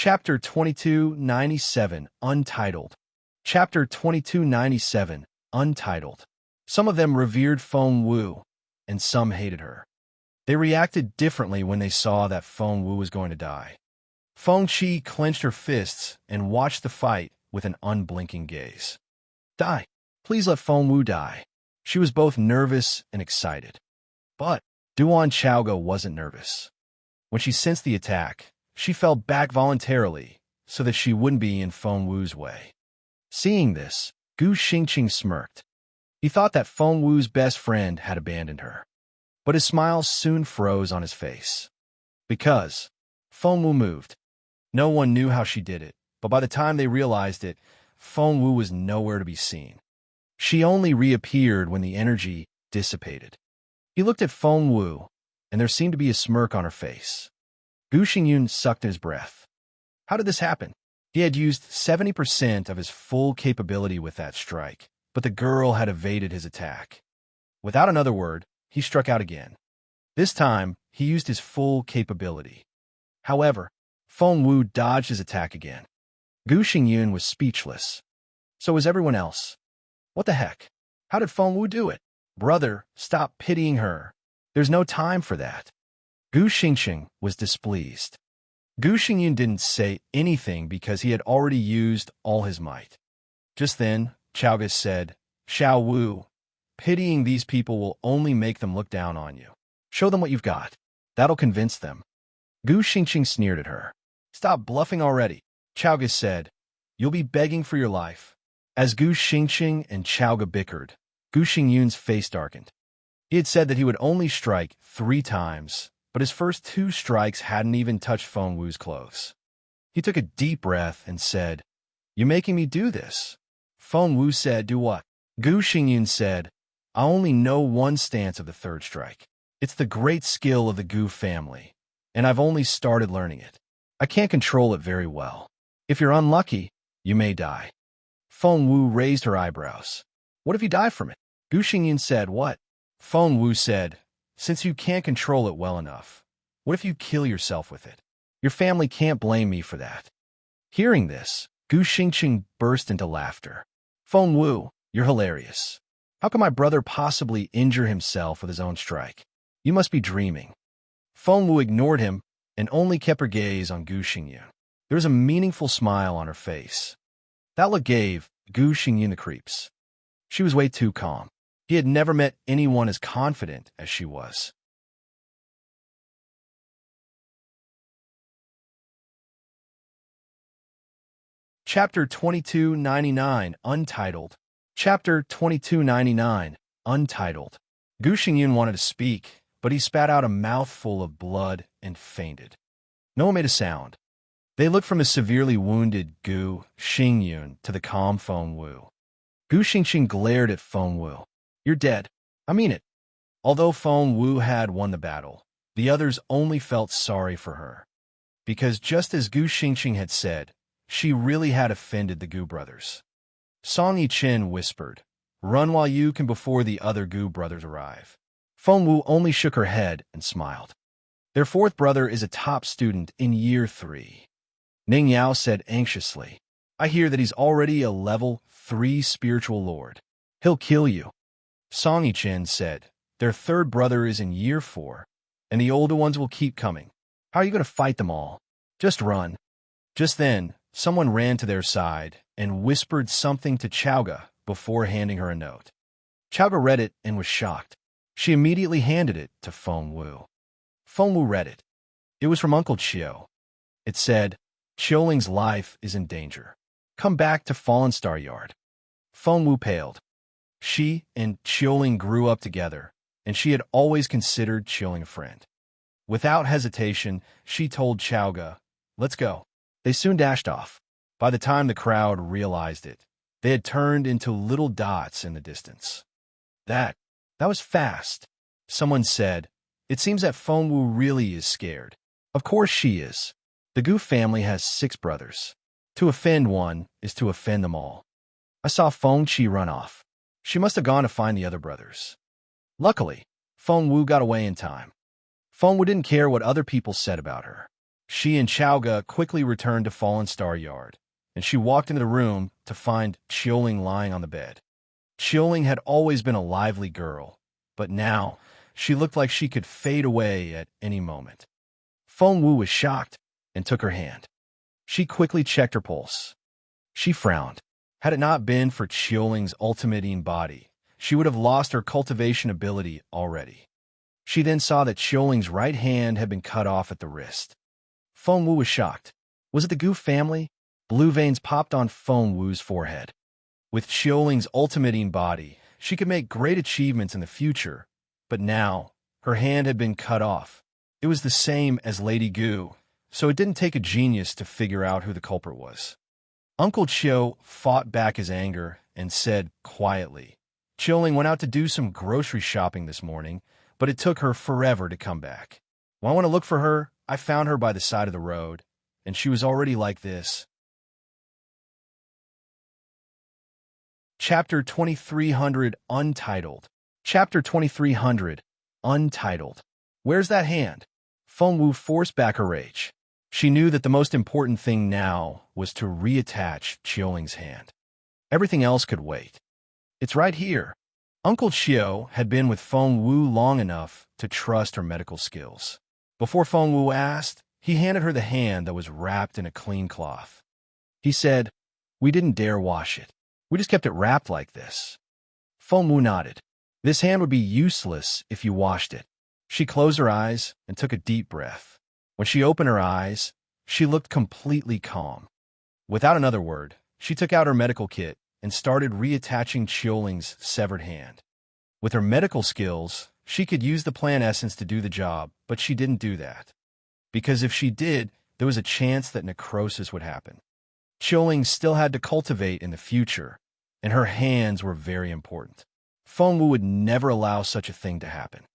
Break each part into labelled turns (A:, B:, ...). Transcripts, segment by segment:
A: Chapter 2297, Untitled. Chapter 2297, Untitled. Some of them revered Feng Wu, and some hated her. They reacted differently when they saw that Feng Wu was going to die. Feng Qi clenched her fists and watched the fight with an unblinking gaze. Die. Please let Feng Wu die. She was both nervous and excited. But Duan Chaoga wasn't nervous. When she sensed the attack, she fell back voluntarily so that she wouldn't be in Feng Wu's way. Seeing this, Gu Xingqing smirked. He thought that Feng Wu's best friend had abandoned her. But his smile soon froze on his face. Because Feng Wu moved. No one knew how she did it, but by the time they realized it, Feng Wu was nowhere to be seen. She only reappeared when the energy dissipated. He looked at Feng Wu, and there seemed to be a smirk on her face. Gu Xingyun sucked his breath. How did this happen? He had used 70% of his full capability with that strike, but the girl had evaded his attack. Without another word, he struck out again. This time, he used his full capability. However, Feng Wu dodged his attack again. Gu Xingyun was speechless. So was everyone else. What the heck? How did Feng Wu do it? Brother, stop pitying her. There's no time for that. Gu Xingqing was displeased. Gu Xingyun didn't say anything because he had already used all his might. Just then, Chaoga said, Xiao Wu, pitying these people will only make them look down on you. Show them what you've got. That'll convince them. Gu Xingqing sneered at her. Stop bluffing already, Chaoga said. You'll be begging for your life. As Gu Xingqing and Chaoga bickered, Gu Xingyun's face darkened. He had said that he would only strike 3 times, but his first 2 strikes hadn't even touched Feng Wu's clothes. He took a deep breath and said, You're making me do this. Feng Wu said, Do what? Gu Xingyun said, I only know one stance of the 3rd strike. It's the great skill of the Gu family, and I've only started learning it. I can't control it very well. If you're unlucky, you may die. Feng Wu raised her eyebrows. What if you die from it? Gu Xingyun said, What? Feng Wu said, Since you can't control it well enough, what if you kill yourself with it? Your family can't blame me for that. Hearing this, Gu Xingqing burst into laughter. Feng Wu, you're hilarious. How can my brother possibly injure himself with his own strike? You must be dreaming. Feng Wu ignored him and only kept her gaze on Gu Xingyun. There was a meaningful smile on her face. That look gave Gu Xingyun the creeps. She was way too calm. He had never met anyone as confident as she was. Chapter 2299, Untitled. Chapter 2299, Untitled. Gu Xingyun wanted to speak, but he spat out a mouthful of blood and fainted. No one made a sound. They looked from his severely wounded Gu Xingyun to the calm Feng Wu. Gu Xingqing glared at Feng Wu. You're dead. I mean it. Although Feng Wu had won the battle, the others only felt sorry for her. Because just as Gu Xingqing had said, she really had offended the Gu brothers. Song Yichen whispered, Run while you can before the other Gu brothers arrive. Feng Wu only shook her head and smiled. Their 4th brother is a top student in year 3. Ning Yao said anxiously, I hear that he's already a level 3 spiritual lord. He'll kill you. Song Yichen said, Their 3rd brother is in year 4, and the older ones will keep coming. How are you going to fight them all? Just run. Just then, someone ran to their side and whispered something to Chaoga before handing her a note. Chaoga read it and was shocked. She immediately handed it to Feng Wu. Feng Wu read it. It was from Uncle Chiu. It said, Qiuling's life is in danger. Come back to Fallen Star Yard. Feng Wu paled. She and Qiuling grew up together, and she had always considered Qiuling a friend. Without hesitation, she told Chaoga, Let's go. They soon dashed off. By the time the crowd realized it, they had turned into little dots in the distance. That was fast. Someone said, It seems that Feng Wu really is scared. Of course she is. The Gu family has 6 brothers. To offend one is to offend them all. I saw Feng Qi run off. She must have gone to find the other brothers. Luckily, Feng Wu got away in time. Feng Wu didn't care what other people said about her. She and Chaoga quickly returned to Fallen Star Yard, and she walked into the room to find Qiuling lying on the bed. Qiuling had always been a lively girl, but now she looked like she could fade away at any moment. Feng Wu was shocked and took her hand. She quickly checked her pulse. She frowned. Had it not been for Qiuling's ultimating body, she would have lost her cultivation ability already. She then saw that Qiuling's right hand had been cut off at the wrist. Feng Wu was shocked. Was it the Gu family? Blue veins popped on Feng Wu's forehead. With Qiuling's ultimating body, she could make great achievements in the future, but now her hand had been cut off. It was the same as Lady Gu, so it didn't take a genius to figure out who the culprit was. Uncle Qiu fought back his anger and said quietly, Qiuling went out to do some grocery shopping this morning, but it took her forever to come back. When I went to look for her, I found her by the side of the road, and she was already like this. Chapter 2300 Untitled. Chapter 2300 Untitled. Where's that hand? Feng Wu forced back her rage. She knew that the most important thing now was to reattach Qiuling's hand. Everything else could wait. It's right here. Uncle Qiu had been with Feng Wu long enough to trust her medical skills. Before Feng Wu asked, he handed her the hand that was wrapped in a clean cloth. He said, "We didn't dare wash it. We just kept it wrapped like this." Feng Wu nodded. This hand would be useless if you washed it. She closed her eyes and took a deep breath. When she opened her eyes, she looked completely calm. Without another word, she took out her medical kit and started reattaching Qiuling's severed hand. With her medical skills, she could use the plant essence to do the job, but she didn't do that. Because if she did, there was a chance that necrosis would happen. Qiuling still had to cultivate in the future, and her hands were very important. Feng Wu would never allow such a thing to happen.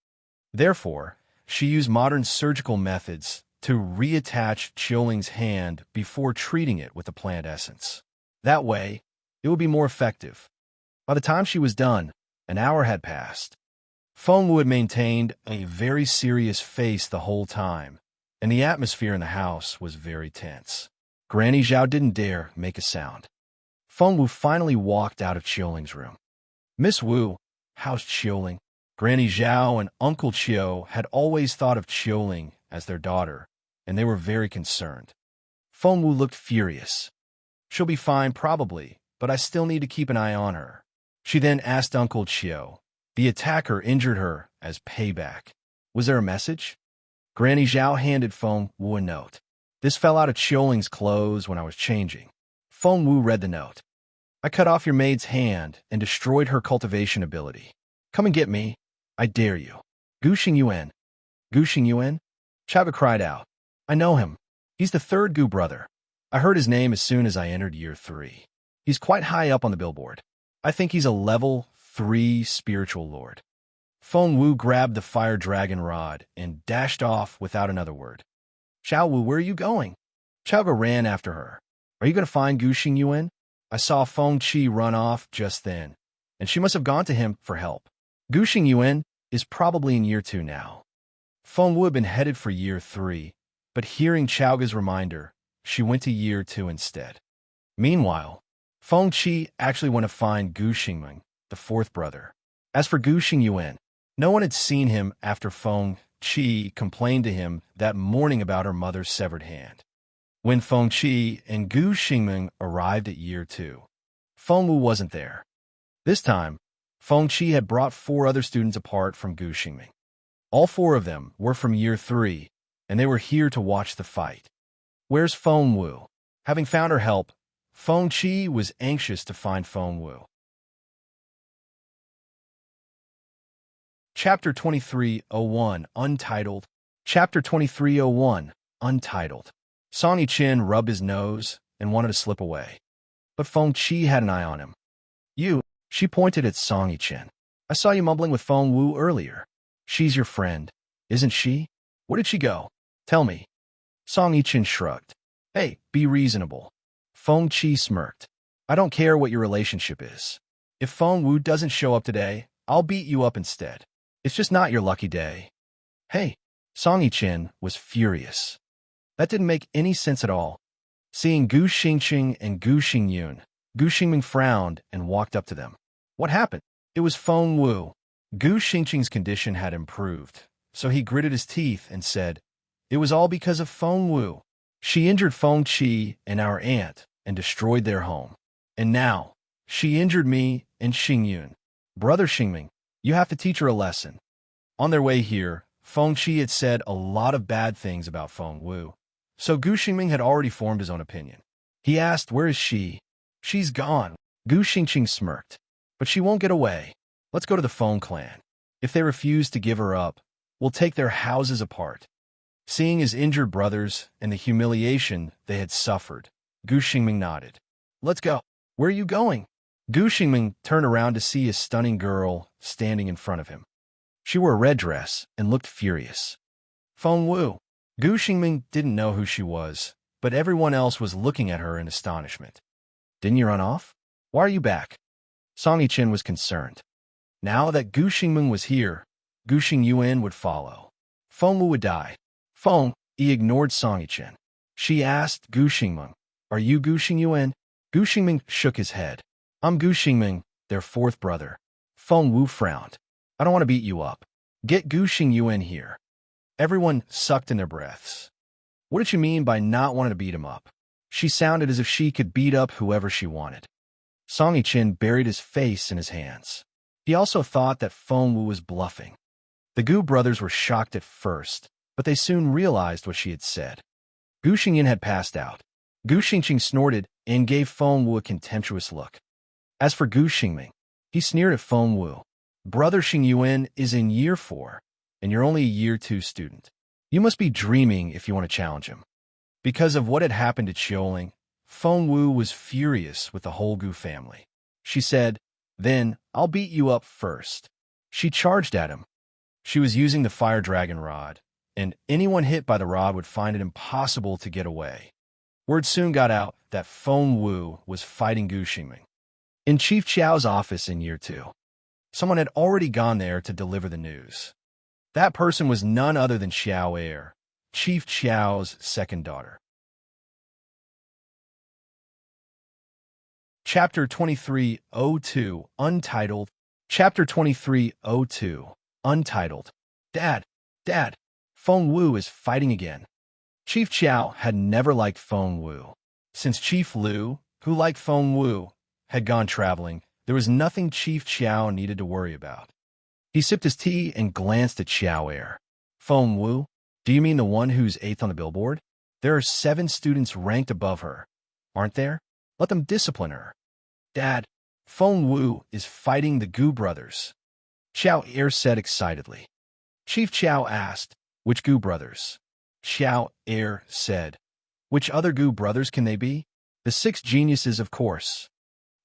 A: Therefore, she used modern surgical methods to reattach Qiuling's hand before treating it with the plant essence. That way, it would be more effective. By the time she was done, an hour had passed. Feng Wu had maintained a very serious face the whole time, and the atmosphere in the house was very tense. Granny Zhao didn't dare make a sound. Feng Wu finally walked out of Qiuling's room. "Miss Wu, how's Qiuling?" Granny Zhao and Uncle Qiu had always thought of Qiuling as their daughter, and they were very concerned. Feng Wu looked furious. "She'll be fine probably, but I still need to keep an eye on her." She then asked Uncle Qiu. The attacker injured her as payback. Was there a message? Granny Zhao handed Feng Wu a note. "This fell out of Qiuling's clothes when I was changing." Feng Wu read the note. "I cut off your maid's hand and destroyed her cultivation ability. Come and get me. I dare you." Gu Xingyuan. Gu Xingyuan? Chaga cried out. "I know him. He's the third Gu brother. I heard his name as soon as I entered year 3. He's quite high up on the billboard. I think he's a level 3 spiritual lord." Feng Wu grabbed the fire dragon rod and dashed off without another word. "Xiao Wu, where are you going?" Chaoga ran after her. "Are you going to find Gu Xingyuan? I saw Feng Qi run off just then, and she must have gone to him for help. Gu Xingyuan is probably in year 2 now." Feng Wu had been headed for year 3, but hearing Chaoga's reminder, she went to year 2 instead. Meanwhile, Feng Qi actually went to find Gu Xingming, the 4th brother. As for Gu Xingyuan, no one had seen him after Feng Qi complained to him that morning about her mother's severed hand. When Feng Qi and Gu Xingming arrived at year 2, Feng Wu wasn't there. This time, Feng Qi had brought 4 other students apart from Gu Xingming. All 4 of them were from year 3, and they were here to watch the fight. Where's Feng Wu? Having found her help, Feng Qi was anxious to find Feng Wu. Chapter 2301 Untitled. Chapter 2301 Untitled. Song Yichen rubbed his nose and wanted to slip away. But Feng Qi had an eye on him. "You," she pointed at Song Yichen. "I saw you mumbling with Feng Wu earlier. She's your friend, isn't she? Where did she go? Tell me." Song Yichen shrugged. "Hey, be reasonable." Feng Qi smirked. "I don't care what your relationship is. If Feng Wu doesn't show up today, I'll beat you up instead. It's just not your lucky day." "Hey," Song Yichen was furious. That didn't make any sense at all. Seeing Gu Xingqing and Gu Xingyun, Gu Xingming frowned and walked up to them. What happened? It was Feng Wu. Gu Xingqing's condition had improved, so he gritted his teeth and said, "It was all because of Feng Wu. She injured Feng Qi and our aunt and destroyed their home. And now, she injured me and Xingyun. Brother Xingming, you have to teach her a lesson." On their way here, Feng Qi had said a lot of bad things about Feng Wu, so Gu Xingming had already formed his own opinion. He asked, "Where is she?" "She's gone." Gu Xingqing smirked. "But she won't get away. Let's go to the Feng clan. If they refuse to give her up, we'll take their houses apart." Seeing his injured brothers and the humiliation they had suffered, Gu Xingming nodded. "Let's go." "Where are you going?" Gu Xingming turned around to see a stunning girl standing in front of him. She wore a red dress and looked furious. Feng Wu. Gu Xingming didn't know who she was, but everyone else was looking at her in astonishment. "Didn't you run off? Why are you back?" Song Yichen was concerned. Now that Gu Xingming was here, Gu Xingyuan would follow. Feng Wu would die. Feng, he ignored Song Yichen. She asked Gu Xingming, "Are you Gu Xingyuan?" Gu Xingming shook his head. "I'm Gu Xingming, their fourth brother." Feng Wu frowned. "I don't want to beat you up. Get Gu Xingyuan here." Everyone sucked in their breaths. What did she mean by not wanting to beat him up? She sounded as if she could beat up whoever she wanted. Song Yichen buried his face in his hands. He also thought that Feng Wu was bluffing. The Gu brothers were shocked at first, but they soon realized what she had said. Gu Xingyan had passed out. Gu Xingqing snorted and gave Feng Wu a contemptuous look. As for Gu Xingming, he sneered at Feng Wu. "Brother Xingyuan is in year 4, and you're only a year 2 student. You must be dreaming if you want to challenge him." Because of what had happened to Qiuling, Feng Wu was furious with the whole Gu family. She said, "Then I'll beat you up first." She charged at him. She was using the fire dragon rod, and anyone hit by the rod would find it impossible to get away. Word soon got out that Feng Wu was fighting Gu Xingming. In Chief Qiao's office in year 2, someone had already gone there to deliver the news. That person was none other than Xiao Er, Chief Qiao's second daughter. Chapter 2302, Untitled. Chapter 2302, Untitled. Dad, Dad, Feng Wu is fighting again. Chief Qiao had never liked Feng Wu. Since Chief Liu, who liked Feng Wu, had gone traveling, there was nothing Chief Qiao needed to worry about. He sipped his tea and glanced at Xiao Er. "Feng Wu, do you mean the one who's 8th on the billboard? There are 7 students ranked above her, aren't there? Let them discipline her." "Dad, Feng Wu is fighting the Gu brothers," Xiao Er said excitedly. Chief Qiao asked, "Which Gu brothers?" Xiao Er said, "Which other Gu brothers can they be?" "The 6 geniuses, of course."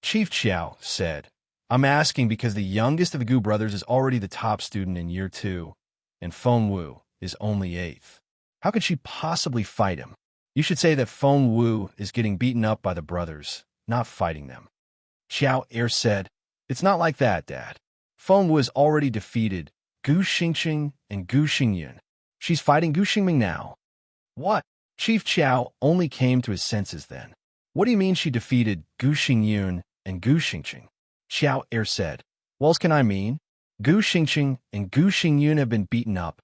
A: Chief Qiao said, "I'm asking because the youngest of the Gu brothers is already the top student in year 2, and Feng Wu is only 8th. How could she possibly fight him? You should say that Feng Wu is getting beaten up by the brothers, not fighting them." Xiao Er said, "It's not like that, Dad. Feng Wu has already defeated Gu Xingqing and Gu Xingyun. She's fighting Gu Xingming now." "What?" Chief Qiao only came to his senses then. "What do you mean she defeated Gu Xingyun and Gu Xingqing?" Xiao Er said, "What else can I mean? Gu Xingqing and Gu Xingyun have been beaten up.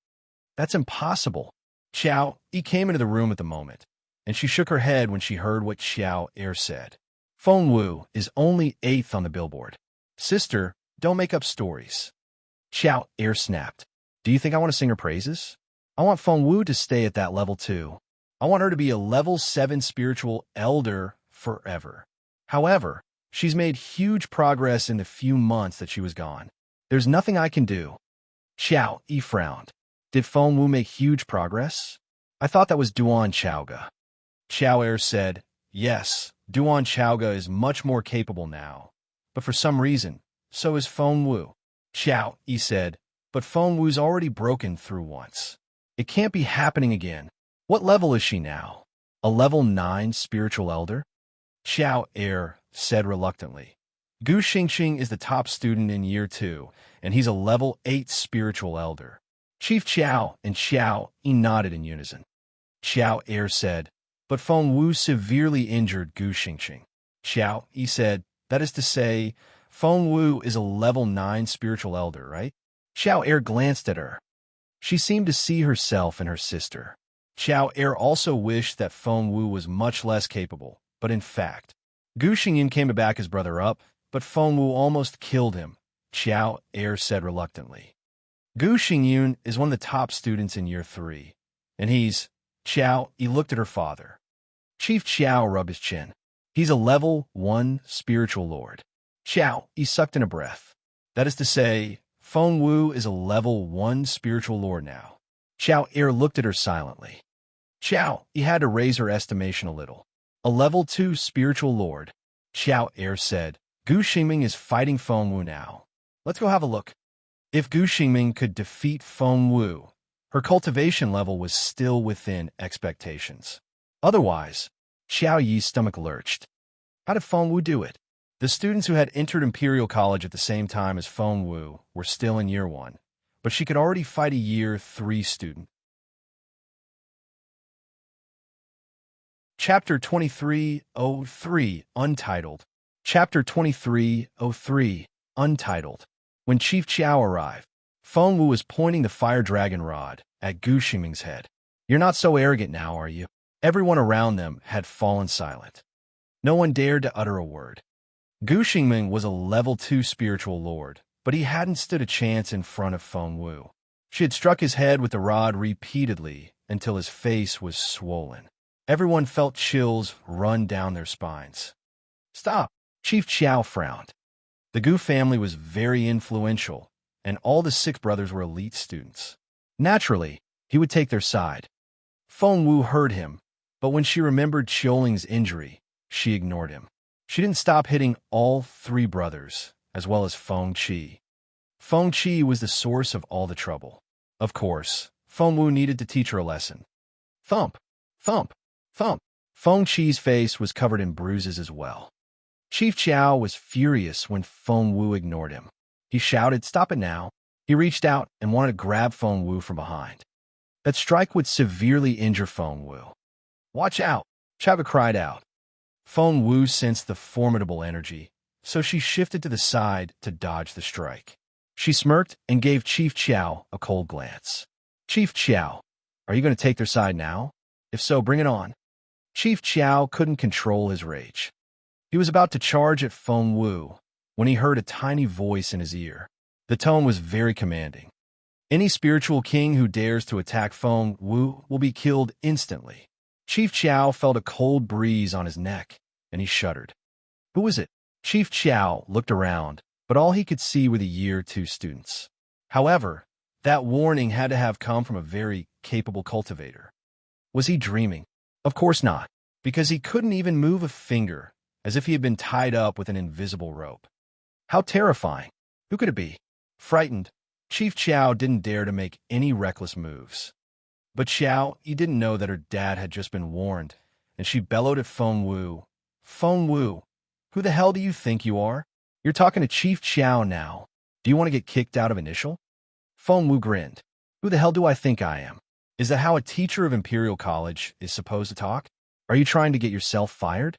A: That's impossible." Xiao Yi came into the room at the moment, and she shook her head when she heard what Xiao Er said. "Feng Wu is only 8th on the billboard. Sister, don't make up stories." Xiao Er snapped. "Do you think I want to sing her praises? I want Feng Wu to stay at that level too. I want her to be a level 7 spiritual elder forever. However, she's made huge progress in the few months that she was gone. There's nothing I can do." Xiao Yi frowned. "Did Feng Wu make huge progress? I thought that was Duan Chaoga." Xiao Er said, "Yes, Duan Chaoga is much more capable now, but for some reason, so is Feng Wu." Xiao Yi said, "But Feng Wu's already broken through once. It can't be happening again. What level is she now? A level 9 spiritual elder?" Xiao Er said reluctantly, "Gu Xingqing is the top student in year 2, and he's a level 8 spiritual elder." Chief Qiao and Xiao Yi nodded in unison. Xiao Er said, but Feng Wu severely injured Gu Xingxing. Xiao, he said, that is to say, Feng Wu is a level 9 spiritual elder, right? Xiao Er glanced at her. She seemed to see herself in her sister. Xiao Er also wished that Feng Wu was much less capable, but in fact, Gu Xingyin came to back his brother up, but Feng Wu almost killed him, Xiao Er said reluctantly. Gu Xingyin is one of the top students in year 3, and Xiao, he looked at her father. Chief Xiao rubbed his chin. He's a level 1 spiritual lord. Xiao, he sucked in a breath. That is to say, Feng Wu is a level 1 spiritual lord now. Xiao Er looked at her silently. Xiao, he had to raise her estimation a little. A level 2 spiritual lord. Xiao Er said, Gu Xingming is fighting Feng Wu now. Let's go have a look. If Gu Xingming could defeat Feng Wu, her cultivation level was still within expectations. Otherwise, Xiao Yi's stomach lurched. How did Feng Wu do it? The students who had entered Imperial College at the same time as Feng Wu were still in year 1, but she could already fight a year 3 student. Chapter 2303, Untitled. Chapter 2303, Untitled. When Chief Qiao arrived, Feng Wu was pointing the fire dragon rod at Gu Xingming's head. You're not so arrogant now, are you? Everyone around them had fallen silent. No one dared to utter a word. Gu Xingming was a level 2 spiritual lord, but he hadn't stood a chance in front of Feng Wu. She had struck his head with the rod repeatedly until his face was swollen. Everyone felt chills run down their spines. Stop! Chief Qiao frowned. The Gu family was very influential, and all the 6 brothers were elite students. Naturally, he would take their side. Feng Wu heard him, but when she remembered Qiuling's injury, she ignored him. She didn't stop hitting all 3 brothers, as well as Feng Qi. Feng Qi was the source of all the trouble. Of course, Feng Wu needed to teach her a lesson. Thump! Thump! Thump! Feng Qi's face was covered in bruises as well. Chief Qiao was furious when Feng Wu ignored him. He shouted, "Stop it now!" He reached out and wanted to grab Feng Wu from behind. That strike would severely injure Feng Wu. Watch out! Chava cried out. Feng Wu sensed the formidable energy, so she shifted to the side to dodge the strike. She smirked and gave Chief Qiao a cold glance. Chief Qiao, are you going to take their side now? If so, bring it on. Chief Qiao couldn't control his rage. He was about to charge at Feng Wu when he heard a tiny voice in his ear. The tone was very commanding. Any spiritual king who dares to attack Feng Wu will be killed instantly. Chief Qiao felt a cold breeze on his neck, and he shuddered. Who was it? Chief Qiao looked around, but all he could see were the year 2 students. However, that warning had to have come from a very capable cultivator. Was he dreaming? Of course not, because he couldn't even move a finger, as if he had been tied up with an invisible rope. How terrifying! Who could it be? Frightened, Chief Qiao didn't dare to make any reckless moves. But Xiao, he didn't know that her dad had just been warned, and she bellowed at Feng Wu. Feng Wu, who the hell do you think you are? You're talking to Chief Qiao now. Do you want to get kicked out of Initial? Feng Wu grinned. Who the hell do I think I am? Is that how a teacher of Imperial College is supposed to talk? Are you trying to get yourself fired?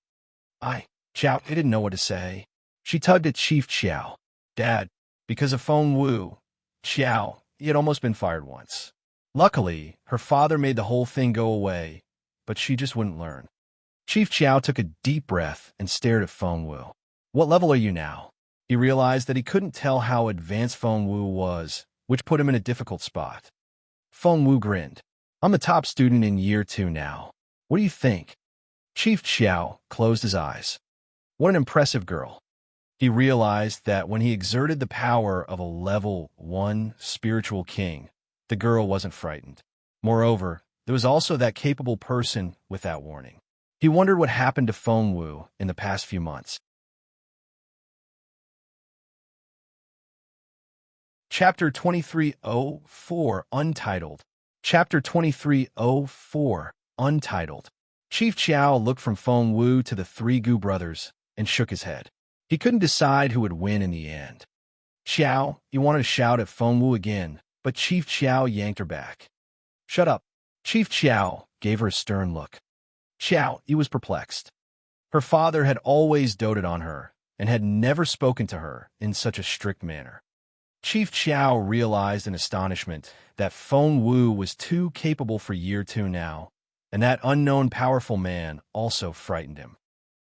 A: Xiao, he didn't know what to say. She tugged at Chief Qiao. Dad, because of Feng Wu, Xiao, he had almost been fired once. Luckily, her father made the whole thing go away, but she just wouldn't learn. Chief Qiao took a deep breath and stared at Feng Wu. What level are you now? He realized that he couldn't tell how advanced Feng Wu was, which put him in a difficult spot. Feng Wu grinned. I'm the top student in year 2 now. What do you think? Chief Qiao closed his eyes. What an impressive girl. He realized that when he exerted the power of a level 1 spiritual king, the girl wasn't frightened. Moreover, there was also that capable person with that warning. He wondered what happened to Feng Wu in the past few months. Chapter 2304, Untitled. Chapter 2304, Untitled. Chief Qiao looked from Feng Wu to the 3 Gu brothers and shook his head. He couldn't decide who would win in the end. Xiao, he wanted to shout at Feng Wu again, but Chief Qiao yanked her back. Shut up. Chief Chiao gave her a stern look. Chiao, he was perplexed. Her father had always doted on her and had never spoken to her in such a strict manner. Chief Chiao realized in astonishment that Feng Wu was too capable for year 2 now, and that unknown powerful man also frightened him.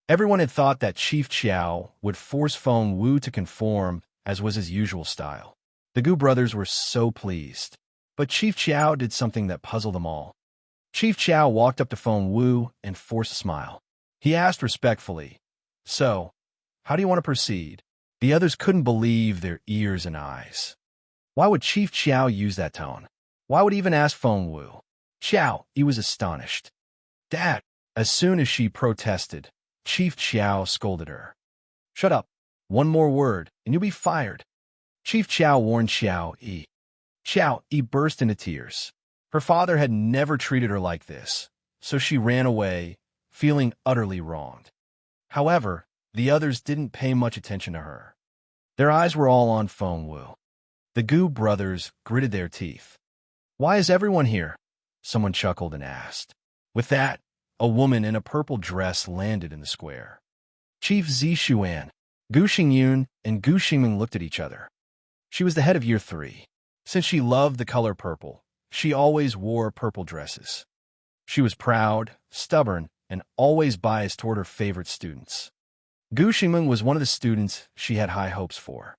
A: Everyone had thought that Chief Chiao would force Feng Wu to conform, as was his usual style. The Gu brothers were so pleased. But Chief Chiao did something that puzzled them all. Chief Chiao walked up to Feng Wu and forced a smile. He asked respectfully, "So, how do you want to proceed?" The others couldn't believe their ears and eyes. Why would Chief Chiao use that tone? Why would he even ask Feng Wu? Chiao, he was astonished. "Dad!" As soon as she protested, Chief Chiao scolded her. "Shut up. One more word, and you'll be fired." Chief Chiao warned Chiao Yi. Chiao Yi burst into tears. Her father had never treated her like this, so she ran away, feeling utterly wronged. However, the others didn't pay much attention to her. Their eyes were all on Feng Wu. The Gu brothers gritted their teeth. "Why is everyone here?" Someone chuckled and asked. With that, a woman in a purple dress landed in the square. Chief Zixuan, Gu Xingyun, and Gu Xingming looked at each other. She was the head of year 3. Since she loved the color purple, she always wore purple dresses. She was proud, stubborn, and always biased toward her favorite students. Gu Xingming was one of the students she had high hopes for.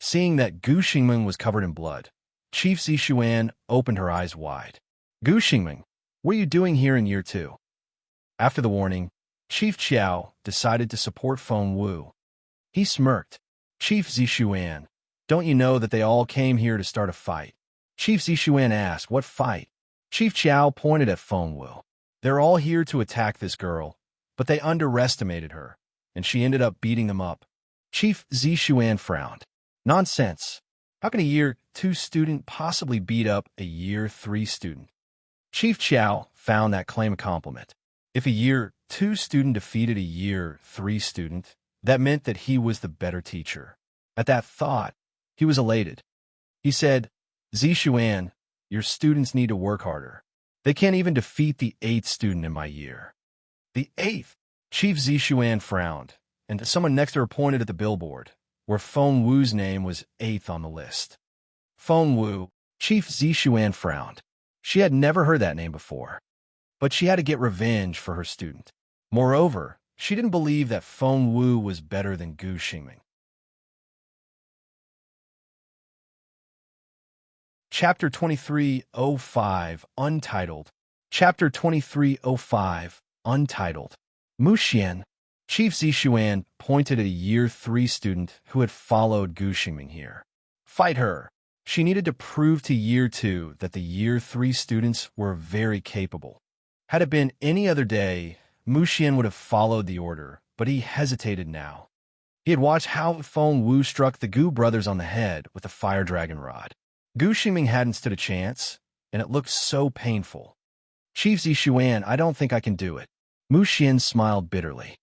A: Seeing that Gu Xingming was covered in blood, Chief Zixuan opened her eyes wide. "Gu Xingming, what are you doing here in year 2? After the warning, Chief Chiao decided to support Feng Wu. He smirked. "Chief Zixuan, don't you know that they all came here to start a fight?" Chief Zixuan asked, "What fight?" Chief Chiao pointed at Feng Wu. "They're all here to attack this girl, but they underestimated her, and she ended up beating them up." Chief Zixuan frowned. "Nonsense. How can a year 2 student possibly beat up a year 3 student?" Chief Chiao found that claim a compliment. If a year 2 student defeated a year 3 student, that meant that he was the better teacher. At that thought, he was elated. He said, "Zixuan, your students need to work harder. They can't even defeat the 8th student in my year." "The 8th?" Chief Zixuan frowned, and someone next to her pointed at the billboard, where Feng Wu's name was 8th on the list. Feng Wu. Chief Zixuan frowned. She had never heard that name before. But she had to get revenge for her student. Moreover, she didn't believe that Feng Wu was better than Gu Xingming. Chapter 2305, Untitled. Chapter 2305, Untitled. Muxian. Chief Zixuan pointed at a year 3 student who had followed Gu Xingming here. "Fight her." She needed to prove to year 2 that the year 3 students were very capable. Had it been any other day, Muxian would have followed the order, but he hesitated now. He had watched how Feng Wu struck the Gu brothers on the head with a fire dragon rod. Gu Xingming hadn't stood a chance, and it looked so painful. "Chief Zixuan, I don't think I can do it." Muxian smiled bitterly.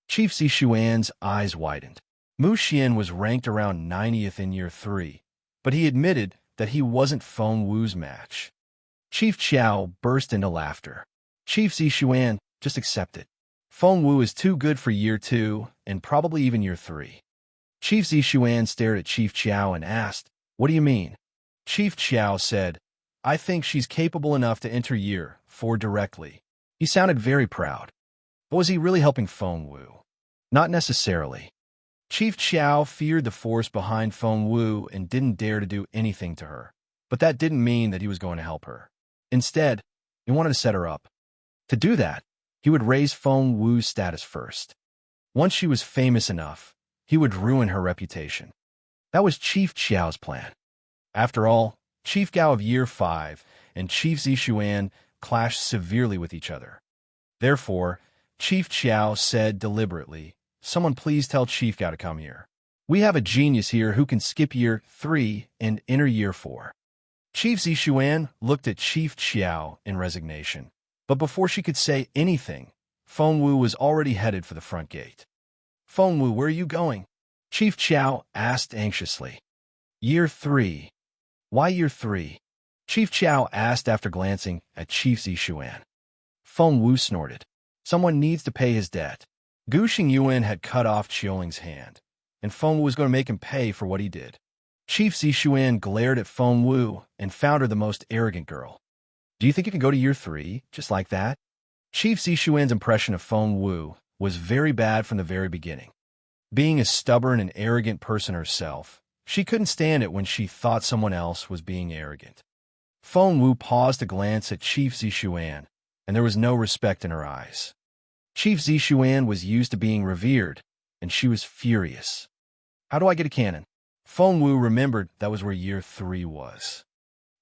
A: Chief Zixuan's eyes widened. Muxian was ranked around 90th in year 3, but he admitted that he wasn't Feng Wu's match. Chief Chiao burst into laughter. "Chief Zixuan, just accept it. Feng Wu is too good for year 2 and probably even year 3. Chief Zixuan stared at Chief Chiao and asked, "What do you mean?" Chief Chiao said, "I think she's capable enough to enter year 4 directly." He sounded very proud. But was he really helping Feng Wu? Not necessarily. Chief Chiao feared the force behind Feng Wu and didn't dare to do anything to her. But that didn't mean that he was going to help her. Instead, he wanted to set her up. To do that, he would raise Feng Wu's status first. Once she was famous enough, he would ruin her reputation. That was Chief Chiao's plan. After all, Chief Gao of Year 5 and Chief Zixuan clashed severely with each other. Therefore, Chief Chiao said deliberately, "Someone please tell Chief Gao to come here. We have a genius here who can skip year 3 and enter year 4. Chief Zixuan looked at Chief Chiao in resignation. But before she could say anything, Feng Wu was already headed for the front gate. "Feng Wu, where are you going?" Chief Chiao asked anxiously. "Year 3. Why year 3? Chief Chiao asked after glancing at Chief Zishuan. Feng Wu snorted. Someone needs to pay his debt. Gu Xingyuan had cut off Qiuling's hand, and Feng Wu was going to make him pay for what he did. Chief Zishuan glared at Feng Wu and found her the most arrogant girl. Do you think you can go to year 3, just like that? Chief Zishuan's impression of Feng Wu was very bad from the very beginning. Being a stubborn and arrogant person herself, she couldn't stand it when she thought someone else was being arrogant. Feng Wu paused to glance at Chief Zishuan, and there was no respect in her eyes. Chief Zishuan was used to being revered, and she was furious. How do I get a cannon? Feng Wu remembered that was where year 3 was.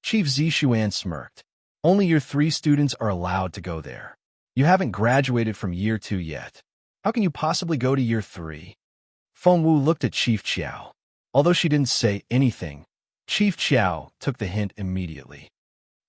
A: Chief Zishuan smirked. Only year 3 students are allowed to go there. You haven't graduated from year 2 yet. How can you possibly go to year 3? Feng Wu looked at Chief Chiao. Although she didn't say anything, Chief Chiao took the hint immediately.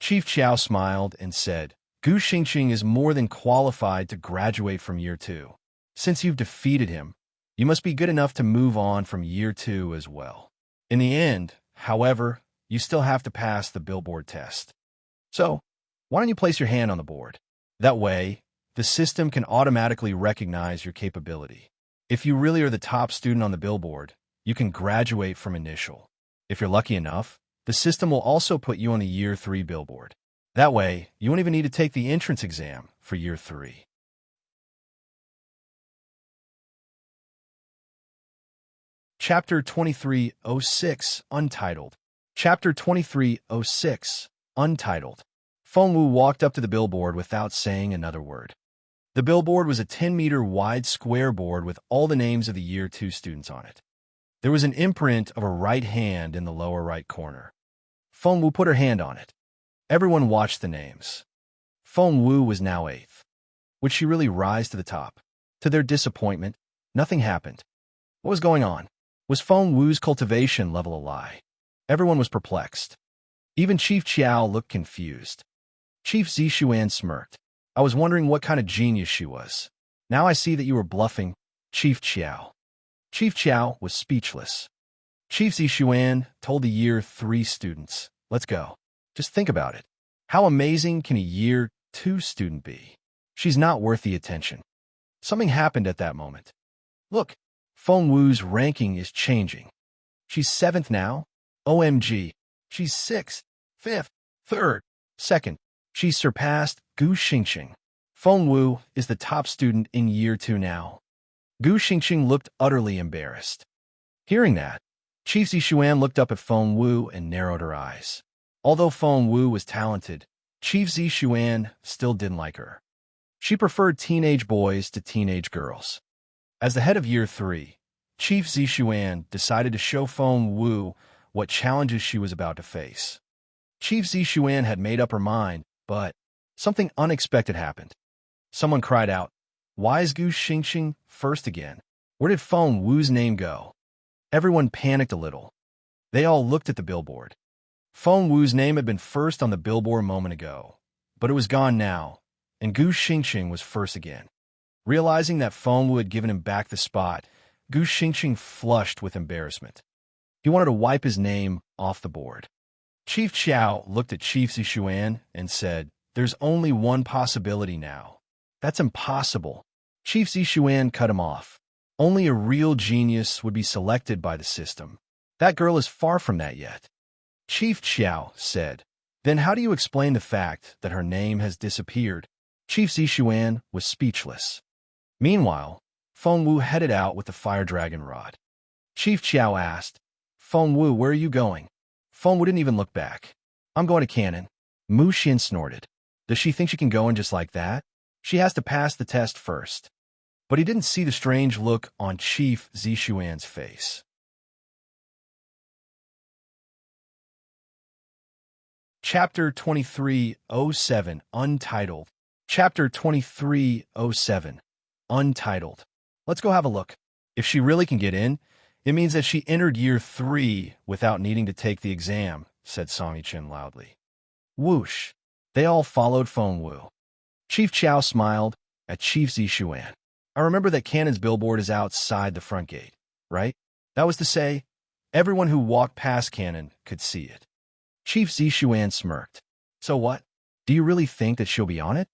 A: Chief Chiao smiled and said, Gu Xingqing is more than qualified to graduate from year 2. Since you've defeated him, you must be good enough to move on from year 2 as well. In the end, however, you still have to pass the billboard test. So, why don't you place your hand on the board? That way, the system can automatically recognize your capability. If you really are the top student on the billboard, you can graduate from initial. If you're lucky enough, the system will also put you on the year 3 billboard. That way, you won't even need to take the entrance exam for year 3. Chapter 2306, Untitled. Chapter 2306, Untitled. Feng Wu walked up to the billboard without saying another word. The billboard was a 10-meter wide square board with all the names of the year 2 students on it. There was an imprint of a right hand in the lower right corner. Feng Wu put her hand on it. Everyone watched the names. Feng Wu was now 8th. Would she really rise to the top? To their disappointment, nothing happened. What was going on? Was Feng Wu's cultivation level a lie? Everyone was perplexed. Even Chief Chiao looked confused. Chief Zishuan smirked. I was wondering what kind of genius she was. Now I see that you were bluffing, Chief Chiao. Chief Chiao was speechless. Chief Zishuan told the year 3 students, let's go. Just think about it. How amazing can a year 2 student be? She's not worth the attention. Something happened at that moment. Look, Feng Wu's ranking is changing. She's 7th now. OMG. She's 6th, 5th, 3rd, 2nd. She's surpassed Gu Xingqing. Feng Wu is the top student in year 2 now. Gu Xingqing looked utterly embarrassed. Hearing that, Chief Zishuan looked up at Feng Wu and narrowed her eyes. Although Feng Wu was talented, Chief Zishuan still didn't like her. She preferred teenage boys to teenage girls. As the head of year 3, Chief Zishuan decided to show Feng Wu what challenges she was about to face. Chief Zishuan had made up her mind, but something unexpected happened. Someone cried out, why is Gu Xingqing first again? Where did Feng Wu's name go? Everyone panicked a little. They all looked at the billboard. Feng Wu's name had been first on the billboard a moment ago, but it was gone now, and Gu Xingqing was first again. Realizing that Feng Wu had given him back the spot, Gu Xingqing flushed with embarrassment. He wanted to wipe his name off the board. Chief Chiao looked at Chief Zishuan and said, there's only one possibility now. That's impossible. Chief Zishuan cut him off. Only a real genius would be selected by the system. That girl is far from that yet. Chief Chiao said, then how do you explain the fact that her name has disappeared? Chief Zishuan was speechless. Meanwhile, Feng Wu headed out with the fire dragon rod. Chief Chiao asked, Feng Wu, where are you going? Feng Wu didn't even look back. I'm going to Cannon. Mu Xian snorted. Does she think she can go in just like that? She has to pass the test first. But he didn't see the strange look on Chief Zishuan's face. Chapter 2307, Untitled. Chapter 2307, Untitled. Let's go have a look. If she really can get in, it means that she entered year 3 without needing to take the exam, said Song Yichen loudly. Whoosh. They all followed Feng Wu. Chief Chiao smiled at Chief Zishuan. I remember that Cannon's billboard is outside the front gate, right? That was to say, everyone who walked past Cannon could see it. Chief Zishuan smirked. So what? Do you really think that she'll be on it?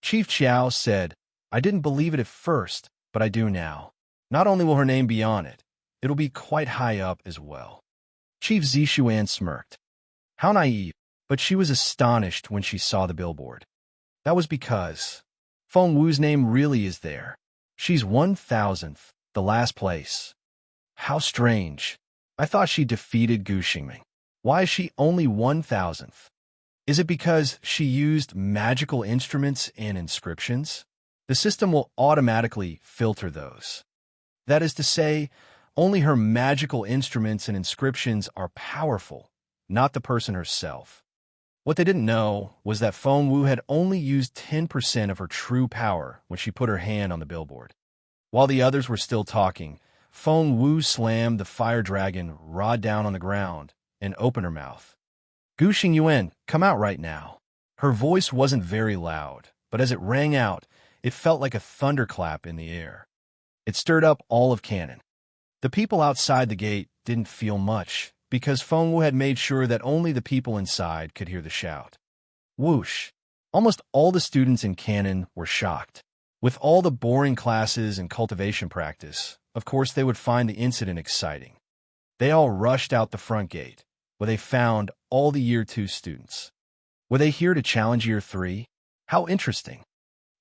A: Chief Chiao said, I didn't believe it at first, but I do now. Not only will her name be on it, it'll be quite high up as well. Chief Zishuan smirked. How naive, but she was astonished when she saw the billboard. That was because Feng Wu's name really is there. She's 1,000th, the last place. How strange. I thought she defeated Gu Xingming. Why is she only 1,000th? Is it because she used magical instruments and inscriptions? The system will automatically filter those. That is to say, only her magical instruments and inscriptions are powerful, not the person herself. What they didn't know was that Feng Wu had only used 10% of her true power when she put her hand on the billboard. While the others were still talking, Feng Wu slammed the fire dragon rod down on the ground and opened her mouth. Gu Xingyuan, come out right now. Her voice wasn't very loud, but as it rang out, it felt like a thunderclap in the air. It stirred up all of Cannon. The people outside the gate didn't feel much, because Feng Wu had made sure that only the people inside could hear the shout. Whoosh! Almost all the students in Cannon were shocked. With all the boring classes and cultivation practice, of course they would find the incident exciting. They all rushed out the front gate, where they found all the Year 2 students. Were they here to challenge Year 3? How interesting.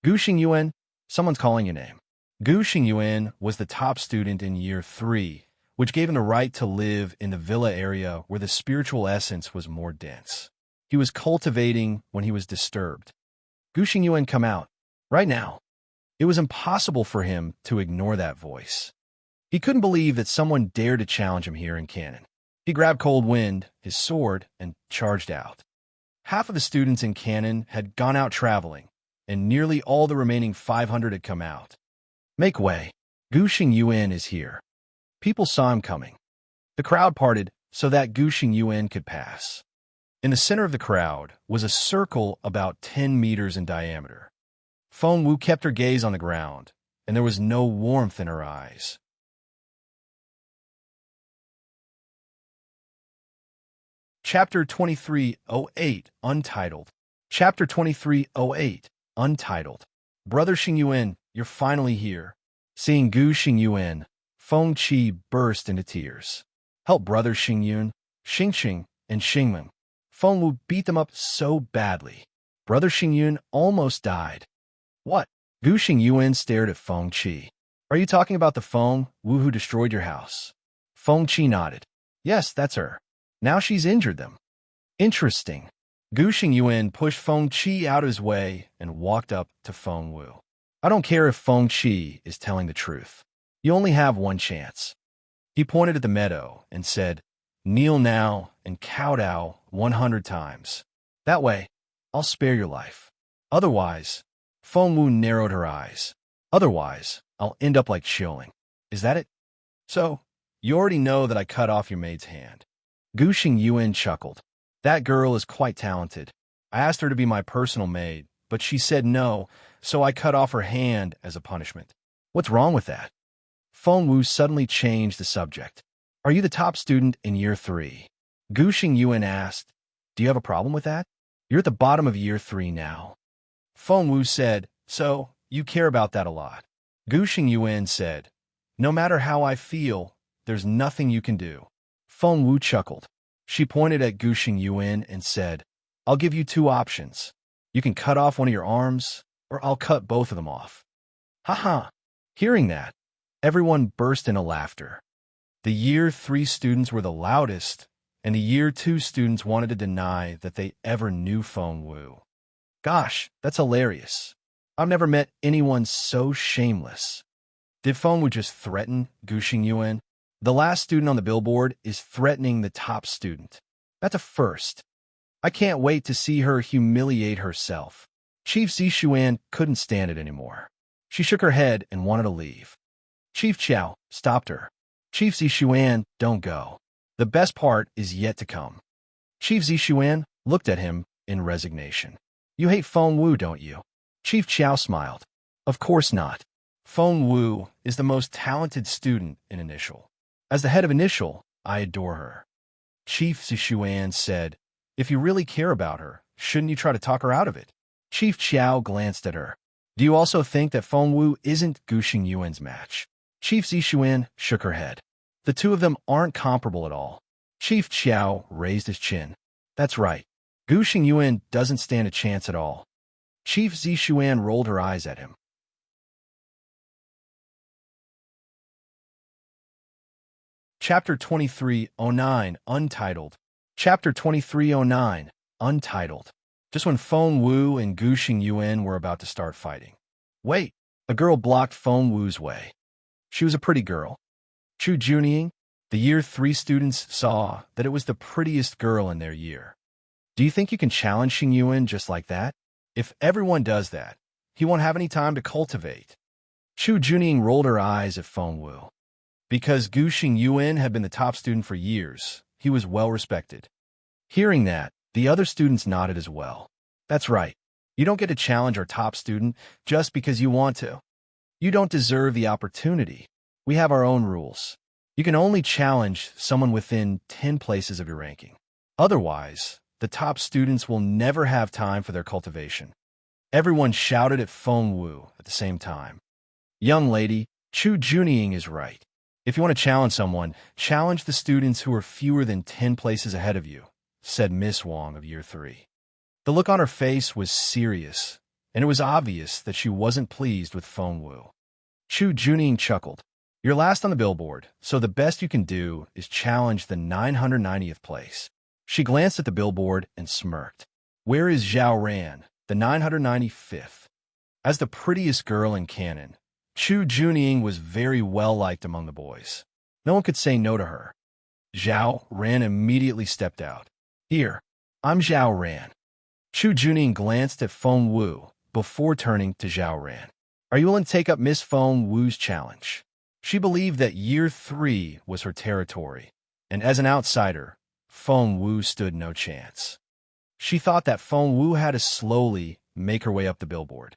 A: Gu Xingyuan, someone's calling your name. Gu Xingyuan was the top student in Year 3, which gave him the right to live in the villa area where the spiritual essence was more dense. He was cultivating when he was disturbed. Gu Xingyuan, come out. Right now. It was impossible for him to ignore that voice. He couldn't believe that someone dared to challenge him here in Cannon. He grabbed Cold Wind, his sword, and charged out. Half of the students in Cannon had gone out traveling, and nearly all the remaining 500 had come out. Make way. Gu Xingyuan is here. People saw him coming. The crowd parted so that Gu Xingyuan could pass. In the center of the crowd was a circle about 10 meters in diameter. Feng Wu kept her gaze on the ground, and there was no warmth in her eyes. Chapter 2308, Untitled. Chapter 2308, Untitled. Brother Xingyuan, you're finally here. Seeing Gu Xingyuan, Feng Qi burst into tears. Help Brother Xingyun, Xingxing, and Xingmeng. Feng Wu beat them up so badly. Brother Xingyun almost died. What? Gu Xingyuan stared at Feng Qi. Are you talking about the Feng Wu who destroyed your house? Feng Qi nodded. Yes, that's her. Now she's injured them. Interesting. Gu Xingyuan pushed Feng Qi out of his way and walked up to Feng Wu. I don't care if Feng Qi is telling the truth. You only have one chance. He pointed at the meadow and said, kneel now and kowtow 100 times. That way, I'll spare your life. Otherwise, Feng Wu narrowed her eyes. Otherwise, I'll end up like Xiaoling. Is that it? So, you already know that I cut off your maid's hand. Gu Xingyuan chuckled. That girl is quite talented. I asked her to be my personal maid, but she said no, so I cut off her hand as a punishment. What's wrong with that? Feng Wu suddenly changed the subject. Are you the top student in Year 3? Gu Xingyuan asked. Do you have a problem with that? You're at the bottom of Year 3 now. Feng Wu said, so, you care about that a lot. Gu Xingyuan said, no matter how I feel, there's nothing you can do. Feng Wu chuckled. She pointed at Gu Xingyuan and said, I'll give you two options. You can cut off one of your arms, or I'll cut both of them off. Ha. Hearing that, everyone burst into laughter. The Year 3 students were the loudest, and the Year 2 students wanted to deny that they ever knew Feng Wu. Gosh, that's hilarious. I've never met anyone so shameless. Did Feng Wu just threaten Gu Xingyuan? The last student on the billboard is threatening the top student. That's a first. I can't wait to see her humiliate herself. Chief Zishuan couldn't stand it anymore. She shook her head and wanted to leave. Chief Chiao stopped her. Chief Zishuan, don't go. The best part is yet to come. Chief Zishuan looked at him in resignation. You hate Feng Wu, don't you? Chief Chiao smiled. Of course not. Feng Wu is the most talented student in Initial. As the head of Initial, I adore her. Chief Zishuan said, If you really care about her, shouldn't you try to talk her out of it? Chief Qiao glanced at her. Do you also think that Feng Wu isn't Gu Xingyuan's match? Chief Zixuan shook her head. The two of them aren't comparable at all. Chief Qiao raised his chin. That's right. Gu Xingyuan doesn't stand a chance at all. Chief Zixuan rolled her eyes at him. Chapter 2309, Untitled. Chapter 2309, Untitled. Just when Feng Wu and Gu Xingyuan were about to start fighting. Wait, a girl blocked Feng Wu's way. She was a pretty girl. Chu Junying, the Year 3 students saw that it was the prettiest girl in their year. Do you think you can challenge Xingyuan just like that? If everyone does that, he won't have any time to cultivate. Chu Junying rolled her eyes at Feng Wu. Because Gu Xingyuan had been the top student for years, he was well respected. Hearing that, the other students nodded as well. That's right. You don't get to challenge our top student just because you want to. You don't deserve the opportunity. We have our own rules. You can only challenge someone within 10 places of your ranking. Otherwise, the top students will never have time for their cultivation. Everyone shouted at Feng Wu at the same time. Young lady, Chu Junying is right. If you want to challenge someone, challenge the students who are fewer than 10 places ahead of you, said Miss Wang of Year 3. The look on her face was serious, and it was obvious that she wasn't pleased with Feng Wu. Chu Junying chuckled. You're last on the billboard, so the best you can do is challenge the 990th place. She glanced at the billboard and smirked. Where is Zhao Ran, the 995th? As the prettiest girl in canon, Chu Junying was very well-liked among the boys. No one could say no to her. Zhao Ran immediately stepped out. Here, I'm Zhao Ran. Chu Junying glanced at Feng Wu before turning to Zhao Ran. Are you willing to take up Miss Feng Wu's challenge? She believed that Year 3 was her territory, and as an outsider, Feng Wu stood no chance. She thought that Feng Wu had to slowly make her way up the billboard.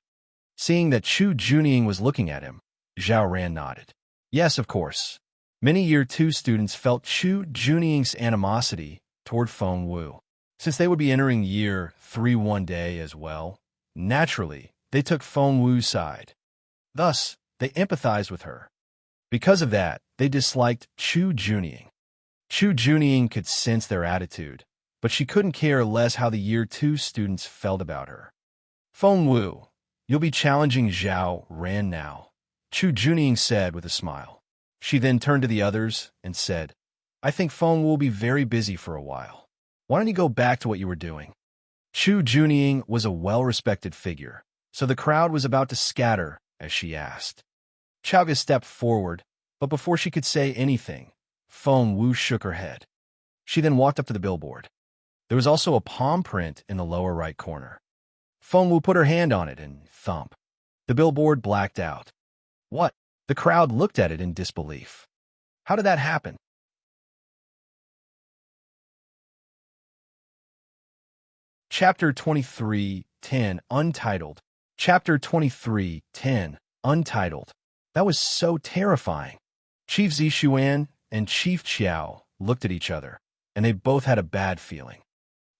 A: Seeing that Chu Junying was looking at him, Zhao Ran nodded. Yes, of course. Many Year 2 students felt Chu Junying's animosity toward Feng Wu. Since they would be entering Year 3 one day as well, naturally, they took Feng Wu's side. Thus, they empathized with her. Because of that, they disliked Chu Junying. Chu Junying could sense their attitude, but she couldn't care less how the Year 2 students felt about her. Feng Wu, you'll be challenging Zhao Ran now, Chu Junying said with a smile. She then turned to the others and said, I think Feng Wu will be very busy for a while. Why don't you go back to what you were doing? Chu Junying was a well-respected figure, so the crowd was about to scatter as she asked. Chaoga stepped forward, but before she could say anything, Feng Wu shook her head. She then walked up to the billboard. There was also a palm print in the lower right corner. Feng Wu put her hand on it and thump. The billboard blacked out. What? The crowd looked at it in disbelief. How did that happen? Chapter 23:10, Untitled. Chapter 23:10, Untitled. That was so terrifying. Chief Zixuan and Chief Qiao looked at each other, and they both had a bad feeling.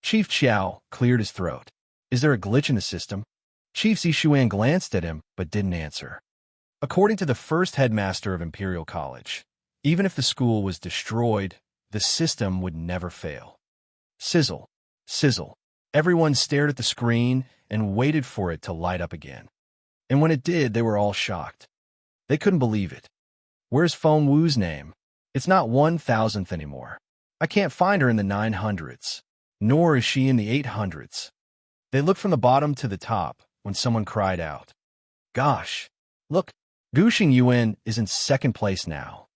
A: Chief Qiao cleared his throat. Is there a glitch in the system? Chief Zixuan glanced at him, but didn't answer. According to the first headmaster of Imperial College, even if the school was destroyed, the system would never fail. Sizzle, sizzle. Everyone stared at the screen and waited for it to light up again. And when it did, they were all shocked. They couldn't believe it. Where's Feng Wu's name? It's not 1000th anymore. I can't find her in the 900s, nor is she in the 800s. They looked from the bottom to the top when someone cried out. Gosh, look, Gu Xingyuan is in second place now.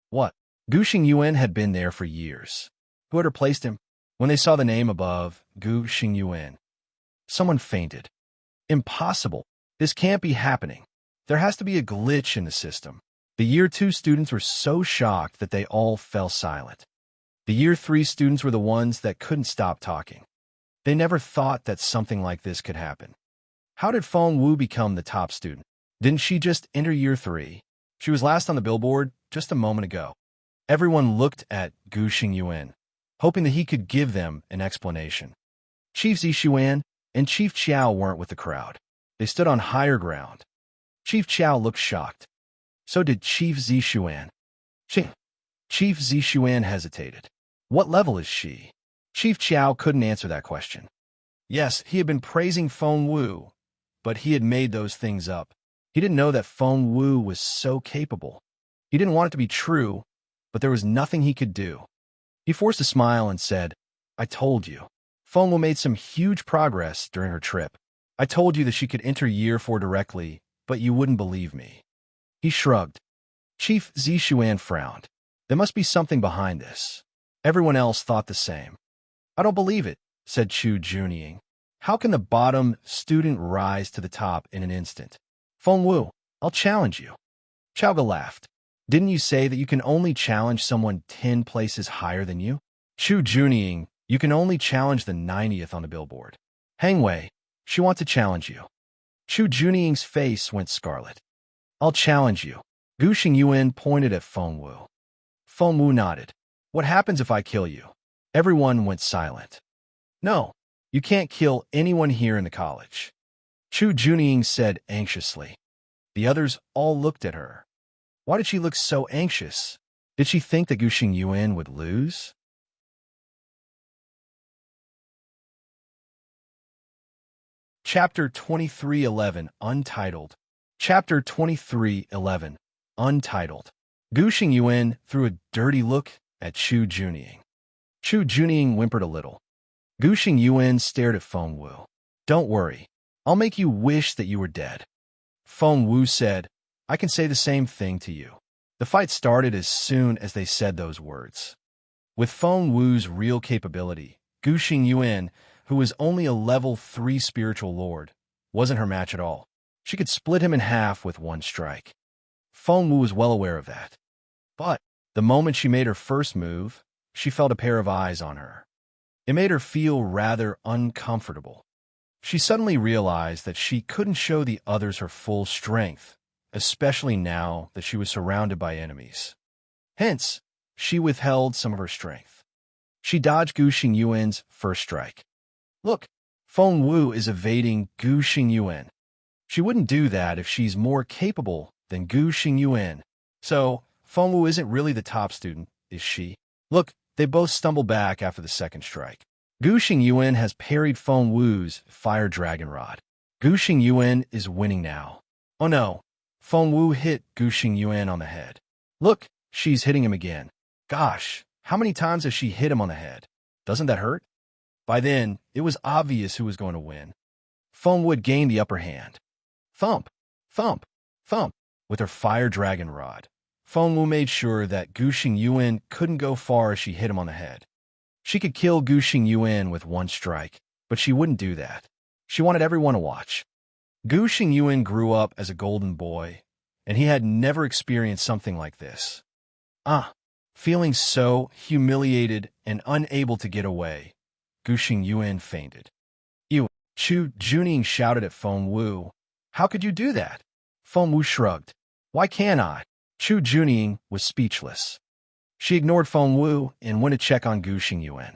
A: What? Gu Xingyuan had been there for years. Who had replaced him? When they saw the name above, Gu Xingyuan, someone fainted. Impossible. This can't be happening. There has to be a glitch in the system. The Year 2 students were so shocked that they all fell silent. The Year 3 students were the ones that couldn't stop talking. They never thought that something like this could happen. How did Feng Wu become the top student? Didn't she just enter Year 3? She was last on the billboard just a moment ago. Everyone looked at Gu Xingyuan. hoping that he could give them an explanation. Chief Zishuan and Chief Qiao weren't with the crowd. They stood on higher ground. Chief Qiao looked shocked. So did Chief Zishuan. Chief Zishuan hesitated. What level is she? Chief Qiao couldn't answer that question. Yes, he had been praising Feng Wu, but he had made those things up. He didn't know that Feng Wu was so capable. He didn't want it to be true, but there was nothing he could do. He forced a smile and said, I told you. Feng Wu made some huge progress during her trip. I told you that she could enter Year 4 directly, but you wouldn't believe me. He shrugged. Chief Zishuan frowned. There must be something behind this. Everyone else thought the same. I don't believe it, said Chu Junying. How can the bottom student rise to the top in an instant? Feng Wu, I'll challenge you. Chaoga laughed. Didn't you say that you can only challenge someone 10 places higher than you? Chu Junying, you can only challenge the 90th on the billboard. Hang Wei, she wants to challenge you. Chu Junying's face went scarlet. I'll challenge you. Gu Xingyuan pointed at Feng Wu. Feng Wu nodded. What happens if I kill you? Everyone went silent. No, you can't kill anyone here in the college. Chu Junying said anxiously. The others all looked at her. Why did she look so anxious? Did she think that Gu Xingyuan would lose? Chapter 2311, Untitled. Chapter 2311, Untitled. Gu Xingyuan threw a dirty look at Chu Junying. Chu Junying whimpered a little. Gu Xingyuan stared at Feng Wu. Don't worry. I'll make you wish that you were dead. Feng Wu said, I can say the same thing to you. The fight started as soon as they said those words. With Feng Wu's real capability, Gu Xingyuan, who was only a level 3 spiritual lord, wasn't her match at all. She could split him in half with one strike. Feng Wu was well aware of that. But the moment she made her first move, she felt a pair of eyes on her. It made her feel rather uncomfortable. She suddenly realized that she couldn't show the others her full strength, especially now that she was surrounded by enemies. Hence, she withheld some of her strength. She dodged Gu Xingyuan's first strike. Look, Feng Wu is evading Gu Xingyuan. She wouldn't do that if she's more capable than Gu Xingyuan. So, Feng Wu isn't really the top student, is she? Look, they both stumble back after the second strike. Gu Xingyuan has parried Feng Wu's Fire Dragon Rod. Gu Xingyuan is winning now. Oh no, Feng Wu hit Gu Xingyuan on the head. Look, she's hitting him again. Gosh, how many times has she hit him on the head? Doesn't that hurt? By then, it was obvious who was going to win. Feng Wu had gained the upper hand. Thump, thump, thump, with her Fire Dragon Rod. Feng Wu made sure that Gu Xingyuan couldn't go far as she hit him on the head. She could kill Gu Xingyuan with one strike, but she wouldn't do that. She wanted everyone to watch. Gu Xingyuan grew up as a golden boy, and he had never experienced something like this. Feeling so humiliated and unable to get away, Gu Xingyuan fainted. Chu Junying shouted at Feng Wu. How could you do that? Feng Wu shrugged. Why can't I? Chu Junying was speechless. She ignored Feng Wu and went to check on Gu Xingyuan.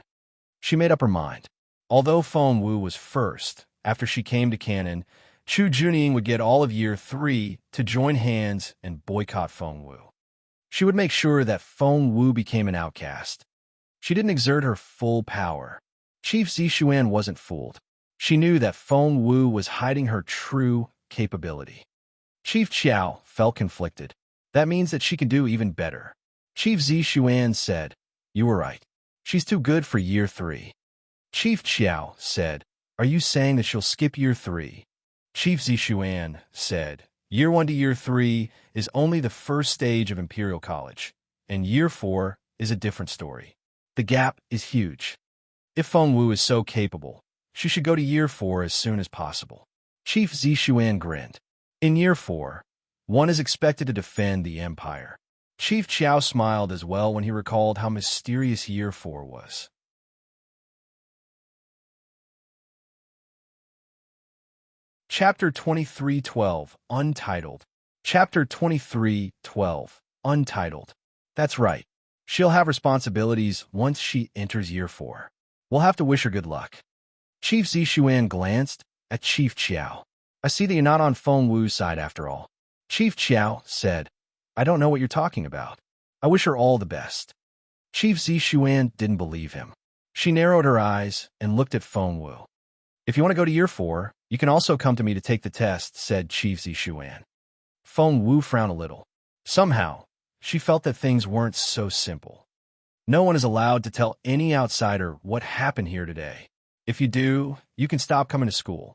A: She made up her mind. Although Feng Wu was first, after she came to canon, Chu Junying would get all of Year 3 to join hands and boycott Feng Wu. She would make sure that Feng Wu became an outcast. She didn't exert her full power. Chief Zishuan wasn't fooled. She knew that Feng Wu was hiding her true capability. Chief Qiao felt conflicted. That means that she can do even better. Chief Zishuan said, You were right. She's too good for Year 3. Chief Qiao said, Are you saying that she'll skip Year 3? Chief Zishuan said, Year 1 to Year 3 is only the first stage of Imperial College, and Year 4 is a different story. The gap is huge. If Feng Wu is so capable, she should go to Year 4 as soon as possible. Chief Zishuan grinned. In Year 4, one is expected to defend the Empire. Chief Qiao smiled as well when he recalled how mysterious Year 4 was. Chapter 2312, Untitled. Chapter 2312, Untitled. That's right. She'll have responsibilities once she enters year 4. We'll have to wish her good luck. Chief Zishuan glanced at Chief Chiao. I see that you're not on Feng Wu's side after all. Chief Chiao said, I don't know what you're talking about. I wish her all the best. Chief Zishuan didn't believe him. She narrowed her eyes and looked at Feng Wu. If you want to go to year 4, you can also come to me to take the test, said Chief Zishuan. Feng Wu frowned a little. Somehow, she felt that things weren't so simple. No one is allowed to tell any outsider what happened here today. If you do, you can stop coming to school.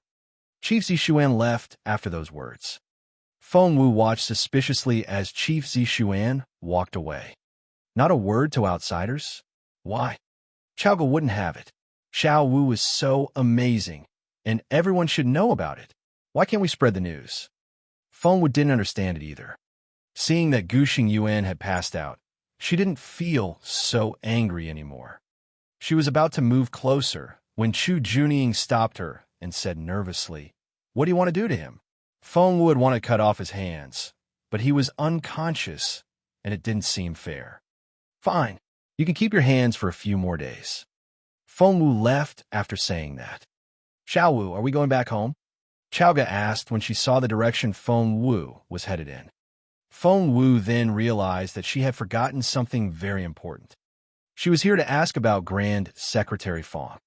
A: Chief Zishuan left after those words. Feng Wu watched suspiciously as Chief Zishuan walked away. Not a word to outsiders? Why? Xiaoge wouldn't have it. Xiao Wu was so amazing, and everyone should know about it. Why can't we spread the news? Feng Wu didn't understand it either. Seeing that Guxing Yuan had passed out, she didn't feel so angry anymore. She was about to move closer when Chu Junying stopped her and said nervously, What do you want to do to him? Feng Wu would want to cut off his hands, but he was unconscious, and it didn't seem fair. Fine, you can keep your hands for a few more days. Feng Wu left after saying that. Xiao Wu, are we going back home? Xiaoge asked when she saw the direction Feng Wu was headed in. Feng Wu then realized that she had forgotten something very important. She was here to ask about Grand Secretary Feng.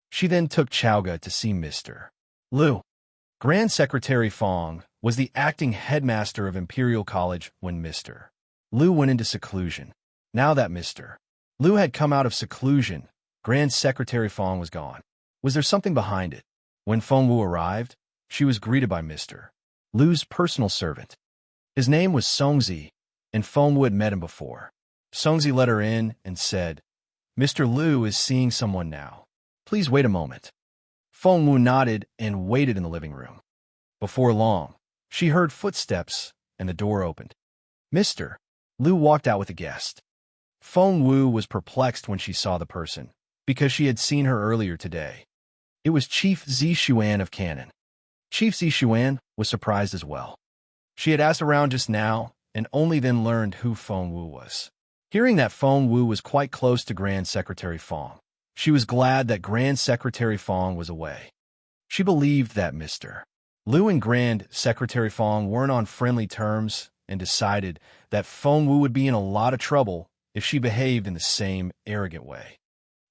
A: She then took Xiaoge to see Mr. Lu. Grand Secretary Feng was the acting headmaster of Imperial College when Mr. Lu went into seclusion. Now that Mr. Lu had come out of seclusion, Grand Secretary Feng was gone. Was there something behind it? When Feng Wu arrived, she was greeted by Mr. Lu's personal servant. His name was Songzi, and Feng Wu had met him before. Songzi let her in and said, Mr. Lu is seeing someone now. Please wait a moment. Feng Wu nodded and waited in the living room. Before long, she heard footsteps and the door opened. Mr. Lu walked out with a guest. Feng Wu was perplexed when she saw the person, because she had seen her earlier today. It was Chief Zishuan of Canon. Chief Zishuan was surprised as well. She had asked around just now and only then learned who Feng Wu was. Hearing that Feng Wu was quite close to Grand Secretary Feng, she was glad that Grand Secretary Feng was away. She believed that Mr. Lu and Grand Secretary Feng weren't on friendly terms and decided that Feng Wu would be in a lot of trouble if she behaved in the same arrogant way.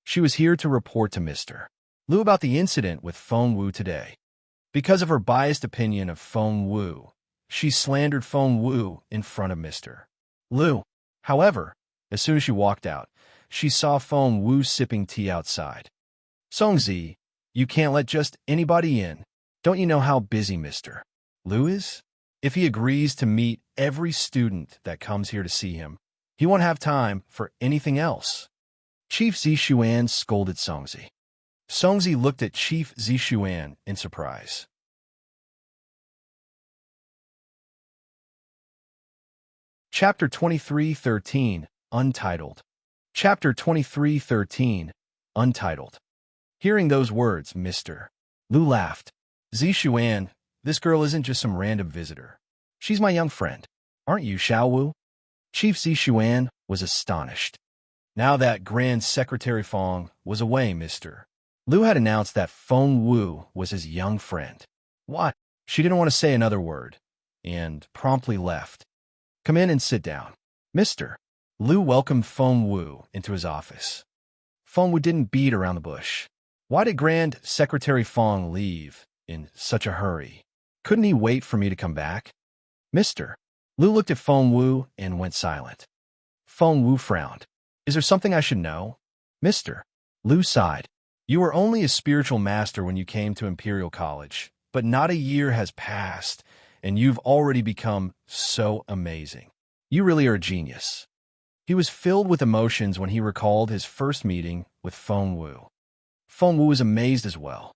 A: She was here to report to Mr. Lu about the incident with Feng Wu today. Because of her biased opinion of Feng Wu, she slandered Feng Wu in front of Mr. Lu. However, as soon as she walked out, she saw Feng Wu sipping tea outside. Songzi, you can't let just anybody in. Don't you know how busy Mr. Lu is? If he agrees to meet every student that comes here to see him, he won't have time for anything else. Chief Zishuan scolded Songzi. Songzi looked at Chief Zishuan in surprise. Chapter 23:13, Untitled. Chapter 23:13, Untitled. Hearing those words, Mr. Lu laughed. Zishuan, this girl isn't just some random visitor. She's my young friend. Aren't you, Xiao Wu? Chief Zishuan was astonished. Now that Grand Secretary Feng was away, Mr. Lu had announced that Feng Wu was his young friend. What? She didn't want to say another word, and promptly left. Come in and sit down. Mr. Lu welcomed Feng Wu into his office. Feng Wu didn't beat around the bush. Why did Grand Secretary Feng leave in such a hurry? Couldn't he wait for me to come back? Mr. Lu looked at Feng Wu and went silent. Feng Wu frowned. Is there something I should know? Mr. Lu sighed. You were only a spiritual master when you came to Imperial College, but not a year has passed, and you've already become so amazing. You really are a genius. He was filled with emotions when he recalled his first meeting with Feng Wu. Feng Wu was amazed as well.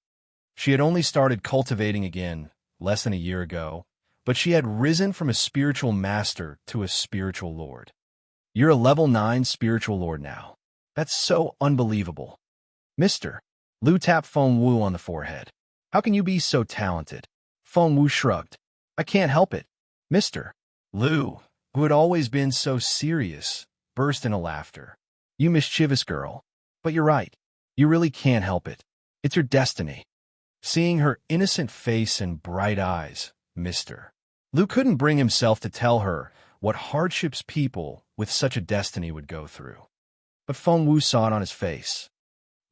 A: She had only started cultivating again less than a year ago, but she had risen from a spiritual master to a spiritual lord. You're a level 9 spiritual lord now. That's so unbelievable. Mr. Lu tapped Feng Wu on the forehead. How can you be so talented? Feng Wu shrugged. I can't help it. Mr. Lu, who had always been so serious, burst into laughter. You mischievous girl. But you're right. You really can't help it. It's your destiny. Seeing her innocent face and bright eyes, Mr. Lu couldn't bring himself to tell her what hardships people with such a destiny would go through. But Feng Wu saw it on his face.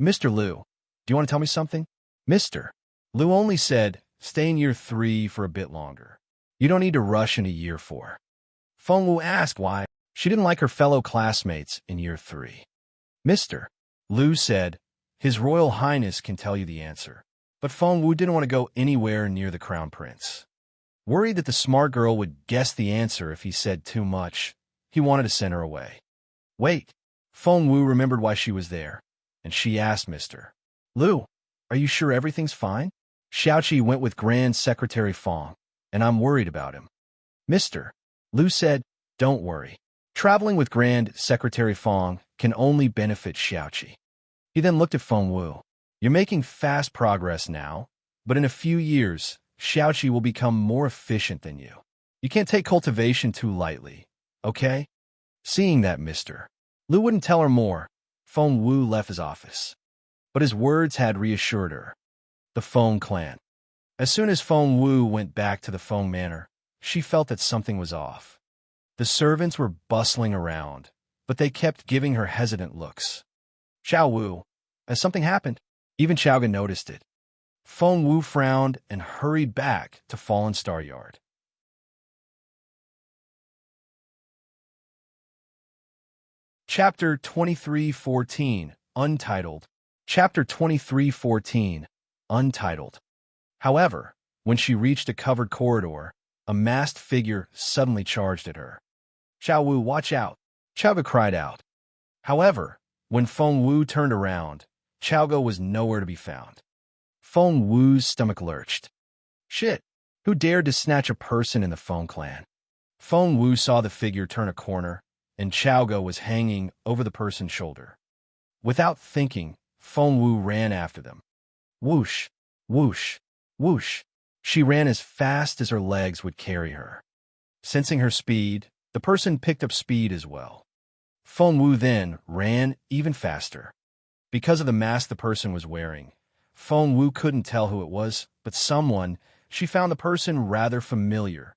A: Mr. Lu, do you want to tell me something? Mr. Lu only said, stay in year 3 for a bit longer. You don't need to rush into year 4. Feng Wu asked why she didn't like her fellow classmates in year 3. Mr. Lu said, His Royal Highness can tell you the answer. But Feng Wu didn't want to go anywhere near the Crown Prince. Worried that the smart girl would guess the answer if he said too much, he wanted to send her away. Wait. Feng Wu remembered why she was there, and she asked Mr. Lu, are you sure everything's fine? Xiaoqi went with Grand Secretary Feng, and I'm worried about him. Mr. Lu said, don't worry. Traveling with Grand Secretary Feng can only benefit Xiaoqi. He then looked at Feng Wu. You're making fast progress now, but in a few years, Xiaoqi will become more efficient than you. You can't take cultivation too lightly, okay? Seeing that, Mr. Lu wouldn't tell her more. Feng Wu left his office. But his words had reassured her. The Feng clan. As soon as Feng Wu went back to the Feng manor, she felt that something was off. The servants were bustling around, but they kept giving her hesitant looks. Xiao Wu, has something happened? Even Xiaoga noticed it. Feng Wu frowned and hurried back to Fallen Star Yard. Chapter 23:14, Untitled. Chapter 23:14, Untitled. However, when she reached a covered corridor, a masked figure suddenly charged at her. Xiao Wu, watch out! Xiaoga cried out. However, when Feng Wu turned around, Xiaoga was nowhere to be found. Feng Wu's stomach lurched. Shit! Who dared to snatch a person in the Feng clan? Feng Wu saw the figure turn a corner, and Xiaoga was hanging over the person's shoulder. Without thinking, Feng Wu ran after them. Whoosh! Whoosh! Whoosh! She ran as fast as her legs would carry her. Sensing her speed, the person picked up speed as well. Feng Wu then ran even faster. Because of the mask the person was wearing, Feng Wu couldn't tell who it was, but she found the person rather familiar.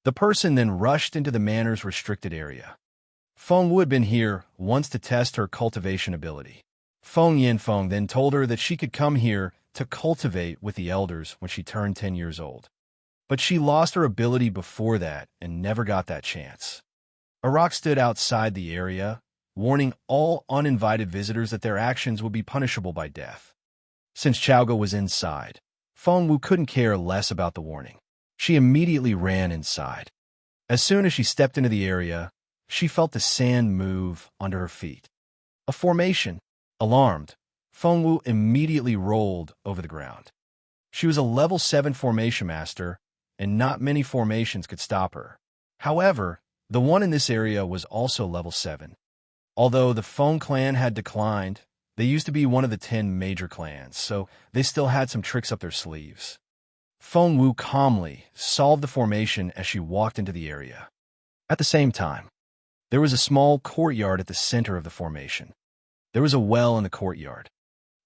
A: The person then rushed into the manor's restricted area. Feng Wu had been here once to test her cultivation ability. Feng Yanfeng then told her that she could come here to cultivate with the elders when she turned 10 years old. But she lost her ability before that and never got that chance. A rock stood outside the area, warning all uninvited visitors that their actions would be punishable by death. Since Xiaoga was inside, Feng Wu couldn't care less about the warning. She immediately ran inside. As soon as she stepped into the area, she felt the sand move under her feet. A formation. Alarmed, Feng Wu immediately rolled over the ground. She was a level 7 formation master, and not many formations could stop her. However, the one in this area was also level 7. Although the Feng clan had declined, they used to be one of the 10 major clans, so they still had some tricks up their sleeves. Feng Wu calmly solved the formation as she walked into the area. At the same time, there was a small courtyard at the center of the formation. There was a well in the courtyard.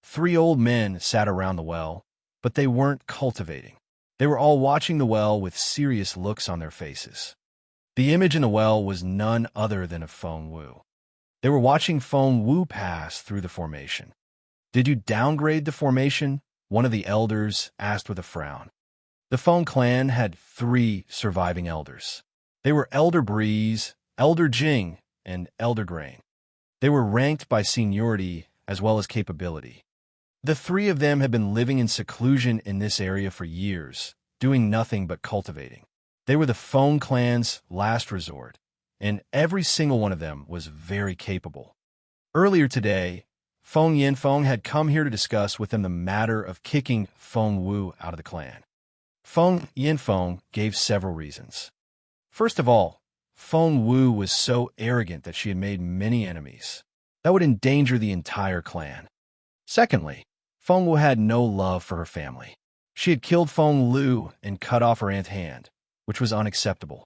A: 3 old men sat around the well, but they weren't cultivating. They were all watching the well with serious looks on their faces. The image in the well was none other than of Feng Wu. They were watching Feng Wu pass through the formation. Did you downgrade the formation? One of the elders asked with a frown. The Feng clan had 3 surviving elders. They were Elder Breeze, Elder Jing, and Elder Grain. They were ranked by seniority as well as capability. The 3 of them had been living in seclusion in this area for years, doing nothing but cultivating. They were the Feng clan's last resort, and every single one of them was very capable. Earlier today, Feng Yanfeng had come here to discuss with them the matter of kicking Feng Wu out of the clan. Feng Yanfeng gave several reasons. First of all, Feng Wu was so arrogant that she had made many enemies. That would endanger the entire clan. Secondly, Feng Wu had no love for her family. She had killed Feng Lu and cut off her aunt's hand, which was unacceptable.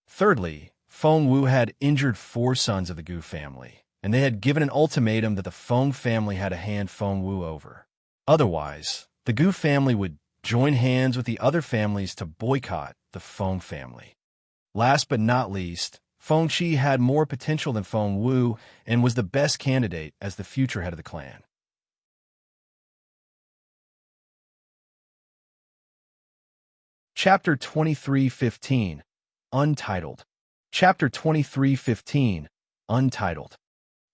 A: Thirdly, Feng Wu had injured 4 sons of the Gu family, and they had given an ultimatum that the Feng family had to hand Feng Wu over. Otherwise, the Gu family would join hands with the other families to boycott the Feng family. Last but not least, Feng Qi had more potential than Feng Wu and was the best candidate as the future head of the clan. Chapter 23:15, Untitled. Chapter 23:15, Untitled.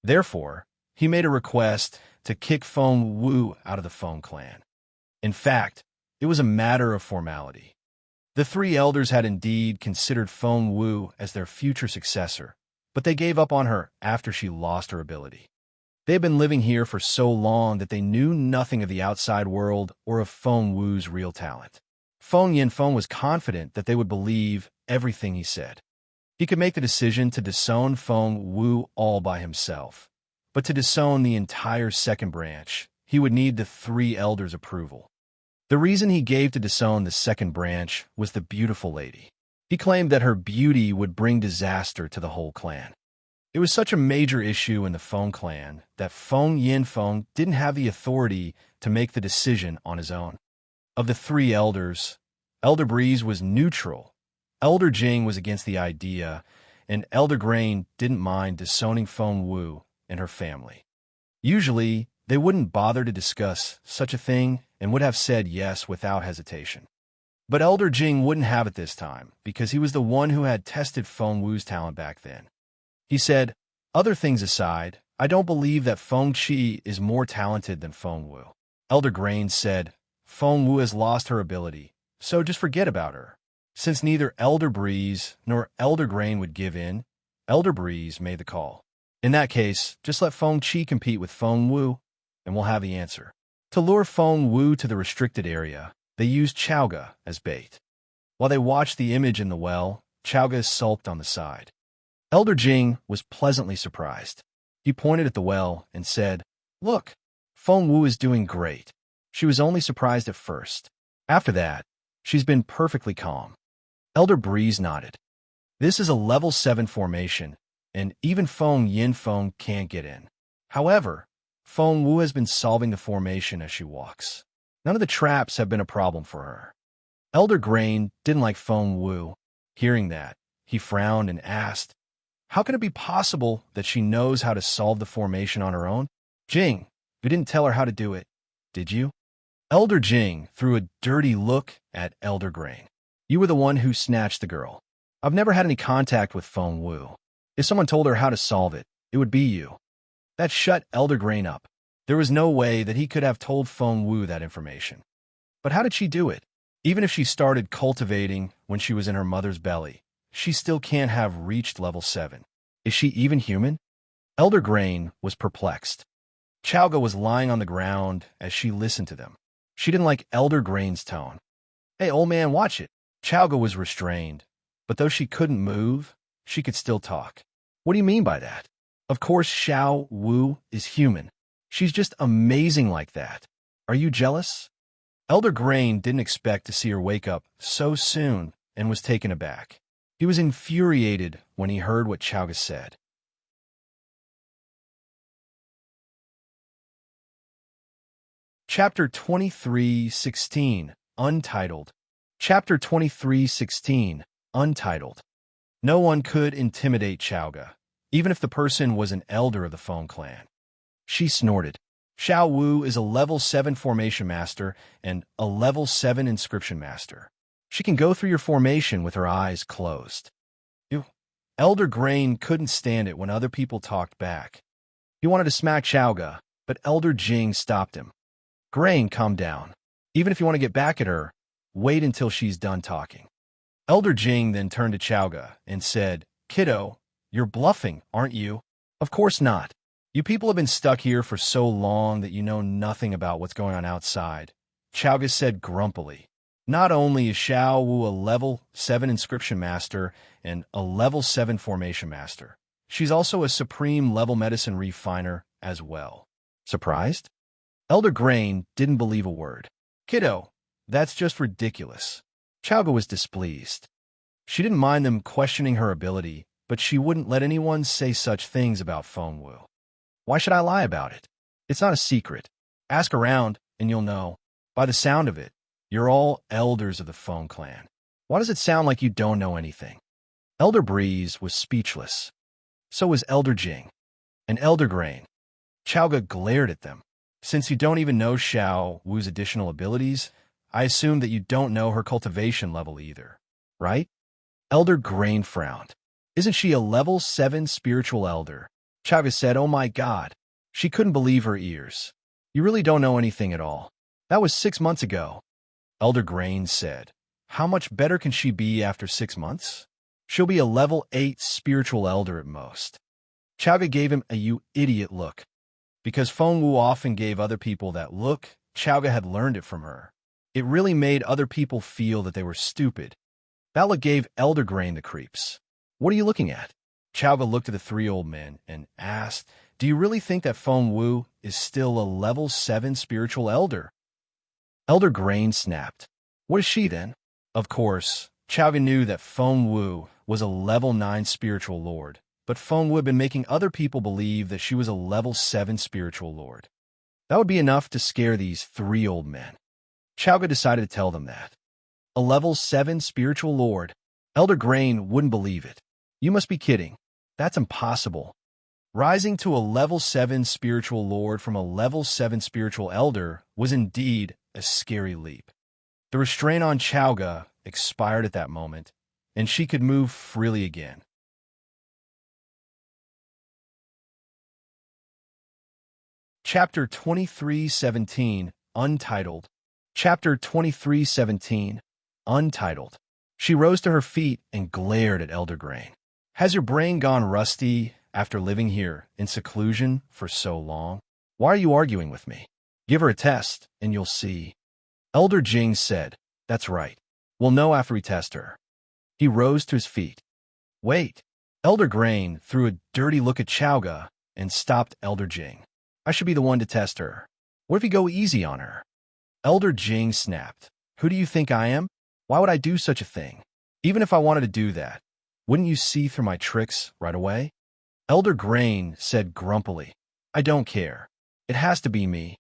A: Therefore, he made a request to kick Feng Wu out of the Feng clan. In fact, it was a matter of formality. The 3 elders had indeed considered Feng Wu as their future successor, but they gave up on her after she lost her ability. They had been living here for so long that they knew nothing of the outside world or of Feng Wu's real talent. Feng Yinfeng was confident that they would believe everything he said. He could make the decision to disown Feng Wu all by himself, but to disown the entire second branch, he would need the 3 elders' approval. The reason he gave to disown the second branch was the beautiful lady. He claimed that her beauty would bring disaster to the whole clan. It was such a major issue in the Feng clan that Feng Yinfeng didn't have the authority to make the decision on his own. Of the 3 elders, Elder Breeze was neutral, Elder Jing was against the idea, and Elder Grain didn't mind disowning Feng Wu and her family. Usually, they wouldn't bother to discuss such a thing and would have said yes without hesitation. But Elder Jing wouldn't have it this time because he was the one who had tested Feng Wu's talent back then. He said, "Other things aside, I don't believe that Feng Qi is more talented than Feng Wu." Elder Grain said, "Feng Wu has lost her ability, so just forget about her." Since neither Elder Breeze nor Elder Grain would give in, Elder Breeze made the call. In that case, just let Feng Qi compete with Feng Wu, and we'll have the answer. To lure Feng Wu to the restricted area, they used Chaoga as bait. While they watched the image in the well, Chaoga sulked on the side. Elder Jing was pleasantly surprised. He pointed at the well and said, "Look, Feng Wu is doing great." She was only surprised at first. After that, she's been perfectly calm. Elder Breeze nodded. This is a level 7 formation, and even Feng Yinfeng can't get in. However, Feng Wu has been solving the formation as she walks. None of the traps have been a problem for her. Elder Grain didn't like Feng Wu. Hearing that, he frowned and asked, "How can it be possible that she knows how to solve the formation on her own?" "Jing, you didn't tell her how to do it, did you?" Elder Jing threw a dirty look at Elder Grain. "You were the one who snatched the girl. I've never had any contact with Feng Wu. If someone told her how to solve it, it would be you." That shut Elder Grain up. There was no way that he could have told Feng Wu that information. But how did she do it? Even if she started cultivating when she was in her mother's belly, she still can't have reached level 7. Is she even human? Elder Grain was perplexed. Chaoga was lying on the ground as she listened to them. She didn't like Elder Grain's tone. "Hey, old man, watch it." Chaoga was restrained, but though she couldn't move, she could still talk. "What do you mean by that? Of course Xiao Wu is human. She's just amazing like that. Are you jealous?" Elder Grain didn't expect to see her wake up so soon and was taken aback. He was infuriated when he heard what Chaoga said. Chapter 23:16, Untitled. Chapter 23:16, Untitled. No one could intimidate Chaoga, even if the person was an elder of the Feng clan. She snorted. Xiao Wu is a level 7 formation master and a level 7 inscription master. She can go through your formation with her eyes closed. Ew. Elder Grain couldn't stand it when other people talked back. He wanted to smack Chaoga, but Elder Jing stopped him. "Grain, calm down. Even if you want to get back at her, wait until she's done talking." Elder Jing then turned to Chaoga and said, "Kiddo, you're bluffing, aren't you?" "Of course not. You people have been stuck here for so long that you know nothing about what's going on outside," Chaoga said grumpily. Not only is Xiao Wu a level 7 inscription master and a level 7 formation master, she's also a supreme level medicine refiner as well. Surprised? Elder Grain didn't believe a word. "Kiddo, that's just ridiculous." Chaoga was displeased. She didn't mind them questioning her ability, but she wouldn't let anyone say such things about Feng Wu. Why should I lie about it? It's not a secret. Ask around, and you'll know. By the sound of it, you're all elders of the Feng clan. Why does it sound like you don't know anything? Elder Breeze was speechless. So was Elder Jing and Elder Grain. Chaoga glared at them. Since you don't even know Xiao Wu's additional abilities, I assume that you don't know her cultivation level either, right? Elder Grain frowned. Isn't she a level 7 spiritual elder? Chaoga said, oh my god. She couldn't believe her ears. You really don't know anything at all. That was 6 months ago. Elder Grain said, how much better can she be after 6 months? She'll be a level 8 spiritual elder at most. Chaoga gave him a you idiot look. Because Feng Wu often gave other people that look, Chaoga had learned it from her. It really made other people feel that they were stupid. That look gave Elder Grain the creeps. What are you looking at? Chaoga looked at the 3 old men and asked, do you really think that Feng Wu is still a level 7 spiritual elder? Elder Grain snapped. What is she then? Of course, Chaoga knew that Feng Wu was a level 9 spiritual lord, but Feng Wu had been making other people believe that she was a level 7 spiritual lord. That would be enough to scare these 3 old men. Chaoga decided to tell them that. A level 7 spiritual lord? Elder Grain wouldn't believe it. You must be kidding. That's impossible. Rising to a level 7 spiritual lord from a level 7 spiritual elder was indeed a scary leap. The restraint on Chaoga expired at that moment, and she could move freely again. Chapter 23:17, Untitled. Chapter 23:17, Untitled. She rose to her feet and glared at Elder Grain. Has your brain gone rusty after living here in seclusion for so long? Why are you arguing with me? Give her a test, and you'll see. Elder Jing said, that's right. We'll know after we test her. He rose to his feet. Wait. Elder Grain threw a dirty look at Chaoga and stopped Elder Jing. I should be the one to test her. What if you go easy on her? Elder Jing snapped. Who do you think I am? Why would I do such a thing? Even if I wanted to do that, wouldn't you see through my tricks right away? Elder Grain said grumpily, I don't care. It has to be me.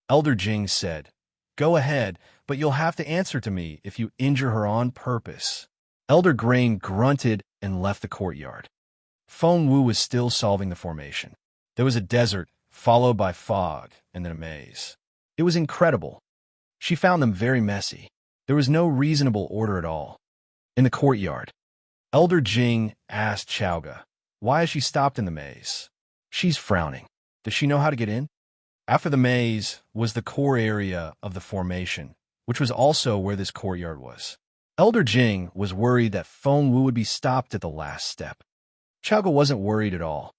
A: Elder Jing said, go ahead, but you'll have to answer to me if you injure her on purpose. Elder Grain grunted and left the courtyard. Feng Wu was still solving the formation. There was a desert, followed by fog, and then a maze. It was incredible. She found them very messy. There was no reasonable order at all. In the courtyard, Elder Jing asked Chaoga, why has she stopped in the maze? She's frowning. Does she know how to get in? After the maze was the core area of the formation, which was also where this courtyard was. Elder Jing was worried that Feng Wu would be stopped at the last step. Chaoga wasn't worried at all.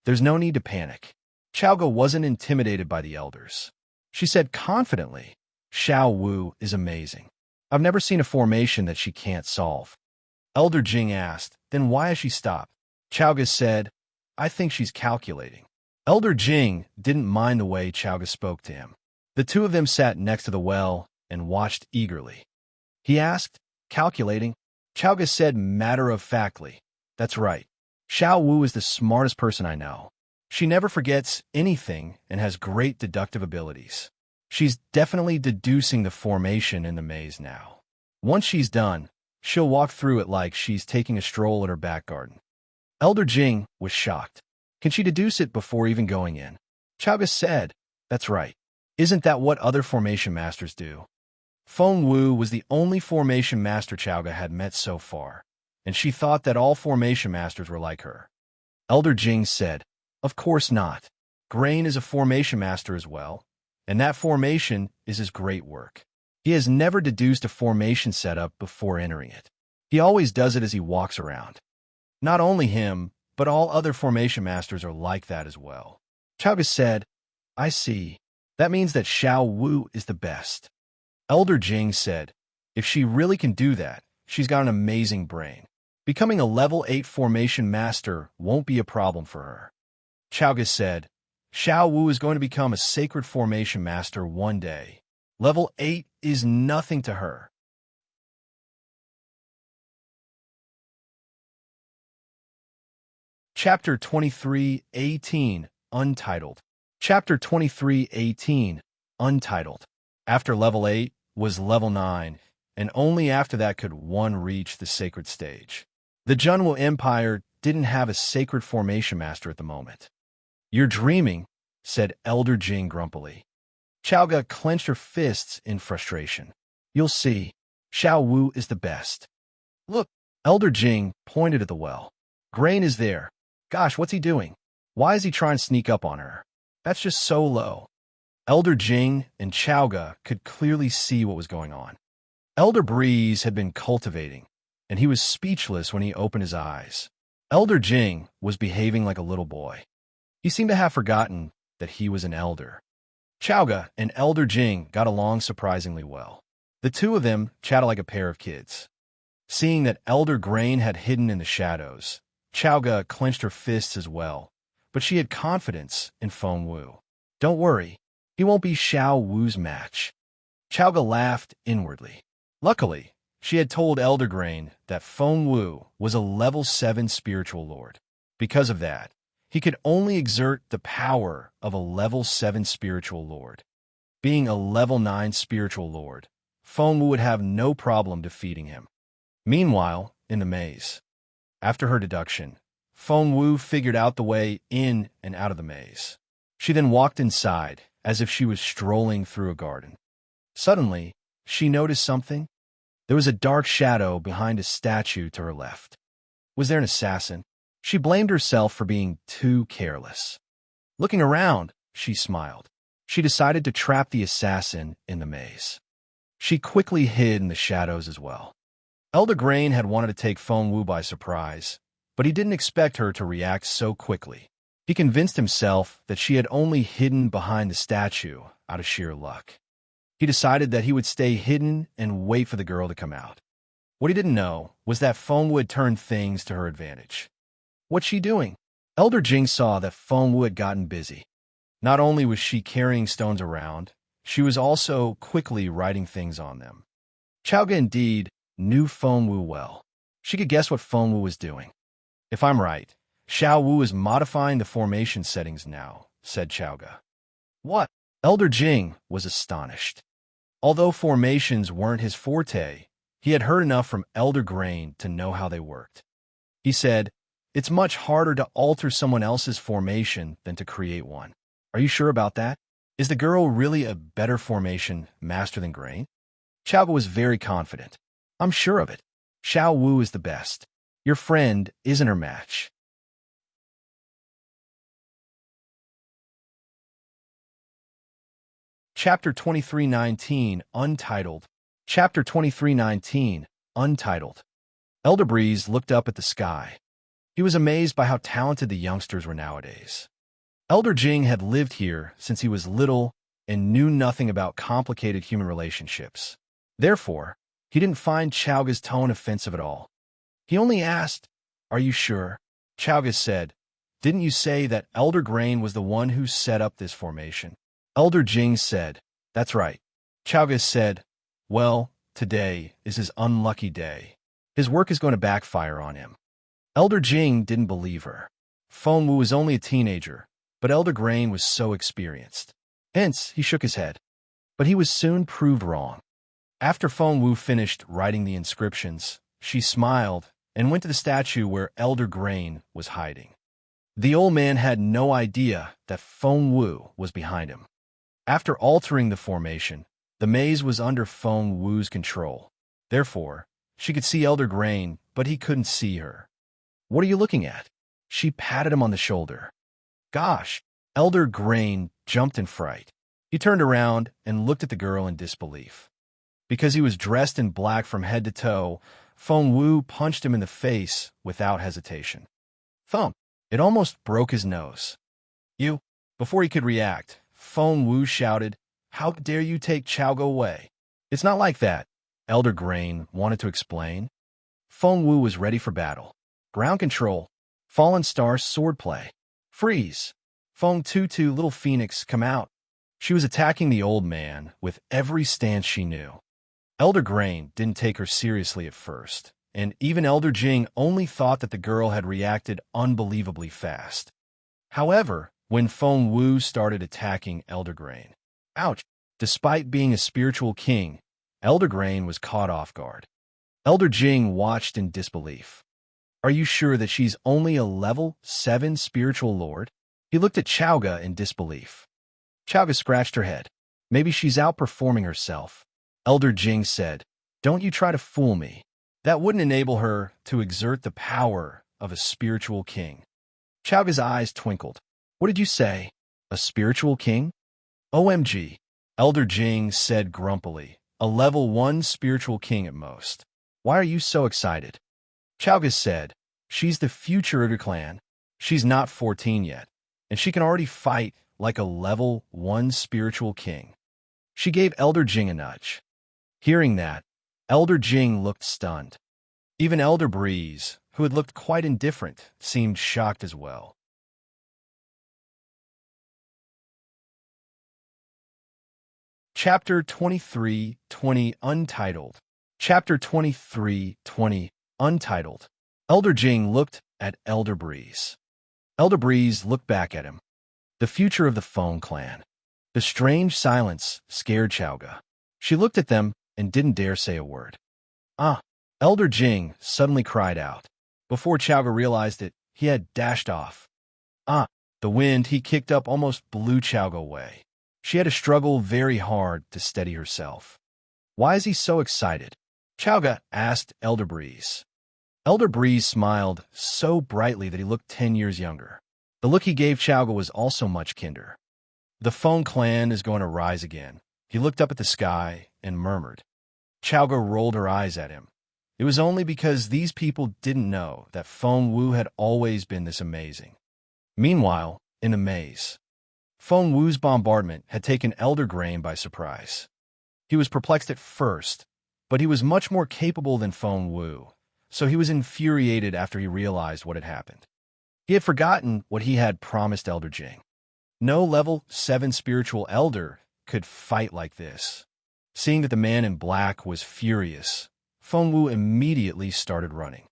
A: There's no need to panic. Chaoga wasn't intimidated by the elders. She said confidently, Xiao Wu is amazing. I've never seen a formation that she can't solve. Elder Jing asked, then why has she stopped? Chaoga said, I think she's calculating. Elder Jing didn't mind the way Chaoga spoke to him. The 2 of them sat next to the well and watched eagerly. He asked, calculating? Chaoga said matter-of-factly, that's right. Xiao Wu is the smartest person I know. She never forgets anything and has great deductive abilities. She's definitely deducing the formation in the maze now. Once she's done, she'll walk through it like she's taking a stroll in her back garden. Elder Jing was shocked. Can she deduce it before even going in? Chaoga said, that's right. Isn't that what other formation masters do? Feng Wu was the only formation master Chaoga had met so far, and she thought that all formation masters were like her. Elder Jing said, of course not. Grain is a formation master as well, and that formation is his great work. He has never deduced a formation setup before entering it. He always does it as he walks around. Not only him, but all other formation masters are like that as well. Chaoga said, I see. That means that Xiao Wu is the best. Elder Jing said, if she really can do that, she's got an amazing brain. Becoming a level 8 formation master won't be a problem for her. Chaoga said, Xiao Wu is going to become a sacred formation master one day. Level 8 is nothing to her. Chapter 23:18, Untitled. Chapter 23:18, Untitled. After level 8 was level 9, and only after that could one reach the sacred stage. The Junwo Empire didn't have a sacred formation master at the moment. "You're dreaming," said Elder Jing grumpily. Chaoga clenched her fists in frustration. "You'll see. Xiao Wu is the best." "Look," Elder Jing pointed at the well. "Grain is there. Gosh, what's he doing? Why is he trying to sneak up on her? That's just so low." Elder Jing and Chaoga could clearly see what was going on. Elder Breeze had been cultivating, and he was speechless when he opened his eyes. Elder Jing was behaving like a little boy. He seemed to have forgotten that he was an elder. Chaoga and Elder Jing got along surprisingly well. The two of them chatted like a pair of kids. Seeing that Elder Grain had hidden in the shadows, Chaoga clenched her fists as well, but she had confidence in Feng Wu. "Don't worry, he won't be Xiao Wu's match." Chaoga laughed inwardly. Luckily, she had told Elder Grain that Feng Wu was a level 7 spiritual lord. Because of that, he could only exert the power of a level 7 spiritual lord. Being a level 9 spiritual lord, Feng Wu would have no problem defeating him. Meanwhile, in the maze, after her deduction, Feng Wu figured out the way in and out of the maze. She then walked inside, as if she was strolling through a garden. Suddenly, she noticed something. There was a dark shadow behind a statue to her left. Was there an assassin? She blamed herself for being too careless. Looking around, she smiled. She decided to trap the assassin in the maze. She quickly hid in the shadows as well. Elder Grain had wanted to take Feng Wu by surprise, but he didn't expect her to react so quickly. He convinced himself that she had only hidden behind the statue out of sheer luck. He decided that he would stay hidden and wait for the girl to come out. What he didn't know was that Feng Wu had turned things to her advantage. "What's she doing?" Elder Jing saw that Feng Wu had gotten busy. Not only was she carrying stones around, she was also quickly writing things on them. Chaoga indeed knew Feng Wu well. She could guess what Feng Wu was doing. "If I'm right, Xiao Wu is modifying the formation settings now," said Chaoga. "What?" Elder Jing was astonished. Although formations weren't his forte, he had heard enough from Elder Grain to know how they worked. He said, "It's much harder to alter someone else's formation than to create one." "Are you sure about that? Is the girl really a better formation master than Grain?" Chaoga was very confident. "I'm sure of it. Xiao Wu is the best. Your friend isn't her match." Chapter 23:19, Untitled. Chapter 23:19, Untitled. Elder Breeze looked up at the sky. He was amazed by how talented the youngsters were nowadays. Elder Jing had lived here since he was little and knew nothing about complicated human relationships. Therefore, he didn't find Chaoga's tone offensive at all. He only asked, "Are you sure?" Chaoga said, "Didn't you say that Elder Grain was the one who set up this formation?" Elder Jing said, "That's right." Chaoga said, "Well, today is his unlucky day. His work is going to backfire on him." Elder Jing didn't believe her. Feng Wu was only a teenager, but Elder Grain was so experienced. Hence, he shook his head. But he was soon proved wrong. After Feng Wu finished writing the inscriptions, she smiled and went to the statue where Elder Grain was hiding. The old man had no idea that Feng Wu was behind him. After altering the formation, the maze was under Feng Wu's control. Therefore, she could see Elder Grain, but he couldn't see her. "What are you looking at?" She patted him on the shoulder. "Gosh!" Elder Grain jumped in fright. He turned around and looked at the girl in disbelief. Because he was dressed in black from head to toe, Feng Wu punched him in the face without hesitation. Thump! It almost broke his nose. "You!" Before he could react, Feng Wu shouted, "How dare you take Chaoga away?" "It's not like that," Elder Grain wanted to explain. Feng Wu was ready for battle. Ground control. Fallen Star swordplay. Freeze. Feng Tutu Little Phoenix come out. She was attacking the old man with every stance she knew. Elder Grain didn't take her seriously at first, and even Elder Jing only thought that the girl had reacted unbelievably fast. However, when Feng Wu started attacking Elder Grain, ouch! Despite being a spiritual king, Elder Grain was caught off guard. Elder Jing watched in disbelief. Are you sure that she's only a level 7 spiritual lord? He looked at Chowga in disbelief. Chowga scratched her head. Maybe she's outperforming herself. Elder Jing said, don't you try to fool me. That wouldn't enable her to exert the power of a spiritual king. Chowga's eyes twinkled. What did you say? A spiritual king? OMG. Elder Jing said grumpily. A level 1 spiritual king at most. Why are you so excited? Chowga said, she's the future of your clan. She's not 14 yet, and she can already fight like a level 1 spiritual king. She gave Elder Jing a nudge. Hearing that, Elder Jing looked stunned. Even Elder Breeze, who had looked quite indifferent, seemed shocked as well. Chapter 23:20 Untitled. Chapter 23:20 Untitled. Elder Jing looked at Elder Breeze. Elder Breeze looked back at him. The future of the Feng clan. The strange silence scared Chowga. She looked at them and didn't dare say a word. Ah! Elder Jing suddenly cried out. Before Chowga realized it, he had dashed off. Ah! The wind he kicked up almost blew Chowga away. She had to struggle very hard to steady herself. Why is he so excited? Chowga asked Elder Breeze. Elder Breeze smiled so brightly that he looked 10 years younger. The look he gave Chowga was also much kinder. The Feng clan is going to rise again. He looked up at the sky and murmured. Chowga rolled her eyes at him. It was only because these people didn't know that Feng Wu had always been this amazing. Meanwhile, in the maze, Feng Wu's bombardment had taken Elder Grain by surprise. He was perplexed at first, but he was much more capable than Feng Wu, so he was infuriated after he realized what had happened. He had forgotten what he had promised Elder Jing. No level 7 spiritual elder could fight like this. Seeing that the man in black was furious, Feng Wu immediately started running.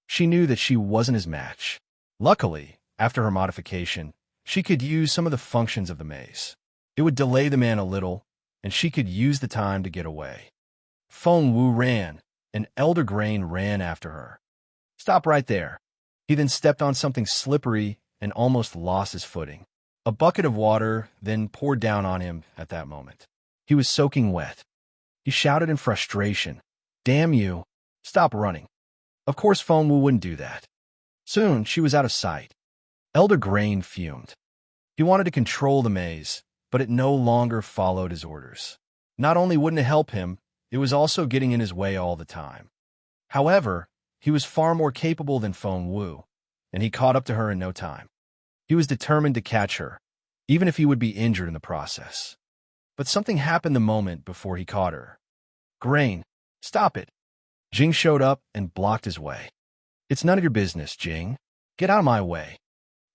A: She knew that she wasn't his match. Luckily, after her modification, she could use some of the functions of the maze. It would delay the man a little, and she could use the time to get away. Feng Wu ran, and Elder Grain ran after her. Stop right there. He then stepped on something slippery and almost lost his footing. A bucket of water then poured down on him at that moment. He was soaking wet. He shouted in frustration, "Damn you! Stop running." Of course Feng Wu wouldn't do that. Soon she was out of sight. Elder Grain fumed. He wanted to control the maze, but it no longer followed his orders. Not only wouldn't it help him, it was also getting in his way all the time. However, he was far more capable than Feng Wu, and he caught up to her in no time. He was determined to catch her, even if he would be injured in the process. But something happened the moment before he caught her. Grain, stop it. Jing showed up and blocked his way. It's none of your business, Jing. Get out of my way.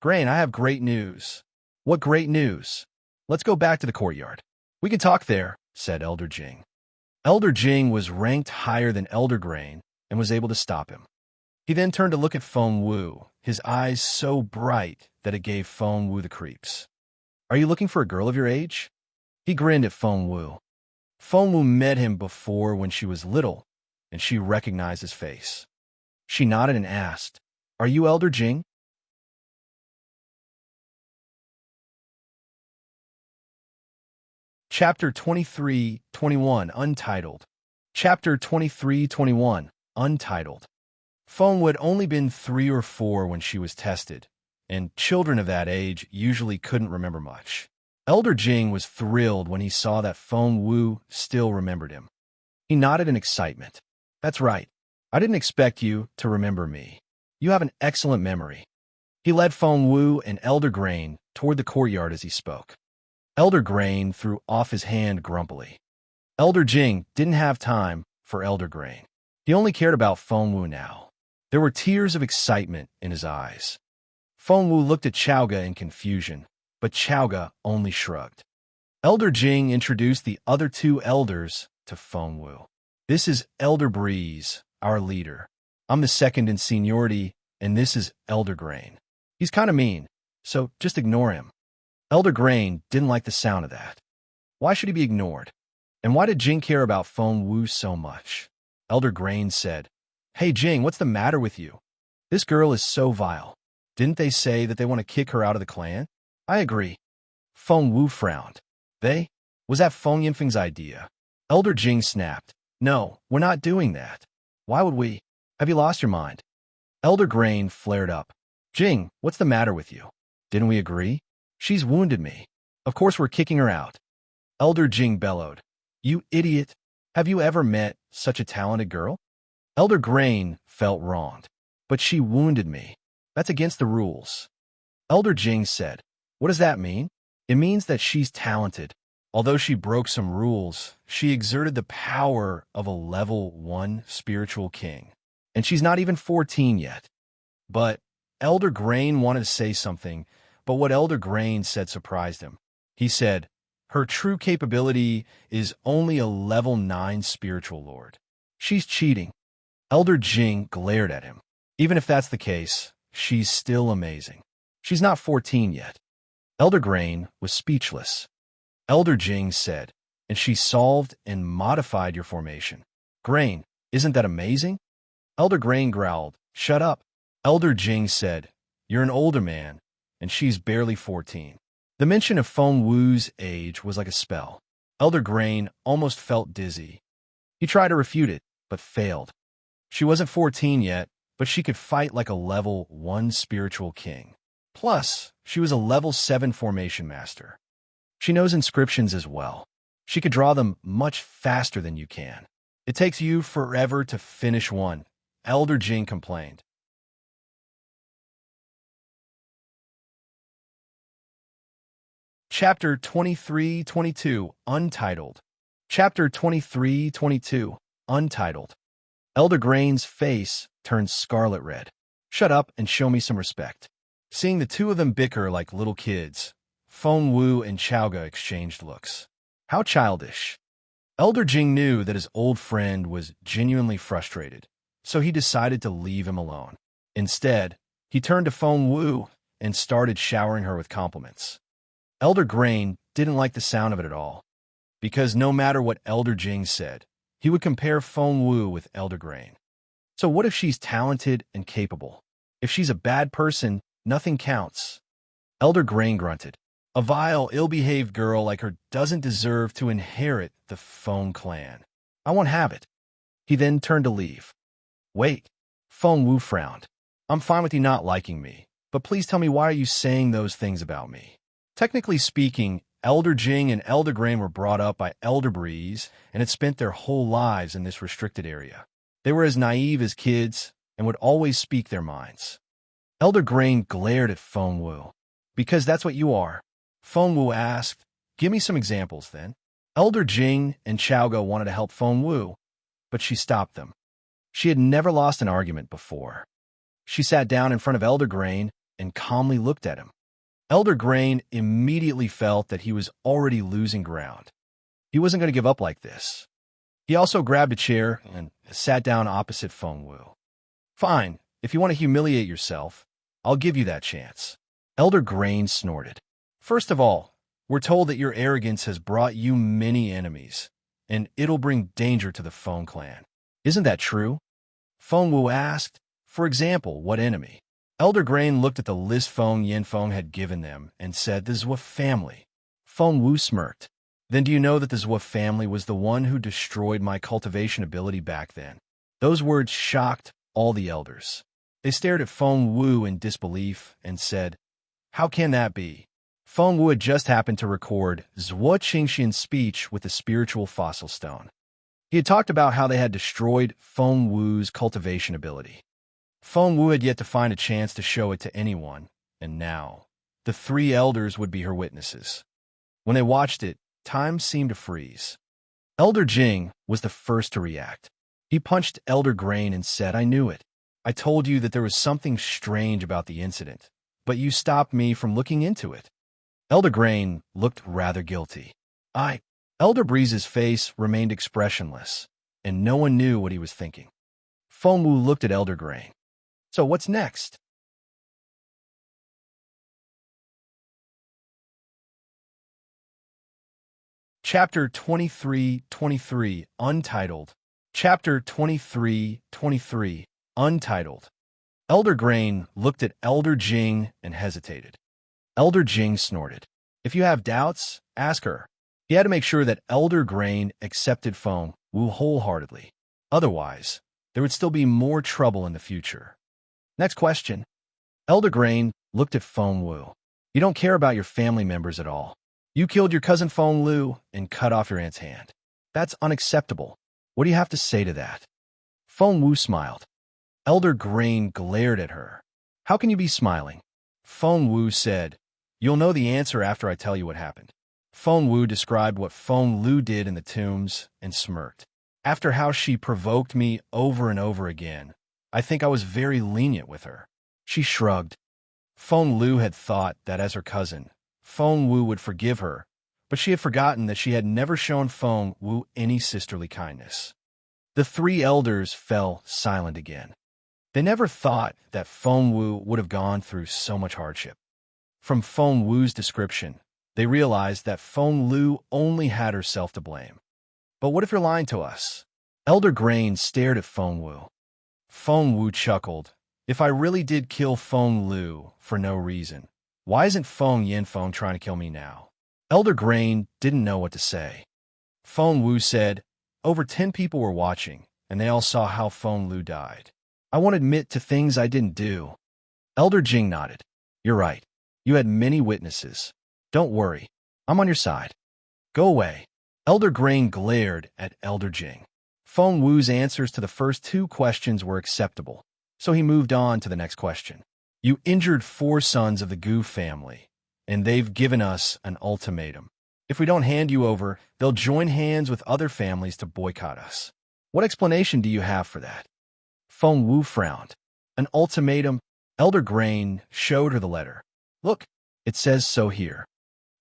A: Grain, I have great news. What great news? Let's go back to the courtyard. We can talk there, said Elder Jing. Elder Jing was ranked higher than Elder Grain and was able to stop him. He then turned to look at Feng Wu, his eyes so bright that it gave Feng Wu the creeps. Are you looking for a girl of your age? He grinned at Feng Wu. Feng Wu met him before when she was little, and she recognized his face. She nodded and asked, Are you Elder Jing? Chapter 23:21 Untitled. Chapter 23:21 Untitled. Feng Wu had only been 3 or 4 when she was tested, and children of that age usually couldn't remember much. Elder Jing was thrilled when he saw that Feng Wu still remembered him. He nodded in excitement. That's right. I didn't expect you to remember me. You have an excellent memory. He led Feng Wu and Elder Grain toward the courtyard as he spoke. Elder Grain threw off his hand grumpily. Elder Jing didn't have time for Elder Grain. He only cared about Feng Wu now. There were tears of excitement in his eyes. Feng Wu looked at Chowga in confusion, but Chowga only shrugged. Elder Jing introduced the other 2 elders to Feng Wu. This is Elder Breeze, our leader. I'm the second in seniority, and this is Elder Grain. He's kind of mean, so just ignore him. Elder Grain didn't like the sound of that. Why should he be ignored? And why did Jing care about Feng Wu so much? Elder Grain said, "Hey Jing, what's the matter with you? This girl is so vile. Didn't they say that they want to kick her out of the clan?" "I agree." Feng Wu frowned. "They? Was that Feng Yinfeng's idea?" Elder Jing snapped. "No, we're not doing that. Why would we? Have you lost your mind?" Elder Grain flared up. "Jing, what's the matter with you? Didn't we agree? She's wounded me. Of course we're kicking her out." Elder Jing bellowed. "You idiot! Have you ever met such a talented girl?" Elder Grain felt wronged. "But she wounded me. That's against the rules." Elder Jing said, "What does that mean?" "It means that she's talented. Although she broke some rules, she exerted the power of a level 1 spiritual king. And she's not even 14 yet." But Elder Grain wanted to say something, but what Elder Grain said surprised him. He said, "Her true capability is only a level 9 spiritual lord. She's cheating." Elder Jing glared at him. "Even if that's the case, she's still amazing. She's not 14 yet." Elder Grain was speechless. Elder Jing said, "And she solved and modified your formation. Grain, isn't that amazing?" Elder Grain growled, "Shut up." Elder Jing said, "You're an older man, and she's barely 14. The mention of Feng Wu's age was like a spell. Elder Grain almost felt dizzy. He tried to refute it, but failed. She wasn't 14 yet, but she could fight like a level 1 spiritual king. Plus, she was a level 7 formation master. She knows inscriptions as well. She could draw them much faster than you can. It takes you forever to finish one," Elder Jing complained. Chapter 23-22, Untitled. Chapter 23-22, Untitled. Elder Grain's face turned scarlet red. "Shut up and show me some respect." Seeing the two of them bicker like little kids, Feng Wu and Chaoga exchanged looks. How childish. Elder Jing knew that his old friend was genuinely frustrated, so he decided to leave him alone. Instead, he turned to Feng Wu and started showering her with compliments. Elder Grain didn't like the sound of it at all, because no matter what Elder Jing said, he would compare Feng Wu with Elder Grain. So what if she's talented and capable? If she's a bad person, nothing counts. Elder Grain grunted. "A vile, ill-behaved girl like her doesn't deserve to inherit the Feng clan. I won't have it." He then turned to leave. "Wait." Feng Wu frowned. "I'm fine with you not liking me, but please tell me, why are you saying those things about me?" Technically speaking, Elder Jing and Elder Grain were brought up by Elder Breeze and had spent their whole lives in this restricted area. They were as naive as kids and would always speak their minds. Elder Grain glared at Feng Wu. "Because that's what you are." Feng Wu asked, "Give me some examples, then." Elder Jing and Chaoga wanted to help Feng Wu, but she stopped them. She had never lost an argument before. She sat down in front of Elder Grain and calmly looked at him. Elder Grain immediately felt that he was already losing ground. He wasn't going to give up like this. He also grabbed a chair and sat down opposite Feng Wu. "Fine, if you want to humiliate yourself, I'll give you that chance." Elder Grain snorted. "First of all, we're told that your arrogance has brought you many enemies, and it'll bring danger to the Feng clan. Isn't that true?" Feng Wu asked. "For example, what enemy?" Elder Grain looked at the list Feng Yinfeng had given them and said, "The Zhuo family." Feng Wu smirked. "Then do you know that the Zhuo family was the one who destroyed my cultivation ability back then?" Those words shocked all the elders. They stared at Feng Wu in disbelief and said, "How can that be?" Feng Wu had just happened to record Zhuo Qingxian's speech with the spiritual fossil stone. He had talked about how they had destroyed Feng Wu's cultivation ability. Feng Wu had yet to find a chance to show it to anyone, and now the three elders would be her witnesses. When they watched it, time seemed to freeze. Elder Jing was the first to react. He punched Elder Grain and said, "I knew it. I told you that there was something strange about the incident, but you stopped me from looking into it." Elder Grain looked rather guilty. Elder Breeze's face remained expressionless, and no one knew what he was thinking. Feng Wu looked at Elder Grain. So what's next? Chapter 23:23, Untitled. Chapter 23:23, Untitled. Elder Grain looked at Elder Jing and hesitated. Elder Jing snorted. If you have doubts, ask her. He had to make sure that Elder Grain accepted Feng Wu wholeheartedly. Otherwise, there would still be more trouble in the future. Next question. Elder Grain looked at Feng Wu. You don't care about your family members at all. You killed your cousin Feng Lu and cut off your aunt's hand. That's unacceptable. What do you have to say to that? Feng Wu smiled. Elder Grain glared at her. How can you be smiling? Feng Wu said, You'll know the answer after I tell you what happened. Feng Wu described what Feng Lu did in the tombs and smirked. After how she provoked me over and over again, I think I was very lenient with her. She shrugged. Feng Lu had thought that as her cousin, Feng Wu would forgive her, but she had forgotten that she had never shown Feng Wu any sisterly kindness. The three elders fell silent again. They never thought that Feng Wu would have gone through so much hardship. From Feng Wu's description, they realized that Feng Lu only had herself to blame. But what if you're lying to us? Elder Grain stared at Feng Wu. Feng Wu chuckled. If I really did kill Feng Lu for no reason, why isn't Feng Yanfeng trying to kill me now? Elder Grain didn't know what to say. Feng Wu said, Over 10 people were watching, and they all saw how Feng Lu died. I won't admit to things I didn't do. Elder Jing nodded. You're right. You had many witnesses. Don't worry. I'm on your side. Go away. Elder Grain glared at Elder Jing. Feng Wu's answers to the first 2 questions were acceptable, so he moved on to the next question. You injured 4 sons of the Gu family, and they've given us an ultimatum. If we don't hand you over, they'll join hands with other families to boycott us. What explanation do you have for that? Feng Wu frowned. An ultimatum? Elder Grain showed her the letter. Look, it says so here.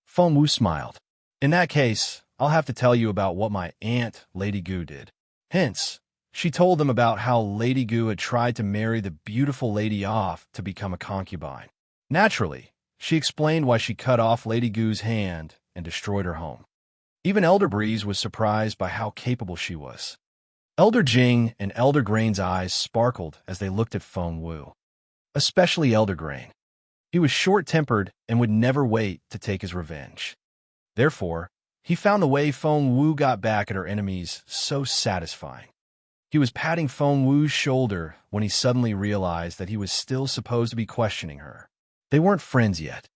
A: Feng Wu smiled. In that case, I'll have to tell you about what my aunt, Lady Gu, did. Hence, she told them about how Lady Gu had tried to marry the beautiful lady off to become a concubine. Naturally, she explained why she cut off Lady Gu's hand and destroyed her home. Even Elder Breeze was surprised by how capable she was. Elder Jing and Elder Grain's eyes sparkled as they looked at Feng Wu. Especially Elder Grain. He was short-tempered and would never wait to take his revenge. Therefore, he found the way Feng Wu got back at her enemies so satisfying. He was patting Feng Wu's shoulder when he suddenly realized that he was still supposed to be questioning her. They weren't friends yet.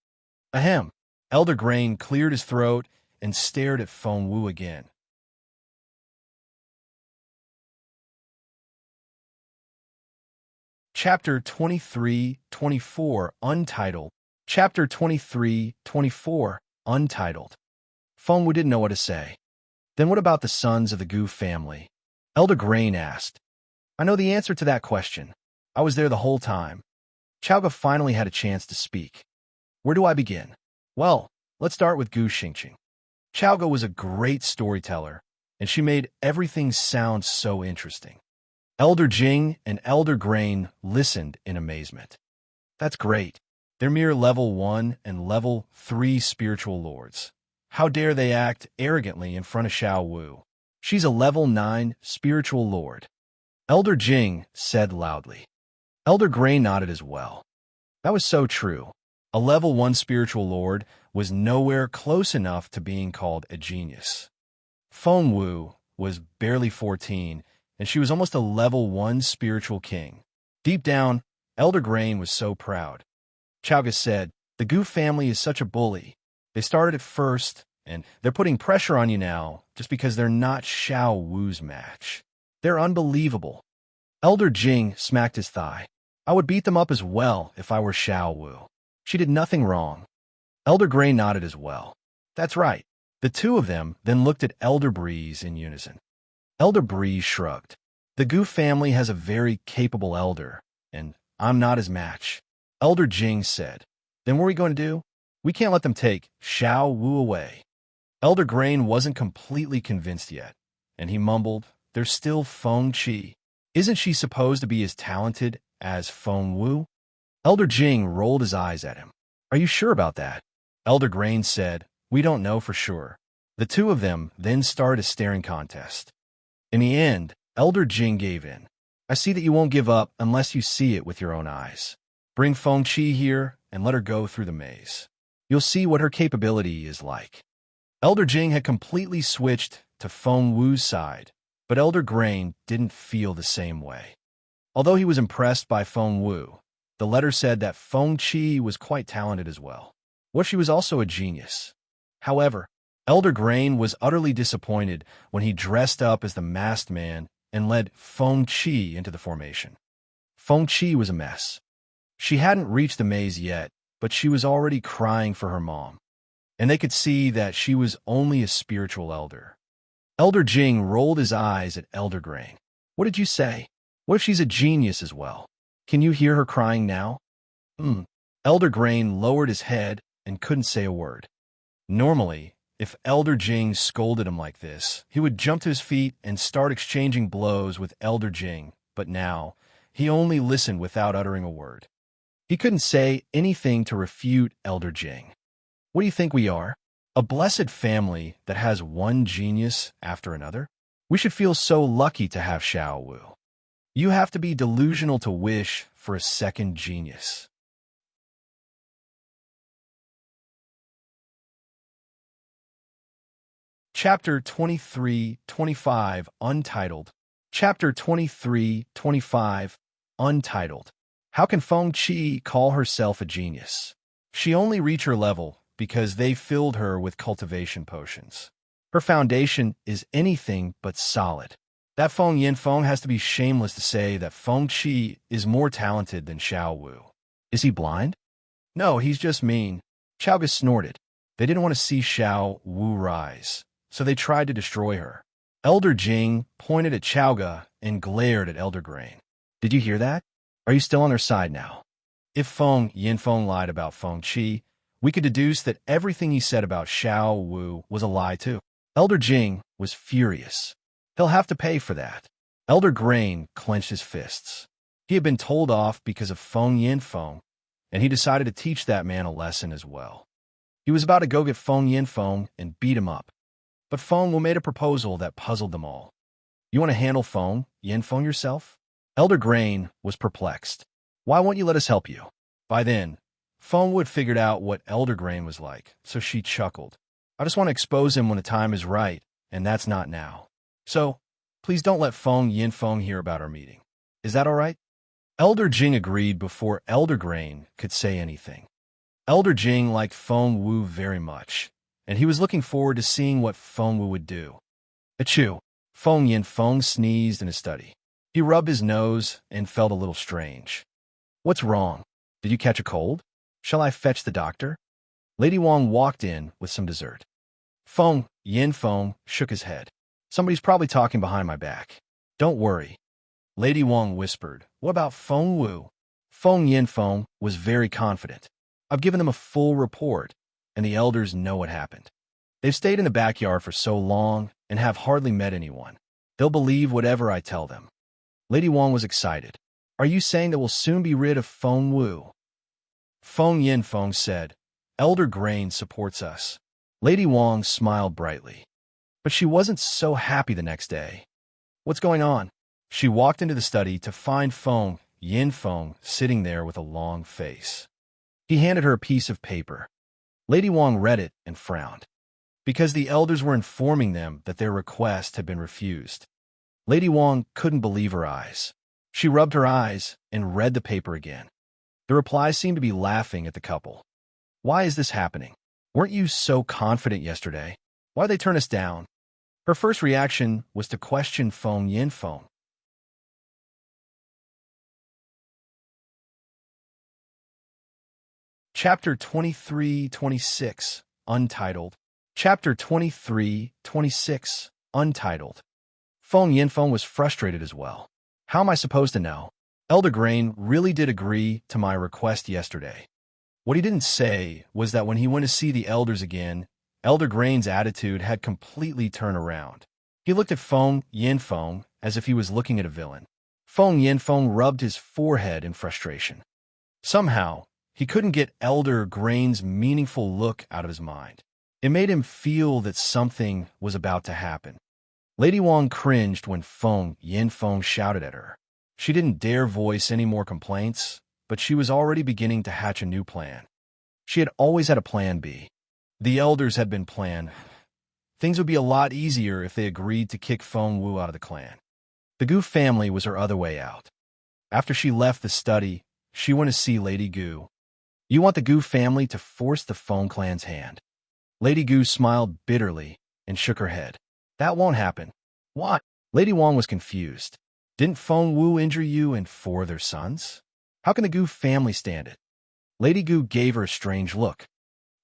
A: Ahem. Elder Grain cleared his throat and stared at Feng Wu again. Chapter 23:24, Untitled. Chapter 23:24, Untitled. Feng Wu didn't know what to say. Then what about the sons of the Gu family? Elder Grain asked. I know the answer to that question. I was there the whole time. Chaoga finally had a chance to speak. Where do I begin? Well, let's start with Gu Xingqing. Chaoga was a great storyteller, and she made everything sound so interesting. Elder Jing and Elder Grain listened in amazement. That's great. They're mere level 1 and level 3 spiritual lords. How dare they act arrogantly in front of Xiao Wu? She's a level 9 spiritual lord. Elder Jing said loudly. Elder Grain nodded as well. That was so true. A level 1 spiritual lord was nowhere close enough to being called a genius. Feng Wu was barely 14, and she was almost a level 1 spiritual king. Deep down, Elder Grain was so proud. Chaoga said, The Gu family is such a bully. They started at first, and they're putting pressure on you now just because they're not Xiao Wu's match. They're unbelievable. Elder Jing smacked his thigh. I would beat them up as well if I were Xiao Wu. She did nothing wrong. Elder Grain nodded as well. That's right. The 2 of them then looked at Elder Breeze in unison. Elder Breeze shrugged. The Gu family has a very capable elder, and I'm not his match. Elder Jing said. Then what are we going to do? We can't let them take Xiao Wu away. Elder Grain wasn't completely convinced yet, and he mumbled, There's still Feng Qi. Isn't she supposed to be as talented as Feng Wu? Elder Jing rolled his eyes at him. Are you sure about that? Elder Grain said, we don't know for sure. The two of them then started a staring contest. In the end, Elder Jing gave in. I see that you won't give up unless you see it with your own eyes. Bring Feng Qi here and let her go through the maze. You'll see what her capability is like. Elder Jing had completely switched to Feng Wu's side, but Elder Grain didn't feel the same way. Although he was impressed by Feng Wu, the letter said that Feng Qi was quite talented as well. What, she was also a genius. However, Elder Grain was utterly disappointed when he dressed up as the masked man and led Feng Qi into the formation. Feng Qi was a mess. She hadn't reached the maze yet, but she was already crying for her mom, and they could see that she was only a spiritual elder. Elder Jing rolled his eyes at Elder Grain. What did you say? What if she's a genius as well? Can you hear her crying now? Elder Grain lowered his head and couldn't say a word. Normally, if Elder Jing scolded him like this, he would jump to his feet and start exchanging blows with Elder Jing, but now, he only listened without uttering a word. He couldn't say anything to refute Elder Jing. What do you think we are? A blessed family that has one genius after another? We should feel so lucky to have Xiao Wu. You have to be delusional to wish for a second genius. Chapter 23-25, Untitled. Chapter 23-25, Untitled. How can Feng Qi call herself a genius? She only reached her level because they filled her with cultivation potions. Her foundation is anything but solid. That Feng Yinfeng has to be shameless to say that Feng Qi is more talented than Xiao Wu. Is he blind? No, he's just mean. Xiaoga snorted. They didn't want to see Xiao Wu rise, so they tried to destroy her. Elder Jing pointed at Xiaoga and glared at Elder Grain. Did you hear that? Are you still on their side now? If Feng Yinfeng lied about Feng Qi, we could deduce that everything he said about Xiao Wu was a lie too. Elder Jing was furious. He'll have to pay for that. Elder Grain clenched his fists. He had been told off because of Feng Yinfeng, and he decided to teach that man a lesson as well. He was about to go get Feng Yinfeng and beat him up. But Feng Wu made a proposal that puzzled them all. You want to handle Feng Yinfeng yourself? Elder Grain was perplexed. Why won't you let us help you? By then, Feng Wu had figured out what Elder Grain was like, so she chuckled. I just want to expose him when the time is right, and that's not now. So, please don't let Feng Yinfeng hear about our meeting. Is that all right? Elder Jing agreed before Elder Grain could say anything. Elder Jing liked Feng Wu very much, and he was looking forward to seeing what Feng Wu would do. Achoo! Feng Yinfeng sneezed in his study. He rubbed his nose and felt a little strange. What's wrong? Did you catch a cold? Shall I fetch the doctor? Lady Wang walked in with some dessert. Feng Yinfeng shook his head. Somebody's probably talking behind my back. Don't worry. Lady Wang whispered. What about Feng Wu? Feng Yinfeng was very confident. I've given them a full report, and the elders know what happened. They've stayed in the backyard for so long and have hardly met anyone. They'll believe whatever I tell them. Lady Wang was excited. Are you saying that we'll soon be rid of Feng Wu? Feng Yinfeng said, Elder Grain supports us. Lady Wang smiled brightly. But she wasn't so happy the next day. What's going on? She walked into the study to find Feng Yinfeng sitting there with a long face. He handed her a piece of paper. Lady Wang read it and frowned, because the elders were informing them that their request had been refused. Lady Wang couldn't believe her eyes. She rubbed her eyes and read the paper again. The replies seemed to be laughing at the couple. Why is this happening? Weren't you so confident yesterday? Why'd they turn us down? Her first reaction was to question Feng Yinfeng. Chapter 23-26, Untitled. Chapter 23-26, Untitled. Feng Yinfeng was frustrated as well. How am I supposed to know? Elder Grain really did agree to my request yesterday. What he didn't say was that when he went to see the elders again, Elder Grain's attitude had completely turned around. He looked at Feng Yinfeng as if he was looking at a villain. Feng Yanfeng rubbed his forehead in frustration. Somehow, he couldn't get Elder Grain's meaningful look out of his mind. It made him feel that something was about to happen. Lady Wang cringed when Feng Yanfeng shouted at her. She didn't dare voice any more complaints, but she was already beginning to hatch a new plan. She had always had a plan B. The elders had been planned. Things would be a lot easier if they agreed to kick Feng Wu out of the clan. The Gu family was her other way out. After she left the study, she went to see Lady Gu. You want the Gu family to force the Feng clan's hand? Lady Gu smiled bitterly and shook her head. That won't happen. What? Lady Wang was confused. Didn't Feng Wu injure you and 4 of their sons? How can the Gu family stand it? Lady Gu gave her a strange look.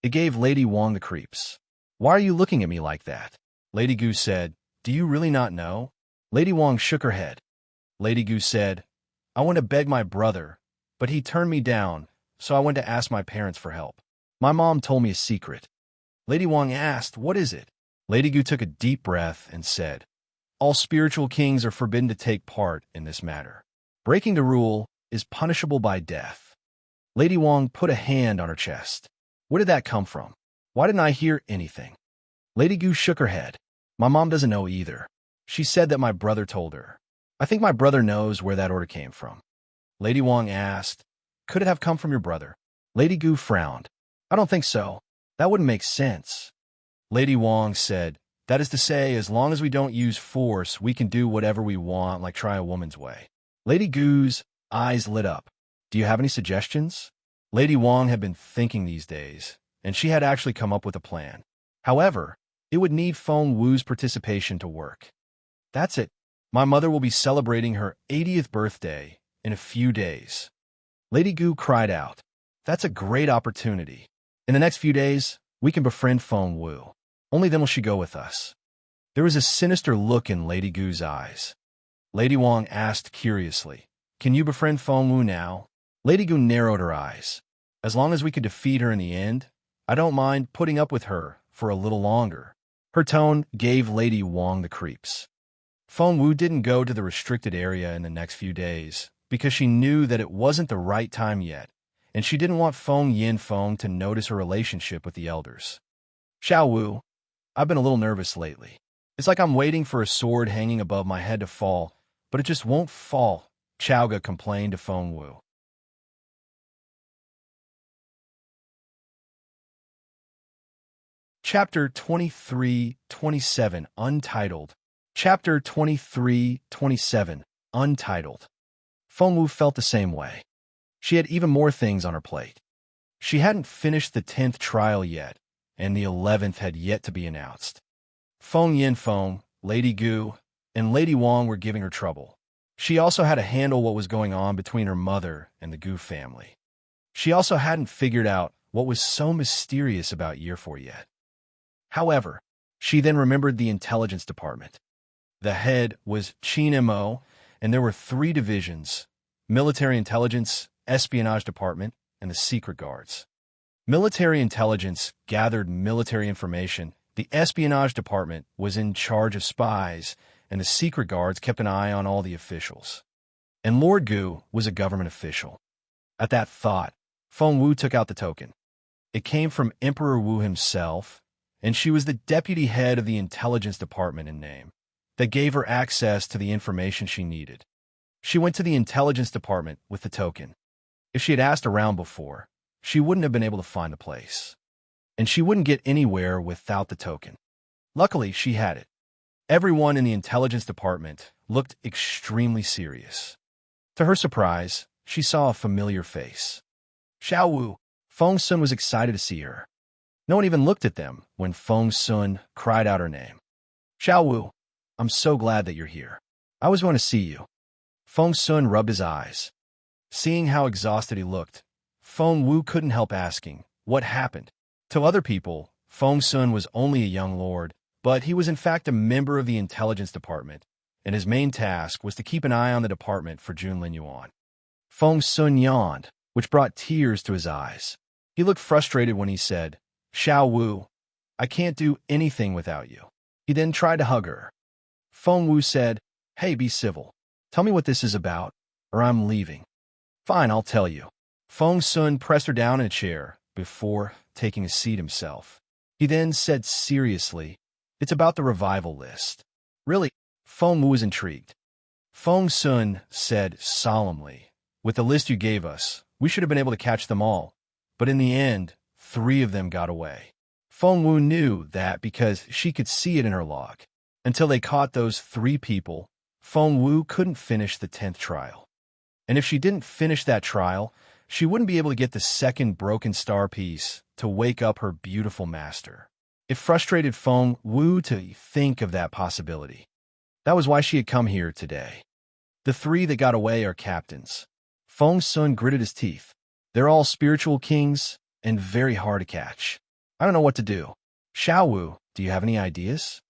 A: It gave Lady Wang the creeps. Why are you looking at me like that? Lady Gu said, do you really not know? Lady Wang shook her head. Lady Gu said, I went to beg my brother, but he turned me down, so I went to ask my parents for help. My mom told me a secret. Lady Wang asked, what is it? Lady Gu took a deep breath and said, all spiritual kings are forbidden to take part in this matter. Breaking the rule is punishable by death. Lady Wang put a hand on her chest. Where did that come from? Why didn't I hear anything? Lady Gu shook her head. My mom doesn't know either. She said that my brother told her. I think my brother knows where that order came from. Lady Wang asked, could it have come from your brother? Lady Gu frowned. I don't think so. That wouldn't make sense. Lady Wang said, that is to say, as long as we don't use force, we can do whatever we want, like try a woman's way. Lady Gu's eyes lit up. Do you have any suggestions? Lady Wang had been thinking these days, and she had actually come up with a plan. However, it would need Feng Wu's participation to work. That's it. My mother will be celebrating her 80th birthday in a few days. Lady Gu cried out. That's a great opportunity. In the next few days, we can befriend Feng Wu. Only then will she go with us. There was a sinister look in Lady Gu's eyes. Lady Wang asked curiously, can you befriend Feng Wu now? Lady Gu narrowed her eyes. As long as we could defeat her in the end, I don't mind putting up with her for a little longer. Her tone gave Lady Wang the creeps. Feng Wu didn't go to the restricted area in the next few days because she knew that it wasn't the right time yet, and she didn't want Feng Yanfeng to notice her relationship with the elders. Xiao Wu, I've been a little nervous lately. It's like I'm waiting for a sword hanging above my head to fall, but it just won't fall, Chaoga complained to Feng Wu. Chapter 23-27, Untitled. Chapter 23-27, Untitled. Feng Wu felt the same way. She had even more things on her plate. She hadn't finished the 10th trial yet, and the 11th had yet to be announced. Feng Yanfeng, Lady Gu, and Lady Wang were giving her trouble. She also had to handle what was going on between her mother and the Gu family. She also hadn't figured out what was so mysterious about Year 4 yet. However, she then remembered the intelligence department. The head was Qin Mo, and there were 3 divisions: military intelligence, espionage department, and the secret guards. Military intelligence gathered military information, the espionage department was in charge of spies, and the secret guards kept an eye on all the officials. And Lord Gu was a government official. At that thought, Feng Wu took out the token. It came from Emperor Wu himself, and she was the deputy head of the intelligence department in name. That gave her access to the information she needed. She went to the intelligence department with the token. If she had asked around before, she wouldn't have been able to find the place. And she wouldn't get anywhere without the token. Luckily, she had it. Everyone in the intelligence department looked extremely serious. To her surprise, she saw a familiar face. Xiao Wu. Feng Sun was excited to see her. No one even looked at them when Feng Sun cried out her name. Xiao Wu, I'm so glad that you're here. I was going to see you. Feng Sun rubbed his eyes. Seeing how exhausted he looked, Feng Wu couldn't help asking, what happened? To other people, Feng Sun was only a young lord, but he was in fact a member of the intelligence department, and his main task was to keep an eye on the department for Jun Lin Yuan. Feng Sun yawned, which brought tears to his eyes. He looked frustrated when he said, Xiao Wu, I can't do anything without you. He then tried to hug her. Feng Wu said, hey, be civil. Tell me what this is about, or I'm leaving. Fine, I'll tell you. Feng Sun pressed her down in a chair before taking a seat himself. He then said seriously, "It's about the revival list." "Really?" Feng Wu was intrigued. Feng Sun said solemnly, "With the list you gave us, we should have been able to catch them all. But in the end, 3 of them got away." Feng Wu knew that because she could see it in her log. Until they caught those 3 people, Feng Wu couldn't finish the 10th trial. And if she didn't finish that trial, she wouldn't be able to get the second broken star piece to wake up her beautiful master. It frustrated Feng Wu to think of that possibility. That was why she had come here today. The 3 that got away are captains. Feng Sun gritted his teeth. They're all spiritual kings and very hard to catch. I don't know what to do. Xiao Wu, do you have any ideas?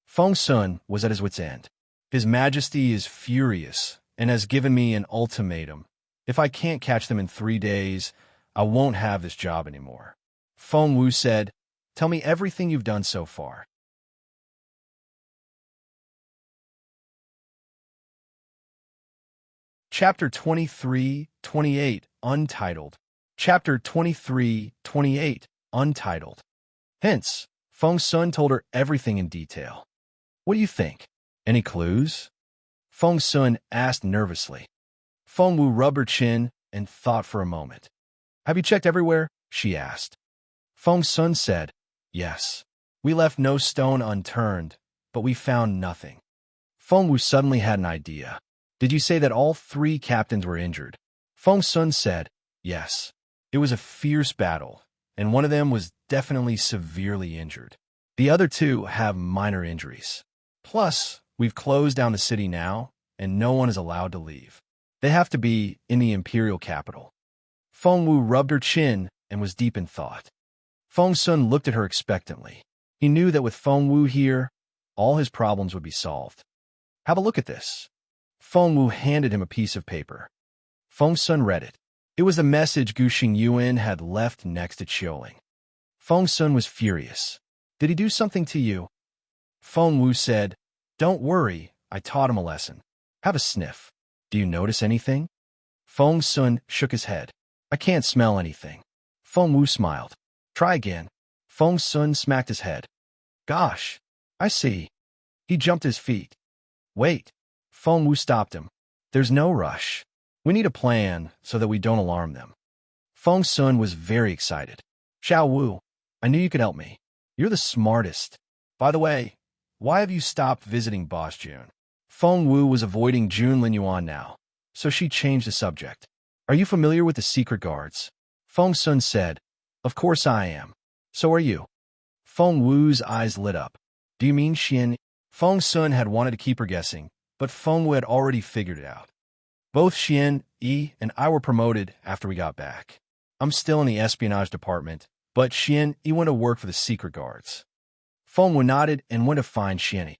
A: Feng Sun was at his wit's end. His Majesty is furious and has given me an ultimatum. If I can't catch them in 3 days, I won't have this job anymore. Feng Wu said, "Tell me everything you've done so far." Chapter 23-28, Untitled. Chapter 23-28, Untitled. Hence, Feng Sun told her everything in detail. "What do you think? Any clues?" Feng Sun asked nervously. Feng Wu rubbed her chin and thought for a moment. "Have you checked everywhere?" she asked. Feng Sun said, "Yes. We left no stone unturned, but we found nothing." Feng Wu suddenly had an idea. "Did you say that all 3 captains were injured?" Feng Sun said, "Yes. It was a fierce battle, and one of them was definitely severely injured. The other 2 have minor injuries. Plus, we've closed down the city now, and no one is allowed to leave. They have to be in the Imperial capital." Feng Wu rubbed her chin and was deep in thought. Feng Sun looked at her expectantly. He knew that with Feng Wu here, all his problems would be solved. "Have a look at this." Feng Wu handed him a piece of paper. Feng Sun read it. It was the message Gu Xingyuan had left next to Qiuling. Feng Sun was furious. "Did he do something to you?" Feng Wu said, "Don't worry, I taught him a lesson. Have a sniff. Do you notice anything?" Feng Sun shook his head. "I can't smell anything." Feng Wu smiled. "Try again." Feng Sun smacked his head. "Gosh, I see." He jumped to his feet. "Wait." Feng Wu stopped him. "There's no rush. We need a plan so that we don't alarm them." Feng Sun was very excited. "Xiao Wu, I knew you could help me. You're the smartest. By the way, why have you stopped visiting Boss June?" Feng Wu was avoiding Jun Linyuan now, so she changed the subject. "Are you familiar with the secret guards?" Feng Sun said, "Of course I am. So are you." Feng Wu's eyes lit up. "Do you mean Xian?" Feng Sun had wanted to keep her guessing, but Feng Wu had already figured it out. "Both Xian, Yi, and I were promoted after we got back. I'm still in the espionage department, but Xian Yi went to work for the secret guards." Feng Wu nodded and went to find Xian Yi.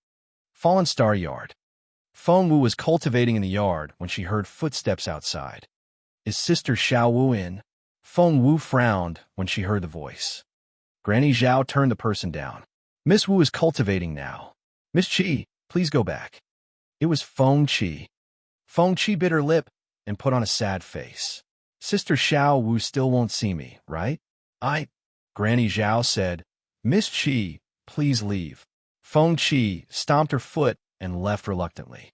A: Fallen Star Yard. Feng Wu was cultivating in the yard when she heard footsteps outside. "Is Sister Xiao Wu in?" Feng Wu frowned when she heard the voice. Granny Zhao turned the person down. "Miss Wu is cultivating now. Miss Qi, please go back." It was Feng Qi. Feng Qi bit her lip and put on a sad face. "Sister Xiao Wu still won't see me, right?" Granny Zhao said, "Miss Qi, please leave." Feng Qi stomped her foot and left reluctantly.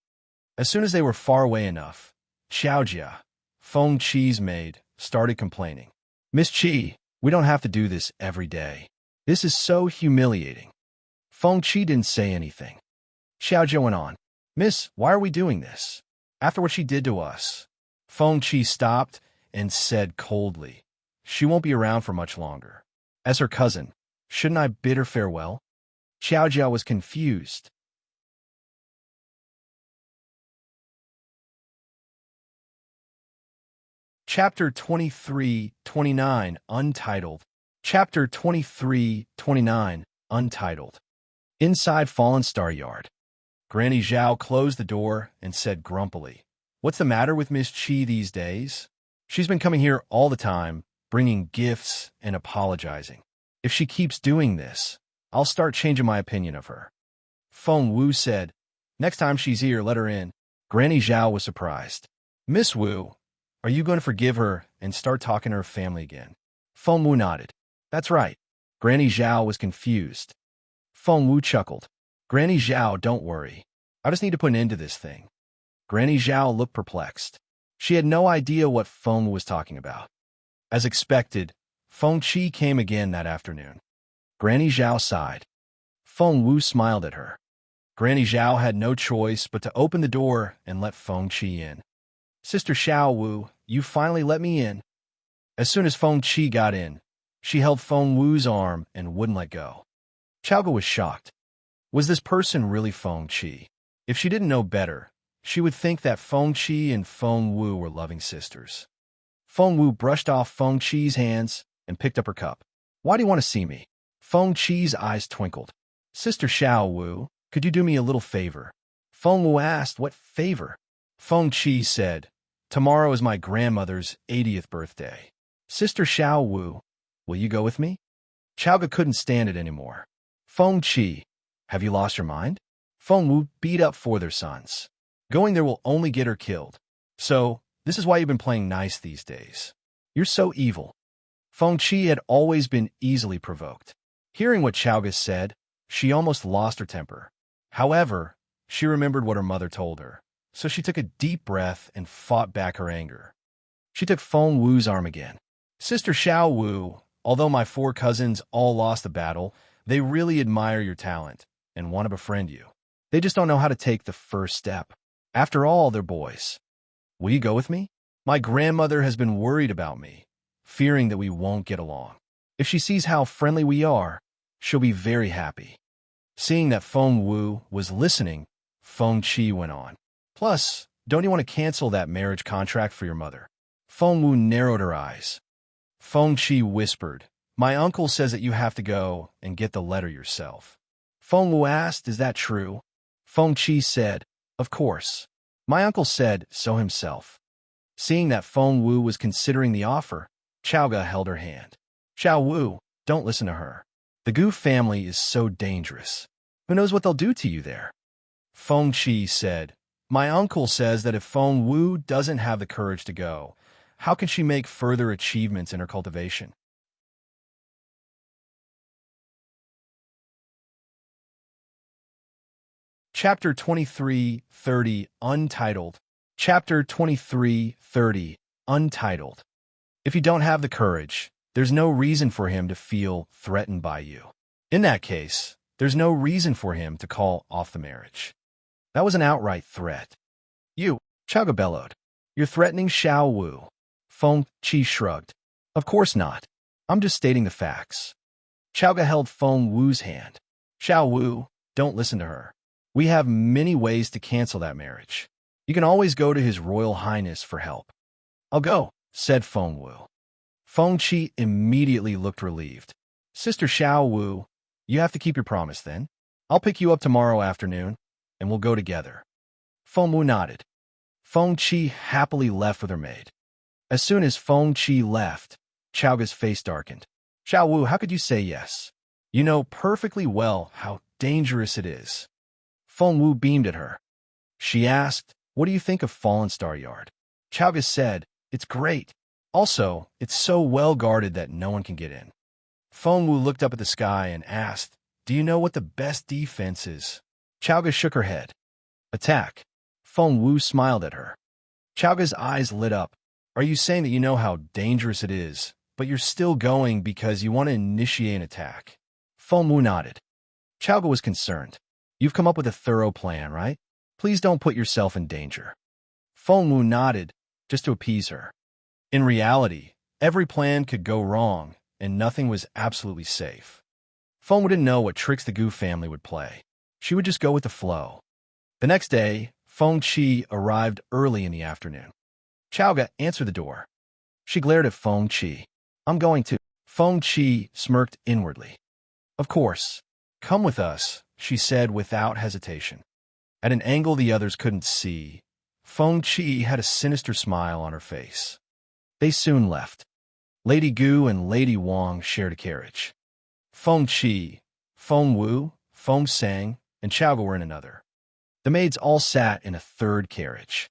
A: As soon as they were far away enough, Xiaojia, Feng Qi's maid, started complaining. "Miss Qi, we don't have to do this every day. This is so humiliating." Feng Qi didn't say anything. Xiaojia went on. "Miss, why are we doing this? After what she did to us." Feng Qi stopped and said coldly, "She won't be around for much longer. As her cousin, shouldn't I bid her farewell?" Xiaojia was confused. Chapter 23-29, Untitled. Chapter 23-29, Untitled. Inside Fallen Star Yard. Granny Zhao closed the door and said grumpily, "What's the matter with Miss Qi these days? She's been coming here all the time, bringing gifts and apologizing. If she keeps doing this, I'll start changing my opinion of her." Feng Wu said, "Next time she's here, let her in." Granny Zhao was surprised. Miss Wu, are you going to forgive her and start talking to her family again? Feng Wu nodded. That's right. Granny Zhao was confused. Feng Wu chuckled. Granny Zhao, don't worry. I just need to put an end to this thing. Granny Zhao looked perplexed. She had no idea what Feng Wu was talking about. As expected, Feng Qi came again that afternoon. Granny Zhao sighed. Feng Wu smiled at her. Granny Zhao had no choice but to open the door and let Feng Qi in. Sister Xiao Wu, you finally let me in. As soon as Feng Qi got in, she held Feng Wu's arm and wouldn't let go. Xiaoga was shocked. Was this person really Feng Qi? If she didn't know better, she would think that Feng Qi and Feng Wu were loving sisters. Feng Wu brushed off Feng Qi's hands and picked up her cup. Why do you want to see me? Feng Qi's eyes twinkled. Sister Xiao Wu, could you do me a little favor? Feng Wu asked, what favor? Feng Qi said, tomorrow is my grandmother's 80th birthday. Sister Xiao Wu, will you go with me? Xiaoga couldn't stand it anymore. Feng Qi, have you lost your mind? Feng Wu beat up for their sons. Going there will only get her killed. So, this is why you've been playing nice these days. You're so evil. Feng Qi had always been easily provoked. Hearing what Xiaoga said, she almost lost her temper. However, she remembered what her mother told her, so she took a deep breath and fought back her anger. She took Feng Wu's arm again. Sister Xiao Wu, although my 4 cousins all lost the battle, they really admire your talent and want to befriend you. They just don't know how to take the first step. After all, they're boys. Will you go with me? My grandmother has been worried about me, fearing that we won't get along. If she sees how friendly we are, she'll be very happy. Seeing that Feng Wu was listening, Feng Qi went on. Plus, don't you want to cancel that marriage contract for your mother? Feng Wu narrowed her eyes. Feng Qi whispered, my uncle says that you have to go and get the letter yourself. Feng Wu asked, is that true? Feng Qi said, of course. My uncle said so himself. Seeing that Feng Wu was considering the offer, Xiaoga held her hand. Xiao Wu, don't listen to her. The Gu family is so dangerous. Who knows what they'll do to you there? Feng Qi said, my uncle says that if Feng Wu doesn't have the courage to go, how can she make further achievements in her cultivation? Chapter 23:30, Untitled. Chapter 23:30, Untitled. If you don't have the courage, there's no reason for him to feel threatened by you. In that case, there's no reason for him to call off the marriage. That was an outright threat. You, Xiaoga bellowed. You're threatening Xiao Wu. Feng Qi shrugged. Of course not. I'm just stating the facts. Xiaoga held Feng Wu's hand. Xiao Wu, don't listen to her. We have many ways to cancel that marriage. You can always go to His Royal Highness for help. I'll go, said Feng Wu. Feng Qi immediately looked relieved. Sister Xiao Wu, you have to keep your promise then. I'll pick you up tomorrow afternoon, and we'll go together. Feng Wu nodded. Feng Qi happily left with her maid. As soon as Feng Qi left, Xiaoga's face darkened. Xiao Wu, how could you say yes? You know perfectly well how dangerous it is. Feng Wu beamed at her. She asked, what do you think of Fallen Star Yard? Xiaoga said, it's great. Also, it's so well guarded that no one can get in. Feng Wu looked up at the sky and asked, do you know what the best defense is? Xiaoga shook her head. Attack. Feng Wu smiled at her. Xiaoga's eyes lit up. Are you saying that you know how dangerous it is, but you're still going because you want to initiate an attack? Feng Wu nodded. Xiaoga was concerned. You've come up with a thorough plan, right? Please don't put yourself in danger. Feng Wu nodded, just to appease her. In reality, every plan could go wrong, and nothing was absolutely safe. Feng Wu didn't know what tricks the Gu family would play. She would just go with the flow. The next day, Feng Qi arrived early in the afternoon. Xiaoga answered the door. She glared at Feng Qi. I'm going to. Feng Qi smirked inwardly. Of course. Come with us, she said without hesitation. At an angle the others couldn't see, Feng Qi had a sinister smile on her face. They soon left. Lady Gu and Lady Wang shared a carriage. Feng Qi, Feng Wu, Feng Sang, and Xiaoga were in another. The maids all sat in a third carriage.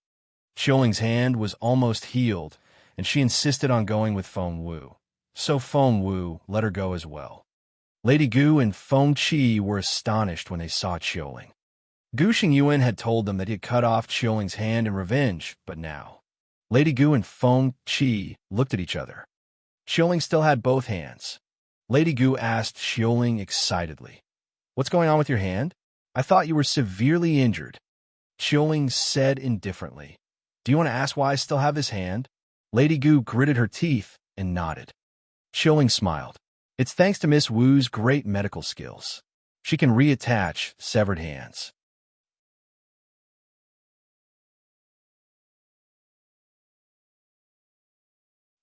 A: Xiuling's hand was almost healed, and she insisted on going with Feng Wu. So Feng Wu let her go as well. Lady Gu and Feng Qi were astonished when they saw Xiuling. Gu Xingyuan had told them that he had cut off Xiuling's hand in revenge, but now Lady Gu and Feng Qi looked at each other. Xiuling still had both hands. Lady Gu asked Xiuling excitedly, "What's going on with your hand? I thought you were severely injured." Xiuling said indifferently, "Do you want to ask why I still have this hand?" Lady Gu gritted her teeth and nodded. Xiuling smiled. "It's thanks to Miss Wu's great medical skills. She can reattach severed hands."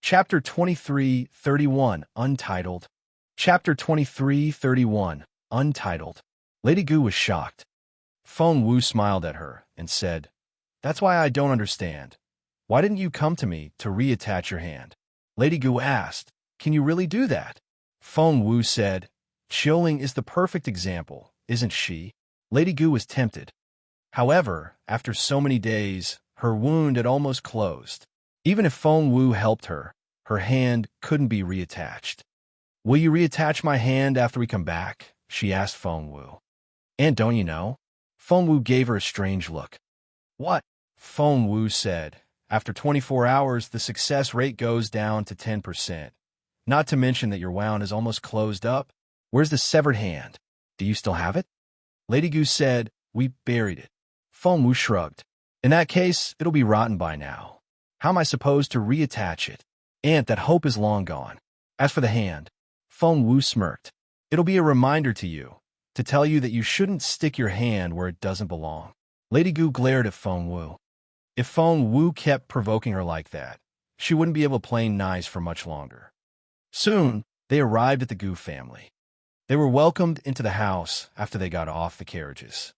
A: Chapter 23:31, Untitled. Chapter 23:31, Untitled. Lady Gu was shocked. Feng Wu smiled at her and said, "That's why I don't understand. Why didn't you come to me to reattach your hand?" Lady Gu asked, "Can you really do that?" Feng Wu said, "Xiuling is the perfect example, isn't she?" Lady Gu was tempted. However, after so many days, her wound had almost closed. Even if Feng Wu helped her, her hand couldn't be reattached. "Will you reattach my hand after we come back?" she asked Feng Wu. "And don't you know?" Feng Wu gave her a strange look. "What?" Feng Wu said, "After 24 hours, the success rate goes down to 10%. Not to mention that your wound is almost closed up. Where's the severed hand? Do you still have it?" Lady Gu said, "We buried it." Feng Wu shrugged. "In that case, it'll be rotten by now. How am I supposed to reattach it? Aunt, that hope is long gone. As for the hand," Feng Wu smirked, "it'll be a reminder to you, to tell you that you shouldn't stick your hand where it doesn't belong." Lady Gu glared at Feng Wu. If Feng Wu kept provoking her like that, she wouldn't be able to play nice for much longer. Soon, they arrived at the Gu family. They were welcomed into the house after they got off the carriages.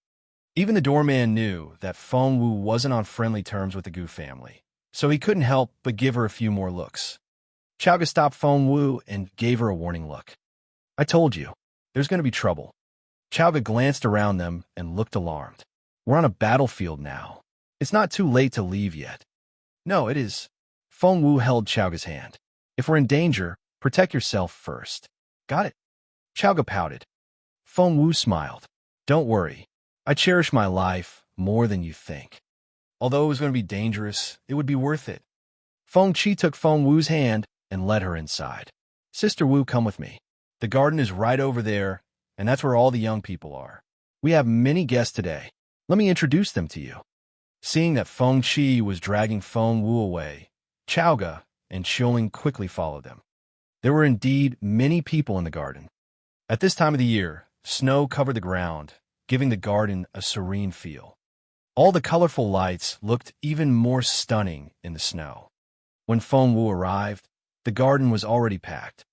A: Even the doorman knew that Feng Wu wasn't on friendly terms with the Gu family, so he couldn't help but give her a few more looks. Chowga stopped Feng Wu and gave her a warning look. "I told you, there's going to be trouble." Chowga glanced around them and looked alarmed. "We're on a battlefield now. It's not too late to leave yet." "No, it is." Feng Wu held Chowga's hand. "If we're in danger, protect yourself first." "Got it." Chowga pouted. Feng Wu smiled. "Don't worry. I cherish my life more than you think. Although it was going to be dangerous, it would be worth it." Feng Qi took Feng Wu's hand and led her inside. "Sister Wu, come with me. The garden is right over there, and that's where all the young people are. We have many guests today. Let me introduce them to you." Seeing that Feng Qi was dragging Feng Wu away, Chowga and Xiuling quickly followed them. There were indeed many people in the garden. At this time of the year, snow covered the ground, giving the garden a serene feel. All the colorful lights looked even more stunning in the snow. When Feng Wu arrived, the garden was already packed.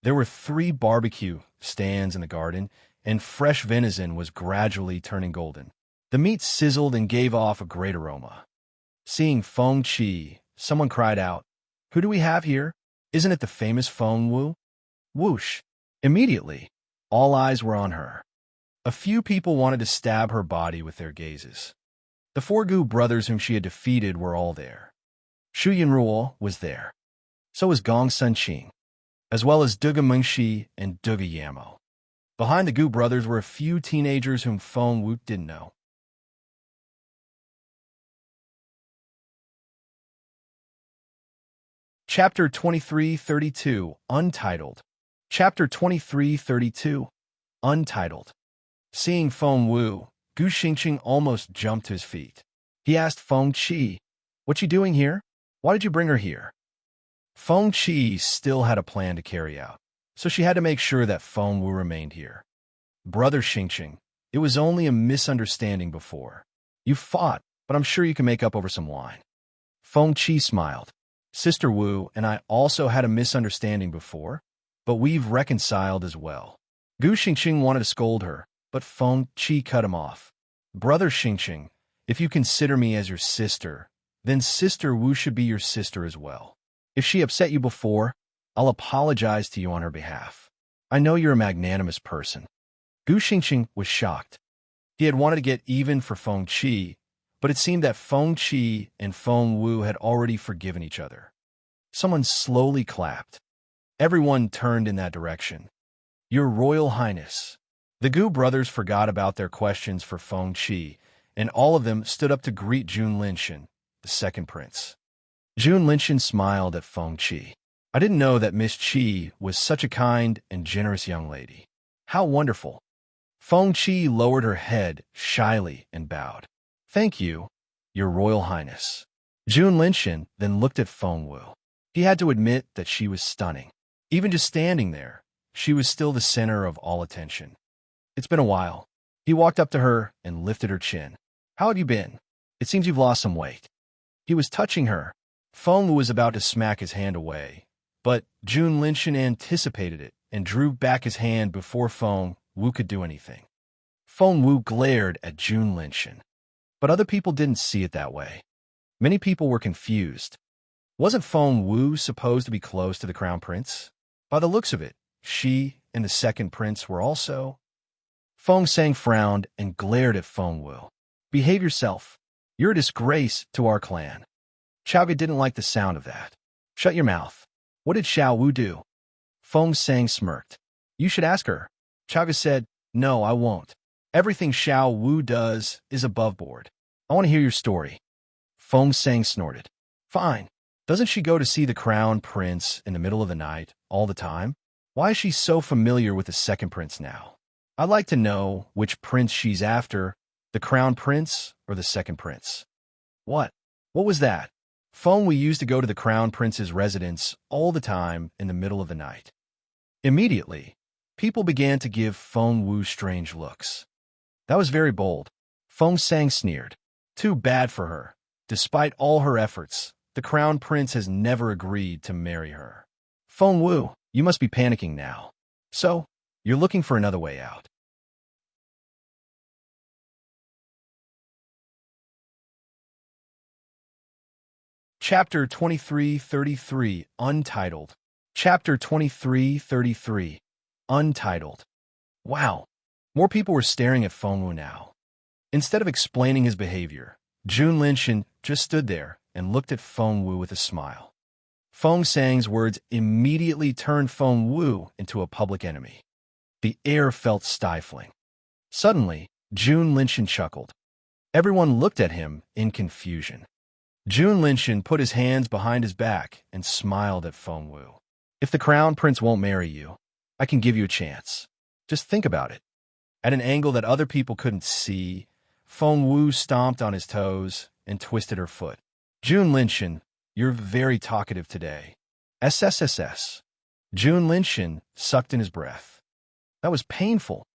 A: There were 3 barbecue stands in the garden, and fresh venison was gradually turning golden. The meat sizzled and gave off a great aroma. Seeing Feng Qi, someone cried out, "Who do we have here? Isn't it the famous Feng Wu?" Whoosh! Immediately, all eyes were on her. A few people wanted to stab her body with their gazes. The 4 Gu brothers whom she had defeated were all there. Shu Yinruo was there. So was Gong Sunqing, as well as Duga Mengshi and Duga Yamo. Behind the Gu brothers were a few teenagers whom Feng Wu didn't know. Chapter 23:32, Untitled. Chapter 23:32, Untitled. Seeing Feng Wu, Gu Xingqing almost jumped to his feet. He asked Feng Qi, "What you doing here? Why did you bring her here?" Feng Qi still had a plan to carry out, so she had to make sure that Feng Wu remained here. "Brother Xingqing, it was only a misunderstanding before. You fought, but I'm sure you can make up over some wine." Feng Qi smiled. "Sister Wu and I also had a misunderstanding before, but we've reconciled as well." Gu Xingqing wanted to scold her, but Feng Qi cut him off. "Brother Xingqing, if you consider me as your sister, then Sister Wu should be your sister as well. If she upset you before, I'll apologize to you on her behalf. I know you're a magnanimous person." Gu Xingqing was shocked. He had wanted to get even for Feng Qi, but it seemed that Feng Qi and Feng Wu had already forgiven each other. Someone slowly clapped. Everyone turned in that direction. Your Royal Highness. The Gu brothers forgot about their questions for Feng Qi, and all of them stood up to greet Jun Linshan, the second prince. Jun Linshan smiled at Feng Qi. I didn't know that Miss Qi was such a kind and generous young lady. How wonderful. Feng Qi lowered her head shyly and bowed. Thank you, Your Royal Highness. Jun Linshan then looked at Feng Wu. He had to admit that she was stunning. Even just standing there, she was still the center of all attention. It's been a while. He walked up to her and lifted her chin. How have you been? It seems you've lost some weight. He was touching her. Feng Wu was about to smack his hand away, but Jun Linshan anticipated it and drew back his hand before Feng Wu could do anything. Feng Wu glared at Jun Linshan, but other people didn't see it that way. Many people were confused. Wasn't Feng Wu supposed to be close to the crown prince? By the looks of it, she and the second prince were also. Feng Sang frowned and glared at Feng Wu. Behave yourself. You're a disgrace to our clan. Xiaoge didn't like the sound of that. Shut your mouth. What did Xiao Wu do? Feng Sang smirked. You should ask her. Xiaoge said, No, I won't. Everything Xiao Wu does is above board. I want to hear your story. Feng Sang snorted. Fine. Doesn't she go to see the crown prince in the middle of the night all the time? Why is she so familiar with the second prince now? I'd like to know which prince she's after, the crown prince or the second prince. What? What was that? Feng Wu used to go to the crown prince's residence all the time in the middle of the night. Immediately, people began to give Feng Wu strange looks. That was very bold. Feng Sang sneered. Too bad for her. Despite all her efforts, the crown prince has never agreed to marry her. Feng Wu, you must be panicking now. So, you're looking for another way out. Chapter 2333, Untitled. Chapter 2333, Untitled. Wow. More people were staring at Feng Wu now. Instead of explaining his behavior, Jun Linshan just stood there and looked at Feng Wu with a smile. Feng Sang's words immediately turned Feng Wu into a public enemy. The air felt stifling. Suddenly, Jun Linshan chuckled. Everyone looked at him in confusion. Jun Linshan put his hands behind his back and smiled at Feng Wu. If the crown prince won't marry you, I can give you a chance. Just think about it. At an angle that other people couldn't see, Feng Wu stomped on his toes and twisted her foot. Jun Linshan, you're very talkative today. SSSS. Jun Linshan sucked in his breath. That was painful.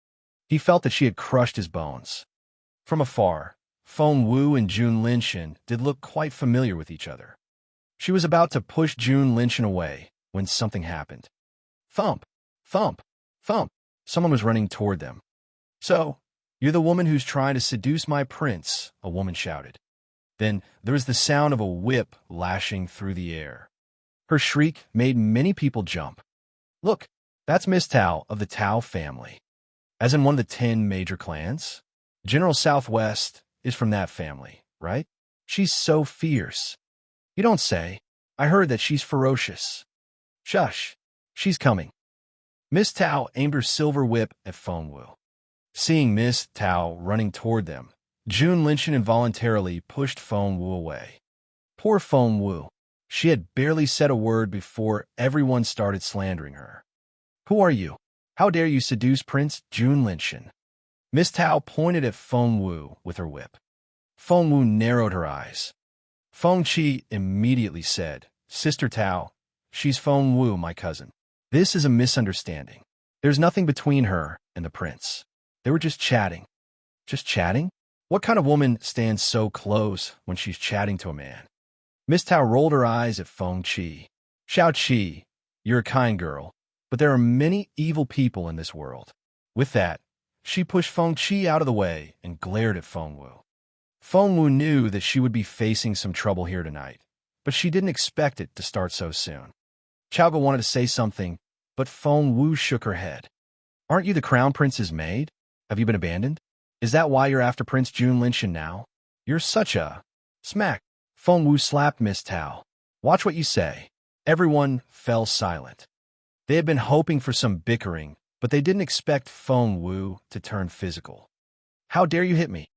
A: He felt that she had crushed his bones. From afar, Feng Wu and Jun Linshan did look quite familiar with each other. She was about to push Jun Linshan away when something happened. Thump, thump, thump. Someone was running toward them. So, you're the woman who's trying to seduce my prince, a woman shouted. Then there was the sound of a whip lashing through the air. Her shriek made many people jump. Look, that's Miss Tao of the Tao family. As in one of the 10 major clans? General Southwest is from that family, right? She's so fierce. You don't say. I heard that she's ferocious. Shush. She's coming. Miss Tao aimed her silver whip at Feng Wu. Seeing Miss Tao running toward them, Jun Linshan involuntarily pushed Feng Wu away. Poor Feng Wu. She had barely said a word before everyone started slandering her. Who are you? How dare you seduce Prince Jun Linshan? Miss Tao pointed at Feng Wu with her whip. Feng Wu narrowed her eyes. Feng Qi immediately said, Sister Tao, she's Feng Wu, my cousin. This is a misunderstanding. There's nothing between her and the prince. They were just chatting. Just chatting? What kind of woman stands so close when she's chatting to a man? Miss Tao rolled her eyes at Feng Qi. Xiao Qi, you're a kind girl, but there are many evil people in this world. With that, she pushed Feng Qi out of the way and glared at Feng Wu. Feng Wu knew that she would be facing some trouble here tonight, but she didn't expect it to start so soon. Xiaoge wanted to say something, but Feng Wu shook her head. Aren't you the crown prince's maid? Have you been abandoned? Is that why you're after Prince Junlinshan now? You're such a... Smack. Feng Wu slapped Miss Tao. Watch what you say. Everyone fell silent. They had been hoping for some bickering, but they didn't expect Feng Wu to turn physical. How dare you hit me?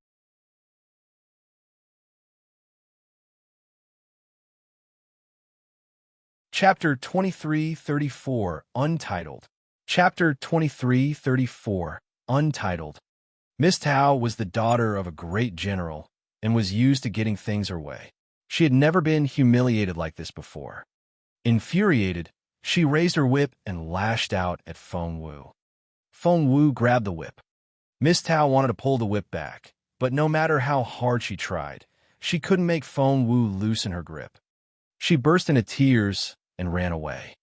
A: Chapter 2334, Untitled. Chapter 2334, Untitled. Miss Tao was the daughter of a great general and was used to getting things her way. She had never been humiliated like this before. Infuriated, she raised her whip and lashed out at Feng Wu. Feng Wu grabbed the whip. Miss Tao wanted to pull the whip back, but no matter how hard she tried, she couldn't make Feng Wu loosen her grip. She burst into tears and ran away.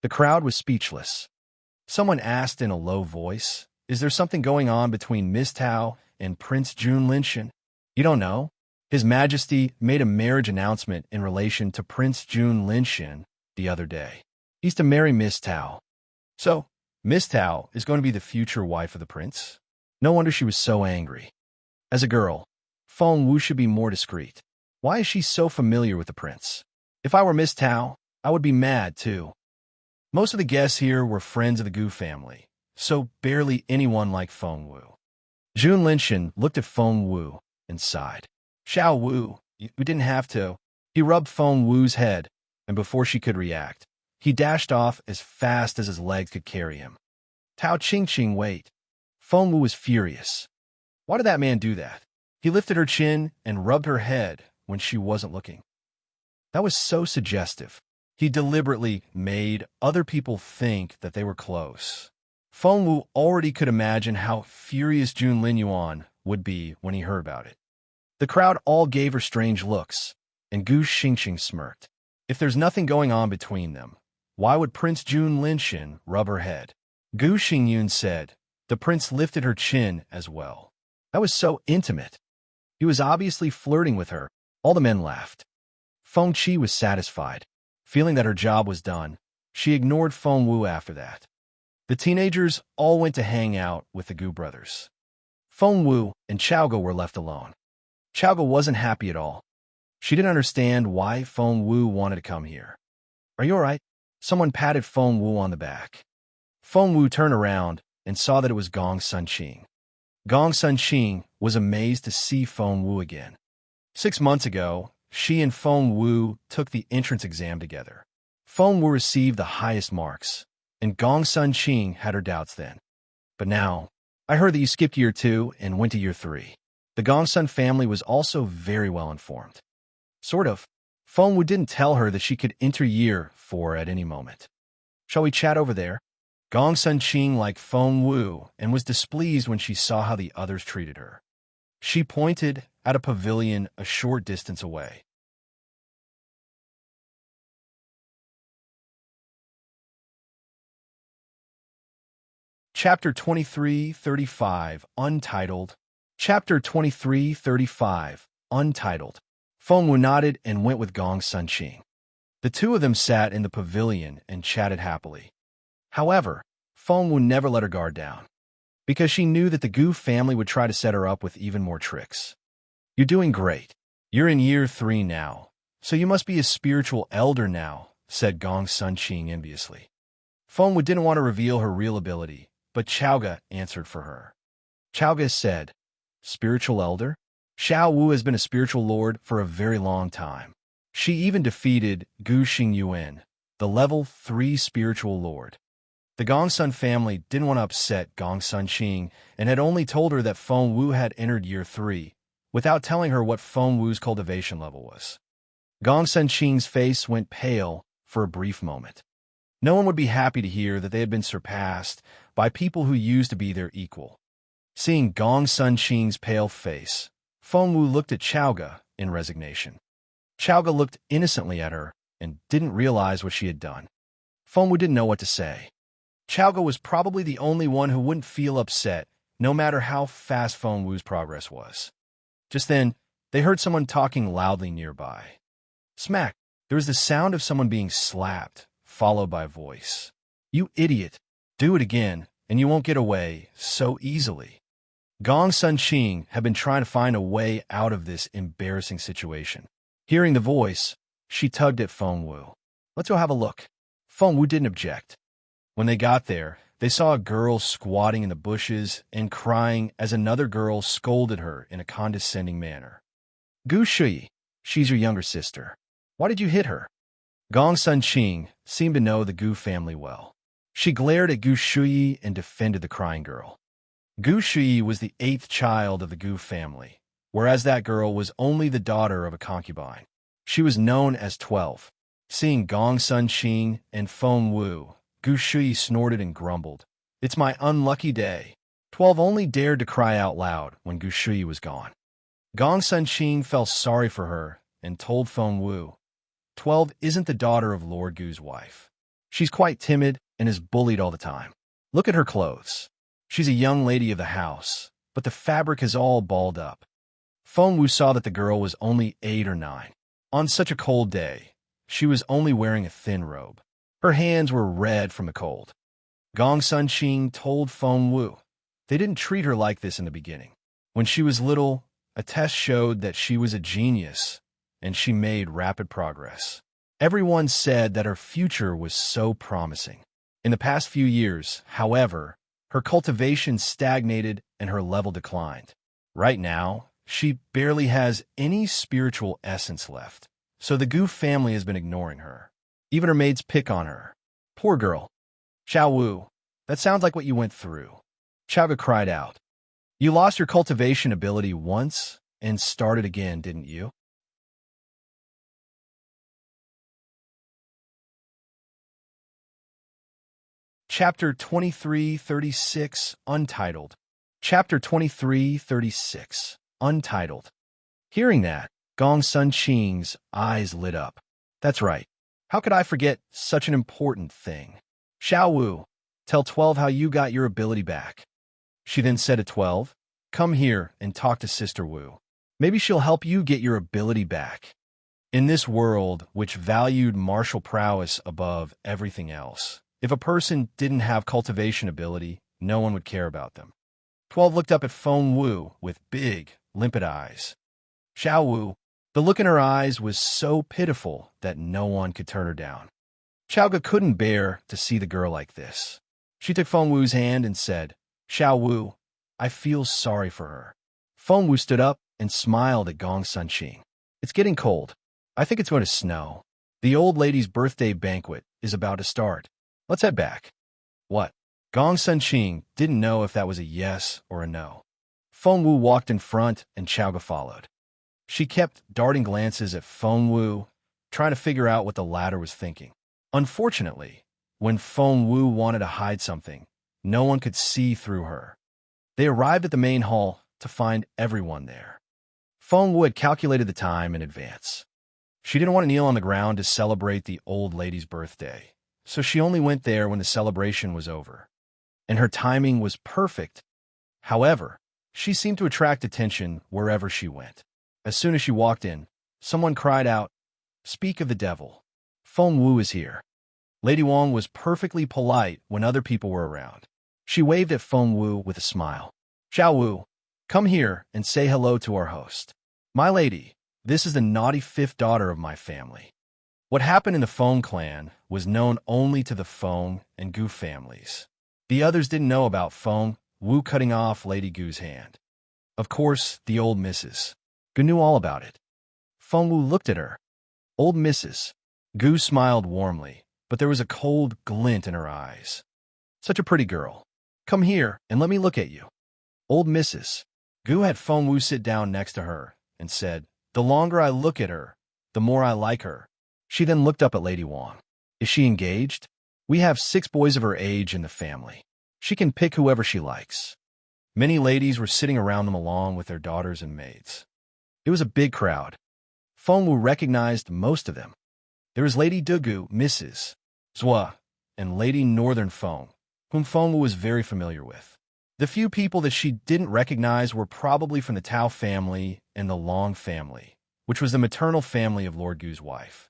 A: The crowd was speechless. Someone asked in a low voice, "Is there something going on between Miss Tao and Prince Junlinshan?" "You don't know? His Majesty made a marriage announcement in relation to Prince Junlinshan the other day. He's to marry Miss Tao. So, Miss Tao is going to be the future wife of the prince?" No wonder she was so angry. As a girl, Feng Wu should be more discreet. Why is she so familiar with the prince? If I were Miss Tao, I would be mad, too. Most of the guests here were friends of the Gu family, so barely anyone liked Feng Wu. Junlinshan looked at Feng Wu and sighed. "Xiao Wu, you didn't have to." He rubbed Feng Wu's head, and before she could react, he dashed off as fast as his legs could carry him. "Tao Qingqing, wait." Feng Wu was furious. Why did that man do that? He lifted her chin and rubbed her head when she wasn't looking. That was so suggestive. He deliberately made other people think that they were close. Feng Wu already could imagine how furious Junlin Yuan would be when he heard about it. The crowd all gave her strange looks, and Gu Xingqing smirked. If there's nothing going on between them, why would Prince Junlinshan rub her head? Gu Xingyun said. The prince lifted her chin as well. That was so intimate. He was obviously flirting with her. All the men laughed. Feng Qi was satisfied. Feeling that her job was done, she ignored Feng Wu after that. The teenagers all went to hang out with the Gu brothers. Feng Wu and Chaoga were left alone. Chaoga wasn't happy at all. She didn't understand why Feng Wu wanted to come here. "Are you all right?" Someone patted Feng Wu on the back. Feng Wu turned around and saw that it was Gong Sunqing. Gong Sunqing was amazed to see Feng Wu again. 6 months ago, she and Feng Wu took the entrance exam together. Feng Wu received the highest marks, and Gong Sunqing had her doubts then. But now, I heard that you skipped year 2 and went to year 3. The Gongsun family was also very well informed. Sort of. Feng Wu didn't tell her that she could enter year 4 at any moment. "Shall we chat over there?" Gong Sunqing liked Feng Wu and was displeased when she saw how the others treated her. She pointed at a pavilion a short distance away. Chapter 2335, Untitled. Chapter 2335, Untitled. Feng Wu nodded and went with Gong Sunqing. The two of them sat in the pavilion and chatted happily. However, Feng Wu never let her guard down, because she knew that the Gu family would try to set her up with even more tricks. "You're doing great. You're in year 3 now, so you must be a spiritual elder now," said Gong Sunqing enviously. Feng Wu didn't want to reveal her real ability, but Chaoga answered for her. Chaoga said, "Spiritual elder? Xiao Wu has been a spiritual lord for a very long time. She even defeated Gu Xingyuan, the level 3 spiritual lord." The Gongsun family didn't want to upset Gong Sunqing and had only told her that Feng Wu had entered year 3, without telling her what Feng Wu's cultivation level was. Gong Sunqing's face went pale for a brief moment. No one would be happy to hear that they had been surpassed by people who used to be their equal. Seeing Gong Sunqing's pale face, Feng Wu looked at Chaoga in resignation. Chaoga looked innocently at her and didn't realize what she had done. Feng Wu didn't know what to say. Chaoga was probably the only one who wouldn't feel upset, no matter how fast Feng Wu's progress was. Just then, they heard someone talking loudly nearby. Smack! There was the sound of someone being slapped, followed by a voice. "You idiot! Do it again, and you won't get away so easily." Gong Sun Qing had been trying to find a way out of this embarrassing situation. Hearing the voice, she tugged at Feng Wu. "Let's go have a look." Feng Wu didn't object. When they got there, they saw a girl squatting in the bushes and crying as another girl scolded her in a condescending manner. "Gu Shui, she's your younger sister. Why did you hit her?" Gong Sun Qing seemed to know the Gu family well. She glared at Gu Shui and defended the crying girl. Gu Shui was the 8th child of the Gu family, whereas that girl was only the daughter of a concubine. She was known as 12. Seeing Gong Sun Qing and Feng Wu, Gu Shui snorted and grumbled. "It's my unlucky day." 12 only dared to cry out loud when Gu Shui was gone. Gong Sun Qing felt sorry for her and told Feng Wu, 12 isn't the daughter of Lord Gu's wife. She's quite timid and is bullied all the time. Look at her clothes. She's a young lady of the house, but the fabric is all balled up. Feng Wu saw that the girl was only 8 or 9. On such a cold day, she was only wearing a thin robe. Her hands were red from the cold. Gong Sun Qing told Feng Wu they didn't treat her like this in the beginning. When she was little, a test showed that she was a genius, and she made rapid progress. Everyone said that her future was so promising. In the past few years, however, her cultivation stagnated and her level declined. Right now, she barely has any spiritual essence left, so the Gu family has been ignoring her. Even her maids pick on her. Poor girl. "Xiao Wu, that sounds like what you went through." Xiao cried out. "You lost your cultivation ability once and started again, didn't you?" Chapter 2336, Untitled. Chapter 2336, Untitled. Hearing that, Gong Sun Qing's eyes lit up. "That's right. How could I forget such an important thing? Xiao Wu, tell 12 how you got your ability back." She then said to 12, "Come here and talk to Sister Wu. Maybe she'll help you get your ability back." In this world, which valued martial prowess above everything else, if a person didn't have cultivation ability, no one would care about them. 12 looked up at Feng Wu with big, limpid eyes. Xiao Wu, the look in her eyes was so pitiful that no one could turn her down. Xiaoga couldn't bear to see the girl like this. She took Feng Wu's hand and said, "Xiao Wu, I feel sorry for her." Feng Wu stood up and smiled at Gong Sun Qing. "It's getting cold. I think it's going to snow. The old lady's birthday banquet is about to start. Let's head back." "What?" Gong Sun Qing didn't know if that was a yes or a no. Feng Wu walked in front and Xiaoga followed. She kept darting glances at Feng Wu, trying to figure out what the latter was thinking. Unfortunately, when Feng Wu wanted to hide something, no one could see through her. They arrived at the main hall to find everyone there. Feng Wu had calculated the time in advance. She didn't want to kneel on the ground to celebrate the old lady's birthday, so she only went there when the celebration was over. And her timing was perfect. However, she seemed to attract attention wherever she went. As soon as she walked in, someone cried out, "Speak of the devil. Feng Wu is here." Lady Wang was perfectly polite when other people were around. She waved at Feng Wu with a smile. "Xiao Wu, come here and say hello to our host. My lady, this is the naughty 5th daughter of my family." What happened in the Feng clan was known only to the Feng and Gu families. The others didn't know about Feng Wu cutting off Lady Gu's hand. Of course, the old Mrs. Gu knew all about it. Feng Wu looked at her. "Old Mrs. Gu smiled warmly, but there was a cold glint in her eyes. "Such a pretty girl. Come here and let me look at you." Old Mrs. Gu had Feng Wu sit down next to her and said, "The longer I look at her, the more I like her." She then looked up at Lady Wang. "Is she engaged? We have 6 boys of her age in the family. She can pick whoever she likes." Many ladies were sitting around them along with their daughters and maids. It was a big crowd. Feng Wu recognized most of them. There was Lady Dugu, Mrs. Zhua, and Lady Northern Feng, whom Feng Wu was very familiar with. The few people that she didn't recognize were probably from the Tao family and the Long family, which was the maternal family of Lord Gu's wife.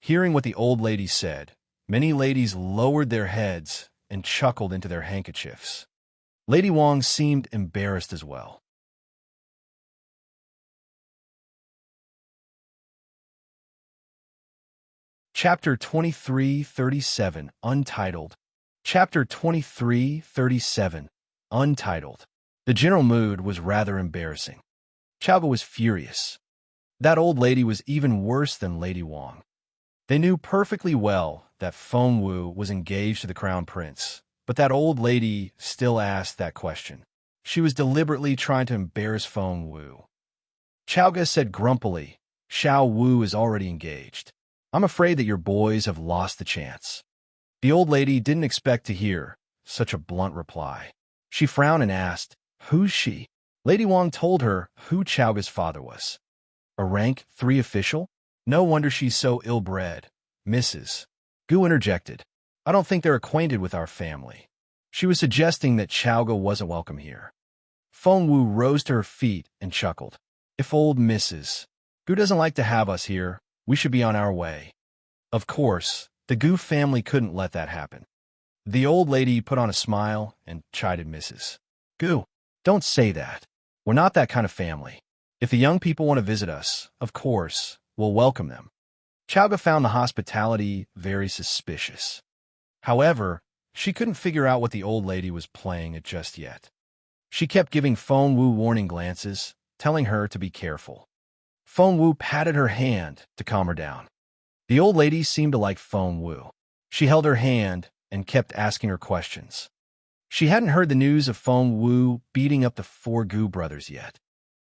A: Hearing what the old lady said, many ladies lowered their heads and chuckled into their handkerchiefs. Lady Wang seemed embarrassed as well. Chapter 2337, Untitled. Chapter 2337, Untitled. The general mood was rather embarrassing. Chowga was furious. That old lady was even worse than Lady Wang. They knew perfectly well that Feng Wu was engaged to the crown prince, but that old lady still asked that question. She was deliberately trying to embarrass Feng Wu. Chowga said grumpily, "Xiao Wu is already engaged. I'm afraid that your boys have lost the chance." The old lady didn't expect to hear such a blunt reply. She frowned and asked, "Who's she?" Lady Wang told her who Chowga's father was. A rank 3 official? No wonder she's so ill-bred. Mrs. Gu interjected. "I don't think they're acquainted with our family." She was suggesting that Chowga wasn't welcome here. Feng Wu rose to her feet and chuckled. "If old Mrs. Gu doesn't like to have us here, we should be on our way." Of course, the Gu family couldn't let that happen. The old lady put on a smile and chided Mrs. Gu. "Don't say that. We're not that kind of family. If the young people want to visit us, of course, we'll welcome them." Chowga found the hospitality very suspicious. However, she couldn't figure out what the old lady was playing at just yet. She kept giving Feng Wu warning glances, telling her to be careful. Feng Wu patted her hand to calm her down. The old lady seemed to like Feng Wu. She held her hand and kept asking her questions. She hadn't heard the news of Feng Wu beating up the 4 Gu brothers yet.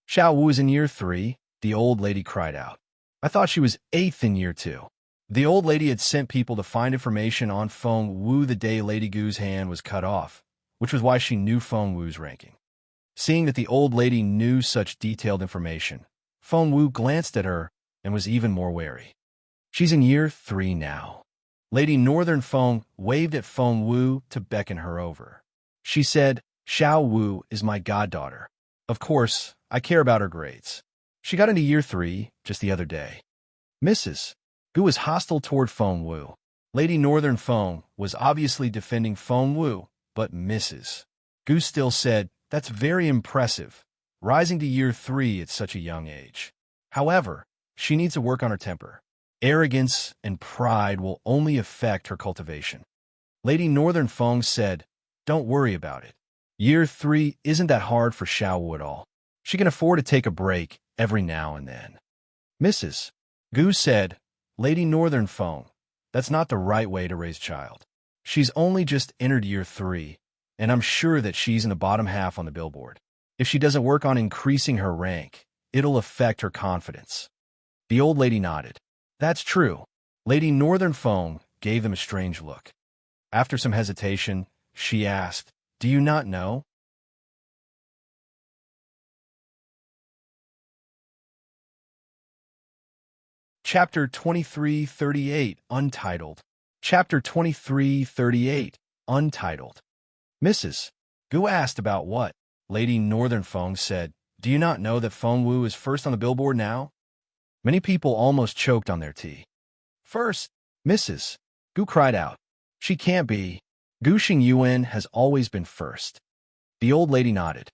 A: "Xiao Wu is in year 3, the old lady cried out. "I thought she was 8th in year 2. The old lady had sent people to find information on Feng Wu the day Lady Gu's hand was cut off, which was why she knew Feng Wu's ranking. Seeing that the old lady knew such detailed information, Feng Wu glanced at her and was even more wary. "She's in year 3 now." Lady Northern Feng waved at Feng Wu to beckon her over. She said, "Xiao Wu is my goddaughter. Of course, I care about her grades. She got into year 3 just the other day." Mrs. Gu was hostile toward Feng Wu. Lady Northern Feng was obviously defending Feng Wu, but Mrs. Gu still said, "That's very impressive, rising to year 3 at such a young age. However, she needs to work on her temper. Arrogance and pride will only affect her cultivation." Lady Northern Feng said, "Don't worry about it. Year 3 isn't that hard for Xiao Wu at all. She can afford to take a break every now and then." Mrs. Gu said, "Lady Northern Feng, that's not the right way to raise a child. She's only just entered year 3, and I'm sure that she's in the bottom half on the billboard. If she doesn't work on increasing her rank, it'll affect her confidence." The old lady nodded. "That's true." Lady Northern Feng gave them a strange look. After some hesitation, she asked, "Do you not know?" Chapter 2338, Untitled. Chapter 2338, Untitled. Mrs. Gu asked about what? Lady Northern Feng said, "Do you not know that Feng Wu is first on the billboard now?" Many people almost choked on their tea. "First?" Mrs. Gu cried out. "She can't be. Gu Xingyuan has always been first." The old lady nodded.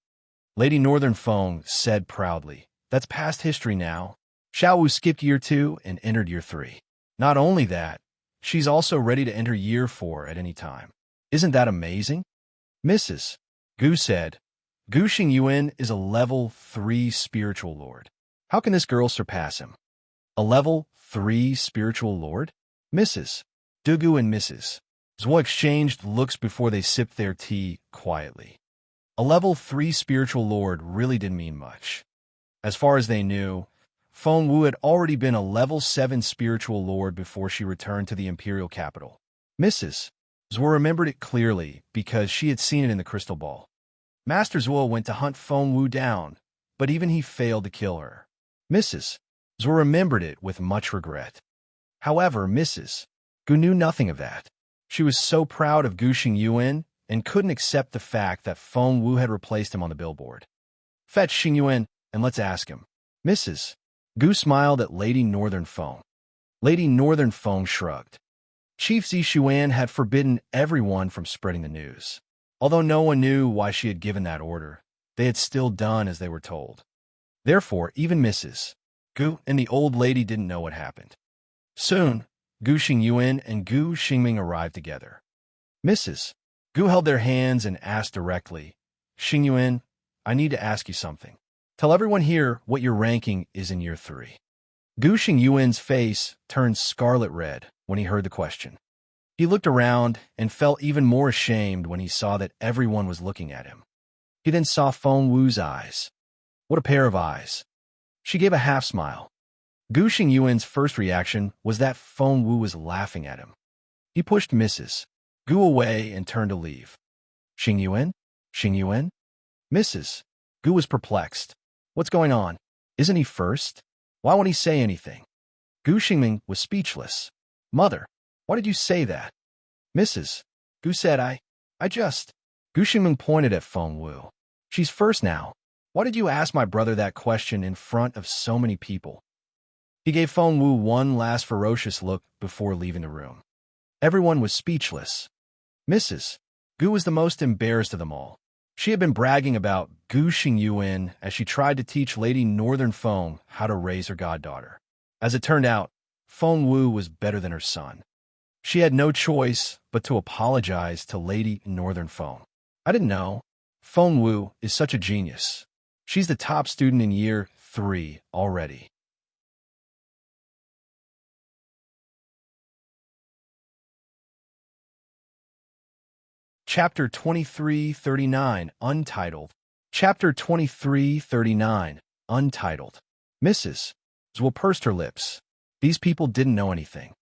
A: Lady Northern Feng said proudly, "That's past history now. Xiao Wu skipped year 2 and entered year 3. Not only that, she's also ready to enter year 4 at any time. Isn't that amazing?" Mrs. Gu said, "Gu Xingyuan is a level 3 spiritual lord. How can this girl surpass him?" "A level 3 spiritual lord?" Mrs. Dugu and Mrs. Zhuo exchanged looks before they sipped their tea quietly. A level 3 spiritual lord really didn't mean much. As far as they knew, Feng Wu had already been a level 7 spiritual lord before she returned to the Imperial capital. Mrs. Zhuo remembered it clearly because she had seen it in the crystal ball. Master Zhuo went to hunt Feng Wu down, but even he failed to kill her. Mrs. Zhuo remembered it with much regret. However, Mrs. Gu knew nothing of that. She was so proud of Gu Xingyuan and couldn't accept the fact that Feng Wu had replaced him on the billboard. "Fetch Xingyuan and let's ask him." Mrs. Gu smiled at Lady Northern Feng. Lady Northern Feng shrugged. Chief Zishuan had forbidden everyone from spreading the news. Although no one knew why she had given that order, they had still done as they were told. Therefore, even Mrs. Gu and the old lady didn't know what happened. Soon, Gu Xingyuan and Gu Xingming arrived together. Mrs. Gu held their hands and asked directly, Xingyuan, I need to ask you something. Tell everyone here what your ranking is in year 3. Gu Xingyuan's face turned scarlet red when he heard the question. He looked around and felt even more ashamed when he saw that everyone was looking at him. He then saw Feng Wu's eyes. What a pair of eyes. She gave a half-smile. Gu Xingyuan's first reaction was that Feng Wu was laughing at him. He pushed Mrs. Gu away and turned to leave. Xingyuan? Xingyuan? Mrs. Gu was perplexed. What's going on? Isn't he first? Why won't he say anything? Gu Xingming was speechless. Mother, why did you say that? Mrs. Gu said, I just... Gu Xingming pointed at Feng Wu. She's first now. Why did you ask my brother that question in front of so many people? He gave Feng Wu one last ferocious look before leaving the room. Everyone was speechless. Mrs. Gu was the most embarrassed of them all. She had been bragging about Gu Xingyuan as she tried to teach Lady Northern Feng how to raise her goddaughter. As it turned out, Feng Wu was better than her son. She had no choice but to apologize to Lady Northern Feng. I didn't know. Feng Wu is such a genius. She's the top student in year 3 already. Chapter 2339, Untitled. Chapter 2339, Untitled. Mrs. Zhuo pursed her lips. These people didn't know anything.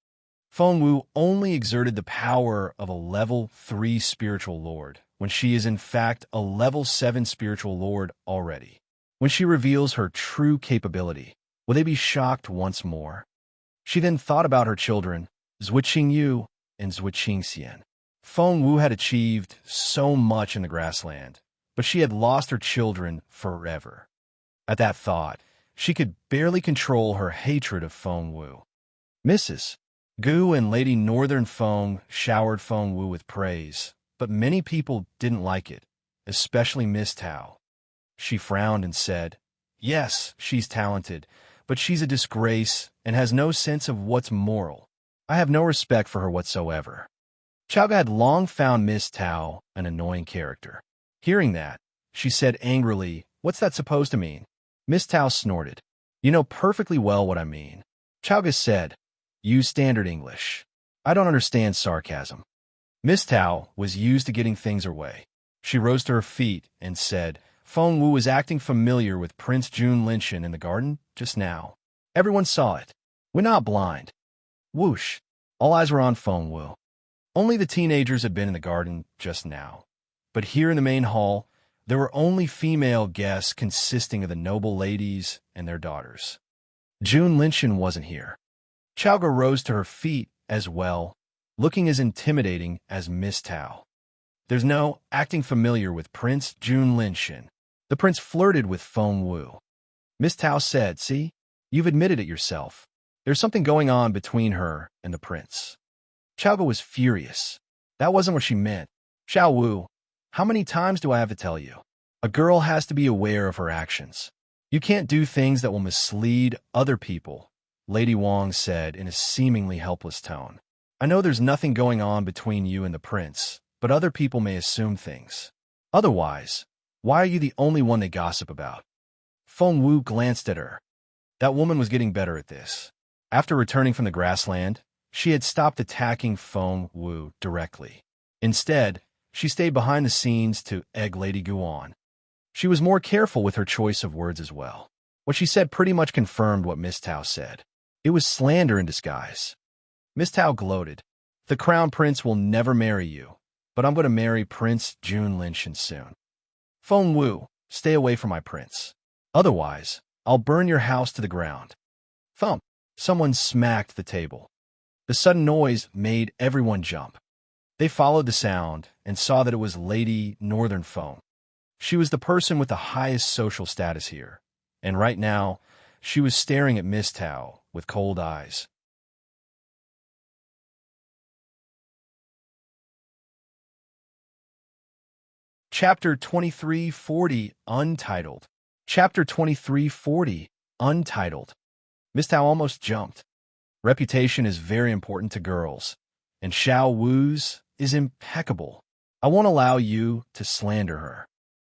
A: Feng Wu only exerted the power of a level 3 spiritual lord when she is in fact a level 7 spiritual lord already. When she reveals her true capability, will they be shocked once more? She then thought about her children, Zhui Qingyu and Zhui Qingxian. Feng Wu had achieved so much in the grassland, but she had lost her children forever. At that thought, she could barely control her hatred of Feng Wu. Mrs. Gu and Lady Northern Feng showered Feng Wu with praise, but many people didn't like it, especially Miss Tao. She frowned and said, Yes, she's talented, but she's a disgrace and has no sense of what's moral. I have no respect for her whatsoever. Chaoga had long found Miss Tao an annoying character. Hearing that, she said angrily, What's that supposed to mean? Miss Tao snorted. You know perfectly well what I mean. Chaoga said, Use standard English. I don't understand sarcasm. Miss Tao was used to getting things her way. She rose to her feet and said, Feng Wu was acting familiar with Prince Jun Linshan in the garden just now. Everyone saw it. We're not blind. Whoosh. All eyes were on Feng Wu. Only the teenagers had been in the garden just now. But here in the main hall, there were only female guests consisting of the noble ladies and their daughters. Jun Linshan wasn't here. Chaoga rose to her feet as well, looking as intimidating as Miss Tao. There's no acting familiar with Prince Jun Linshan. The prince flirted with Feng Wu. Miss Tao said, See, you've admitted it yourself. There's something going on between her and the prince. Chaoga was furious. That wasn't what she meant. Xiao Wu, how many times do I have to tell you? A girl has to be aware of her actions. You can't do things that will mislead other people, Lady Wang said in a seemingly helpless tone. I know there's nothing going on between you and the prince, but other people may assume things. Otherwise, why are you the only one they gossip about? Feng Wu glanced at her. That woman was getting better at this. After returning from the grassland, she had stopped attacking Feng Wu directly. Instead, she stayed behind the scenes to egg Lady Guan. She was more careful with her choice of words as well. What she said pretty much confirmed what Miss Tao said. It was slander in disguise. Miss Tao gloated. The crown prince will never marry you, but I'm going to marry Prince Jun Linshan soon. Feng Wu, stay away from my prince. Otherwise, I'll burn your house to the ground. Thump! Someone smacked the table. The sudden noise made everyone jump. They followed the sound and saw that it was Lady Northern Feng. She was the person with the highest social status here, and right now, she was staring at Miss Tao with cold eyes. Chapter 2340, Untitled. Chapter 2340, Untitled. Miss Tao almost jumped. Reputation is very important to girls, and Xiao Wu's is impeccable. I won't allow you to slander her.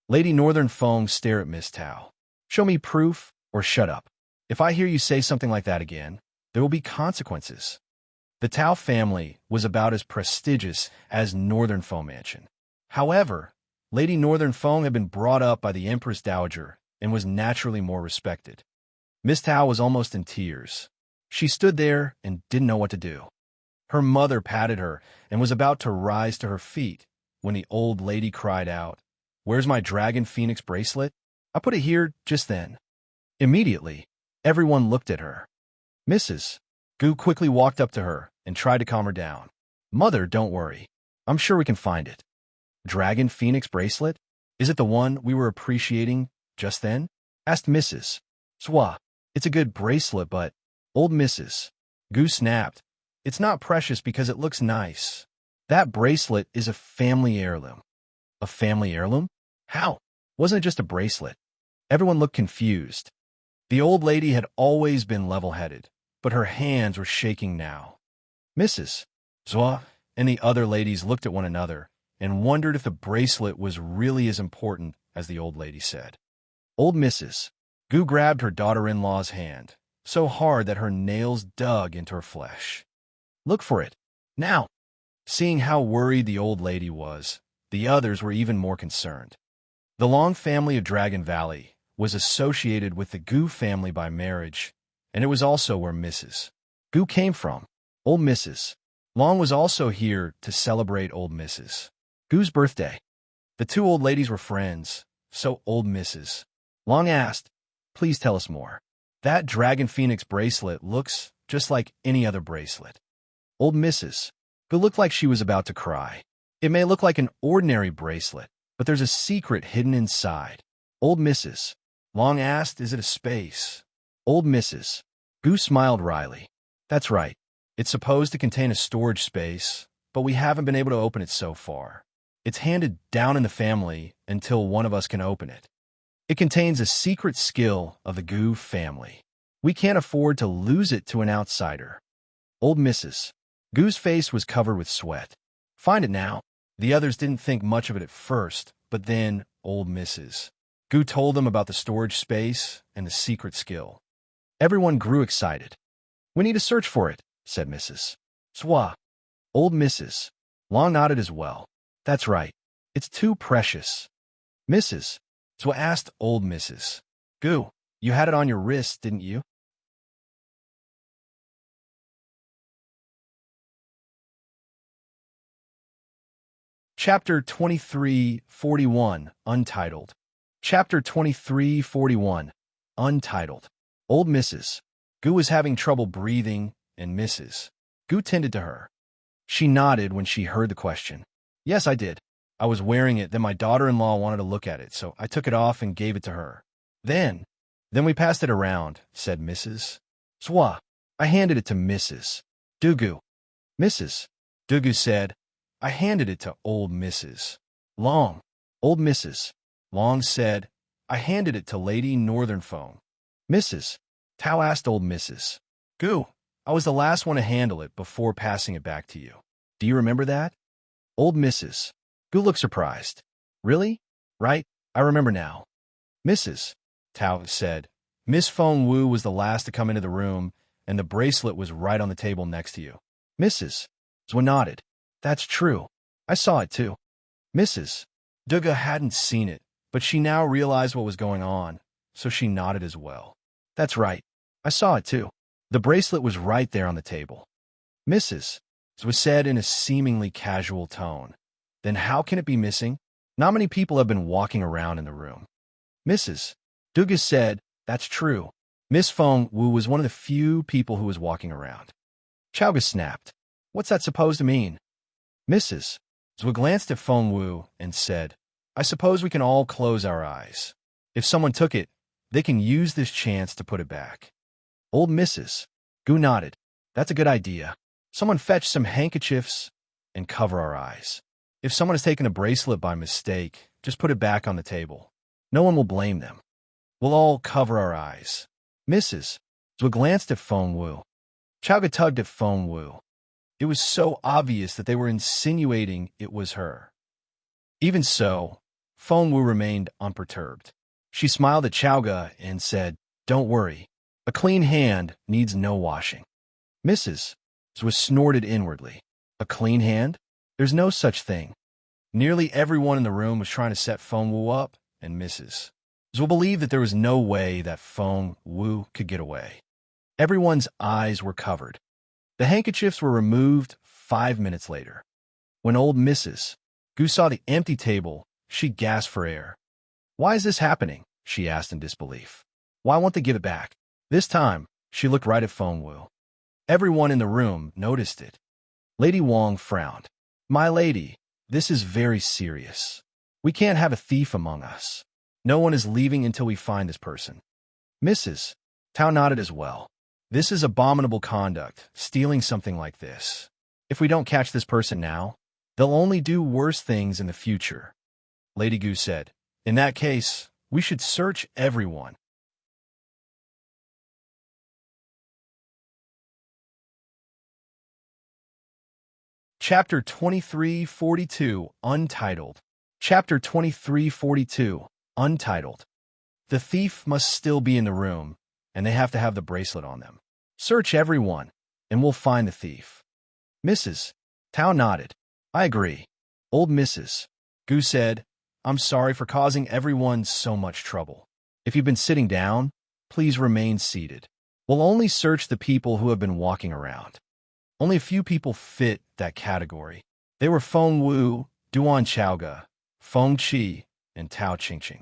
A: Lady Northern Fong stared at Miss Tao. Show me proof or shut up. If I hear you say something like that again, there will be consequences. The Tao family was about as prestigious as Northern Fong Mansion. However, Lady Northern Fong had been brought up by the Empress Dowager and was naturally more respected. Miss Tao was almost in tears. She stood there and didn't know what to do. Her mother patted her and was about to rise to her feet when the old lady cried out, "Where's my Dragon Phoenix bracelet? I put it here just then." Immediately, everyone looked at her. Mrs. Gu quickly walked up to her and tried to calm her down. "Mother, don't worry. I'm sure we can find it." "Dragon Phoenix bracelet? Is it the one we were appreciating just then?" asked Mrs. Swa. "It's a good bracelet, but..." Old Mrs. Gu snapped. "It's not precious because it looks nice. That bracelet is a family heirloom." "A family heirloom? How? Wasn't it just a bracelet?" Everyone looked confused. The old lady had always been level-headed, but her hands were shaking now. Mrs. Zwa and the other ladies looked at one another and wondered if the bracelet was really as important as the old lady said. Old Mrs. Gu grabbed her daughter-in-law's hand, so hard that her nails dug into her flesh. "Look for it, now!" Seeing how worried the old lady was, the others were even more concerned. The Long family of Dragon Valley was associated with the Gu family by marriage, and it was also where Mrs. Gu came from. Old Mrs. Long was also here to celebrate old Mrs. Gu's birthday. The two old ladies were friends, so old Mrs. Long asked, "Please tell us more." "That Dragon Phoenix bracelet looks just like any other bracelet." Old Mrs. Gu looked like she was about to cry. "It may look like an ordinary bracelet, but there's a secret hidden inside." Old Mrs. Long asked, "Is it a space?" Old Mrs. Gu smiled wryly. "That's right. It's supposed to contain a storage space, but we haven't been able to open it so far. It's handed down in the family until one of us can open it. It contains a secret skill of the Gu family. We can't afford to lose it to an outsider." Old Mrs. Gu's face was covered with sweat. "Find it now." The others didn't think much of it at first, but then old Mrs. Gu told them about the storage space and the secret skill. Everyone grew excited. "We need to search for it," said Mrs. Swa. Old Mrs. Long nodded as well. "That's right. It's too precious." Mrs. Swa asked old Mrs. Gu, "You had it on your wrist, didn't you?" Chapter 2341, Untitled. Chapter 2341, Untitled. Old Mrs. Gu was having trouble breathing, and Mrs. Gu tended to her. She nodded when she heard the question. "Yes, I did. I was wearing it, then my daughter-in-law wanted to look at it, so I took it off and gave it to her. Then we passed it around," said Mrs. Swa. "I handed it to Mrs. Dugu." Mrs. Dugu said, "I handed it to old Mrs. Long." Old Mrs. Long said, "I handed it to Lady Northern Fong." Mrs. Tao asked old Mrs. Gu, "I was the last one to handle it before passing it back to you. Do you remember that?" Old Mrs. Gu looked surprised. "Really? Right, I remember now." Mrs. Tao said, "Miss Feng Wu was the last to come into the room, and the bracelet was right on the table next to you." Mrs. Zwa nodded. "That's true. I saw it too." Mrs. Duga hadn't seen it, but she now realized what was going on, so she nodded as well. "That's right. I saw it too. The bracelet was right there on the table." Mrs. Zwa said in a seemingly casual tone, "Then how can it be missing? Not many people have been walking around in the room." Mrs. Duga said, "That's true. Miss Feng Wu was one of the few people who was walking around." Chowga snapped. "What's that supposed to mean?" Mrs. Zwa glanced at Feng Wu and said, "I suppose we can all close our eyes. If someone took it, they can use this chance to put it back." Old Mrs. Gu nodded. "That's a good idea. Someone fetch some handkerchiefs and cover our eyes. If someone has taken a bracelet by mistake, Just put it back on the table. No one will blame them. We'll all cover our eyes. Mrs. Zwa glanced at Feng Wu. Chowga tugged at Feng Wu. It was so obvious that they were insinuating it was her. Even so, Feng Wu remained unperturbed. She smiled at Chowga and said, "Don't worry. A clean hand needs no washing." Mrs. Zwa snorted inwardly. A clean hand? There's no such thing. Nearly everyone in the room was trying to set Feng Wu up, and Mrs. Zwa believed that there was no way that Feng Wu could get away. Everyone's eyes were covered. The handkerchiefs were removed 5 minutes later. When old Mrs. Gu saw the empty table, she gasped for air. "Why is this happening?" she asked in disbelief. "Why won't they give it back?" This time, she looked right at Feng Wu. Everyone in the room noticed it. Lady Wong frowned. "My lady, this is very serious. We can't have a thief among us. No one is leaving until we find this person." Mrs. Tao nodded as well. "This is abominable conduct, stealing something like this. If we don't catch this person now, they'll only do worse things in the future." Lady Gu said, "In that case, we should search everyone." Chapter 2342, Untitled. Chapter 2342, Untitled. The thief must still be in the room, and they have to have the bracelet on them. Search everyone, and we'll find the thief. Mrs. Tao nodded. "I agree." Old Mrs. Gu said, "I'm sorry for causing everyone so much trouble. If you've been sitting down, please remain seated. We'll only search the people who have been walking around." Only a few people fit that category. They were Feng Wu, Duan Chowga, Feng Qi, and Tao Qingqing.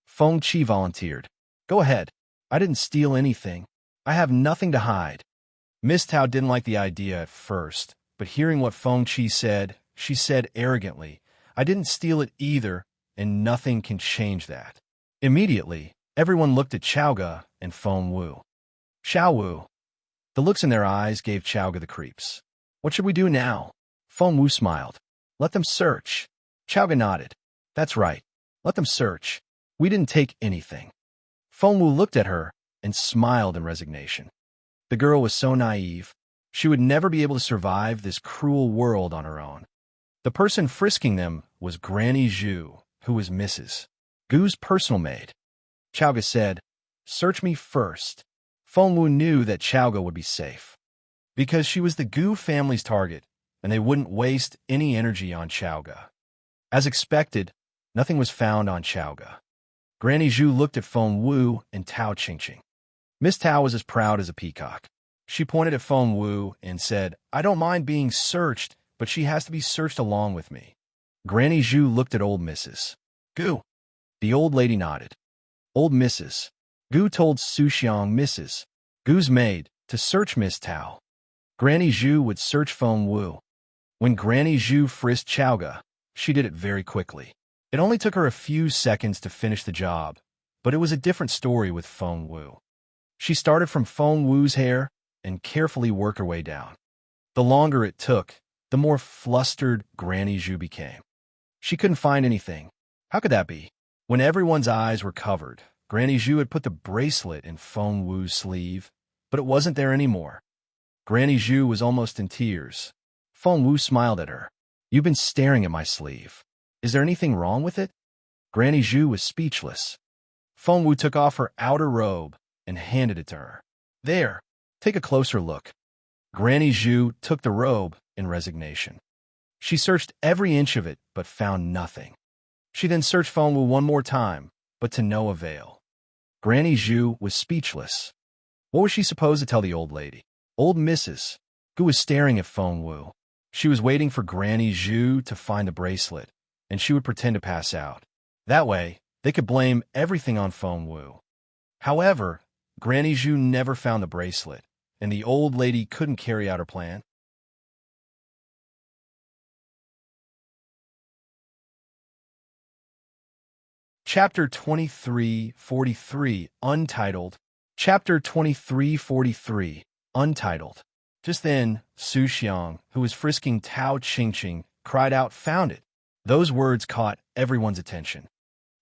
A: Feng Qi volunteered. "Go ahead. I didn't steal anything. I have nothing to hide." Miss Tao didn't like the idea at first, but hearing what Feng Qi said, she said arrogantly, "I didn't steal it either, and nothing can change that." Immediately, everyone looked at Chowga and Feng Wu. "Xiao Wu." The looks in their eyes gave Chowga the creeps. "What should we do now?" Feng Wu smiled. "Let them search." Chowga nodded. "That's right. Let them search. We didn't take anything." Feng Wu looked at her and smiled in resignation. The girl was so naive. She would never be able to survive this cruel world on her own. The person frisking them was Granny Zhu, who was Mrs. Gu's personal maid. Chowga said, "Search me first." Feng Wu knew that Chowga would be safe, because she was the Gu family's target, and they wouldn't waste any energy on Chowga. As expected, nothing was found on Chowga. Granny Zhu looked at Feng Wu and Tao Qingqing. Miss Tao was as proud as a peacock. She pointed at Feng Wu and said, "I don't mind being searched, but she has to be searched along with me." Granny Zhu looked at old Mrs. Gu. The old lady nodded. Old Mrs. Gu told Su Xiang, Mrs. Gu's maid, to search Miss Tao. Granny Zhu would search Feng Wu. When Granny Zhu frisked Chowga, she did it very quickly. It only took her a few seconds to finish the job, but it was a different story with Feng Wu. She started from Feng Wu's hair and carefully worked her way down. The longer it took, the more flustered Granny Zhu became. She couldn't find anything. How could that be? When everyone's eyes were covered, Granny Zhu had put the bracelet in Feng Wu's sleeve, but it wasn't there anymore. Granny Zhu was almost in tears. Feng Wu smiled at her. "You've been staring at my sleeve. Is there anything wrong with it?" Granny Zhu was speechless. Feng Wu took off her outer robe and handed it to her. "There, take a closer look." Granny Zhu took the robe in resignation. She searched every inch of it, but found nothing. She then searched Feng Wu one more time, but to no avail. Granny Zhu was speechless. What was she supposed to tell the old lady? Old Mrs. Gu was staring at Feng Wu. She was waiting for Granny Zhu to find the bracelet, and she would pretend to pass out. That way, they could blame everything on Feng Wu. However, Granny Zhu never found the bracelet, and the old lady couldn't carry out her plan. Chapter 2343, Untitled. Chapter 2343, Untitled. Just then, Su Xiang, who was frisking Tao Qingqing, cried out, "Found it!" Those words caught everyone's attention.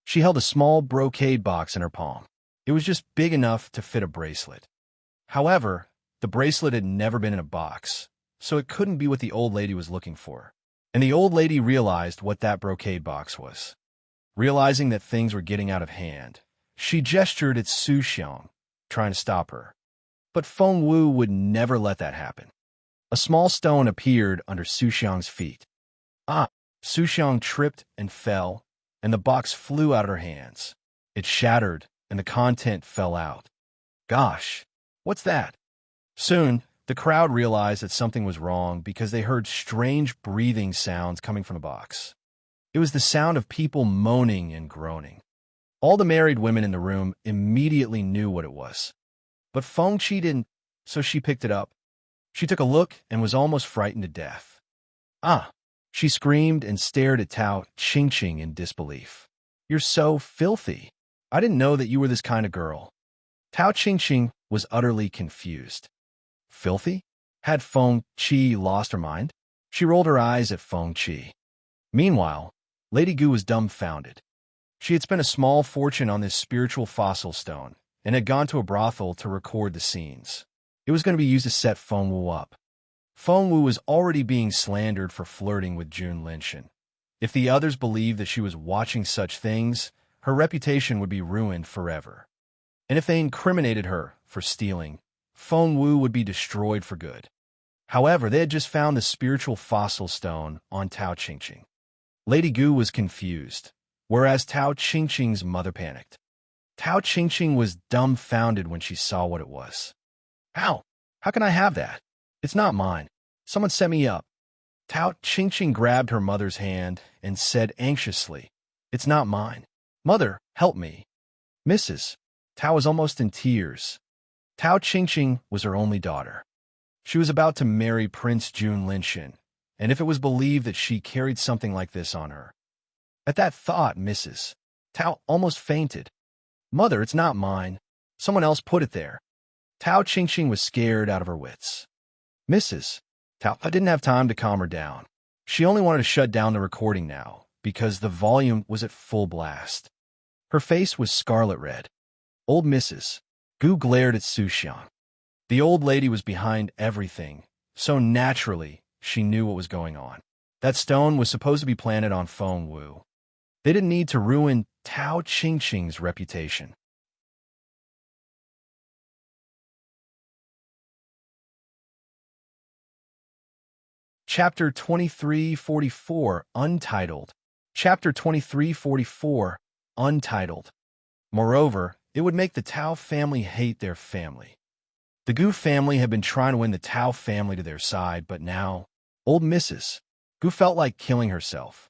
A: She held a small brocade box in her palm. It was just big enough to fit a bracelet. However, the bracelet had never been in a box, so it couldn't be what the old lady was looking for. And the old lady realized what that brocade box was. Realizing that things were getting out of hand, she gestured at Su Xiang, trying to stop her. But Feng Wu would never let that happen. A small stone appeared under Su Xiang's feet. Ah! Su Xiang tripped and fell, and the box flew out of her hands. It shattered, and the content fell out. Gosh, what's that? Soon, the crowd realized that something was wrong because they heard strange breathing sounds coming from the box. It was the sound of people moaning and groaning. All the married women in the room immediately knew what it was. But Feng Qi didn't, so she picked it up. She took a look and was almost frightened to death. Ah! She screamed and stared at Tao Qingqing in disbelief. You're so filthy. I didn't know that you were this kind of girl. Tao Qingqing was utterly confused. Filthy? Had Feng Qi lost her mind? She rolled her eyes at Feng Qi. Meanwhile, Lady Gu was dumbfounded. She had spent a small fortune on this spiritual fossil stone and had gone to a brothel to record the scenes. It was going to be used to set Feng Wu up. Feng Wu was already being slandered for flirting with Jun Linshan. If the others believed that she was watching such things, her reputation would be ruined forever. And if they incriminated her for stealing, Feng Wu would be destroyed for good. However, they had just found the spiritual fossil stone on Tao Qingqing. Lady Gu was confused, whereas Tao Qingqing's mother panicked. Tao Qingqing was dumbfounded when she saw what it was. How? How can I have that? It's not mine. Someone set me up. Tao Qingqing grabbed her mother's hand and said anxiously, It's not mine. Mother, help me. Mrs. Tao was almost in tears. Tao Qingqing was her only daughter. She was about to marry Prince Jun Linshan, and if it was believed that she carried something like this on her. At that thought, Mrs. Tao almost fainted. Mother, it's not mine. Someone else put it there. Tao Qingqing was scared out of her wits. Mrs. Tao didn't have time to calm her down. She only wanted to shut down the recording now, because the volume was at full blast. Her face was scarlet red. Old Mrs. Gu glared at Su Xiang. The old lady was behind everything, so naturally, she knew what was going on. That stone was supposed to be planted on Feng Wu. They didn't need to ruin Tao Qingqing's reputation. Chapter 2344, Untitled. Chapter 2344, Untitled. Moreover, it would make the Tao family hate their family. The Gu family had been trying to win the Tao family to their side, but now, old Mrs. Gu felt like killing herself.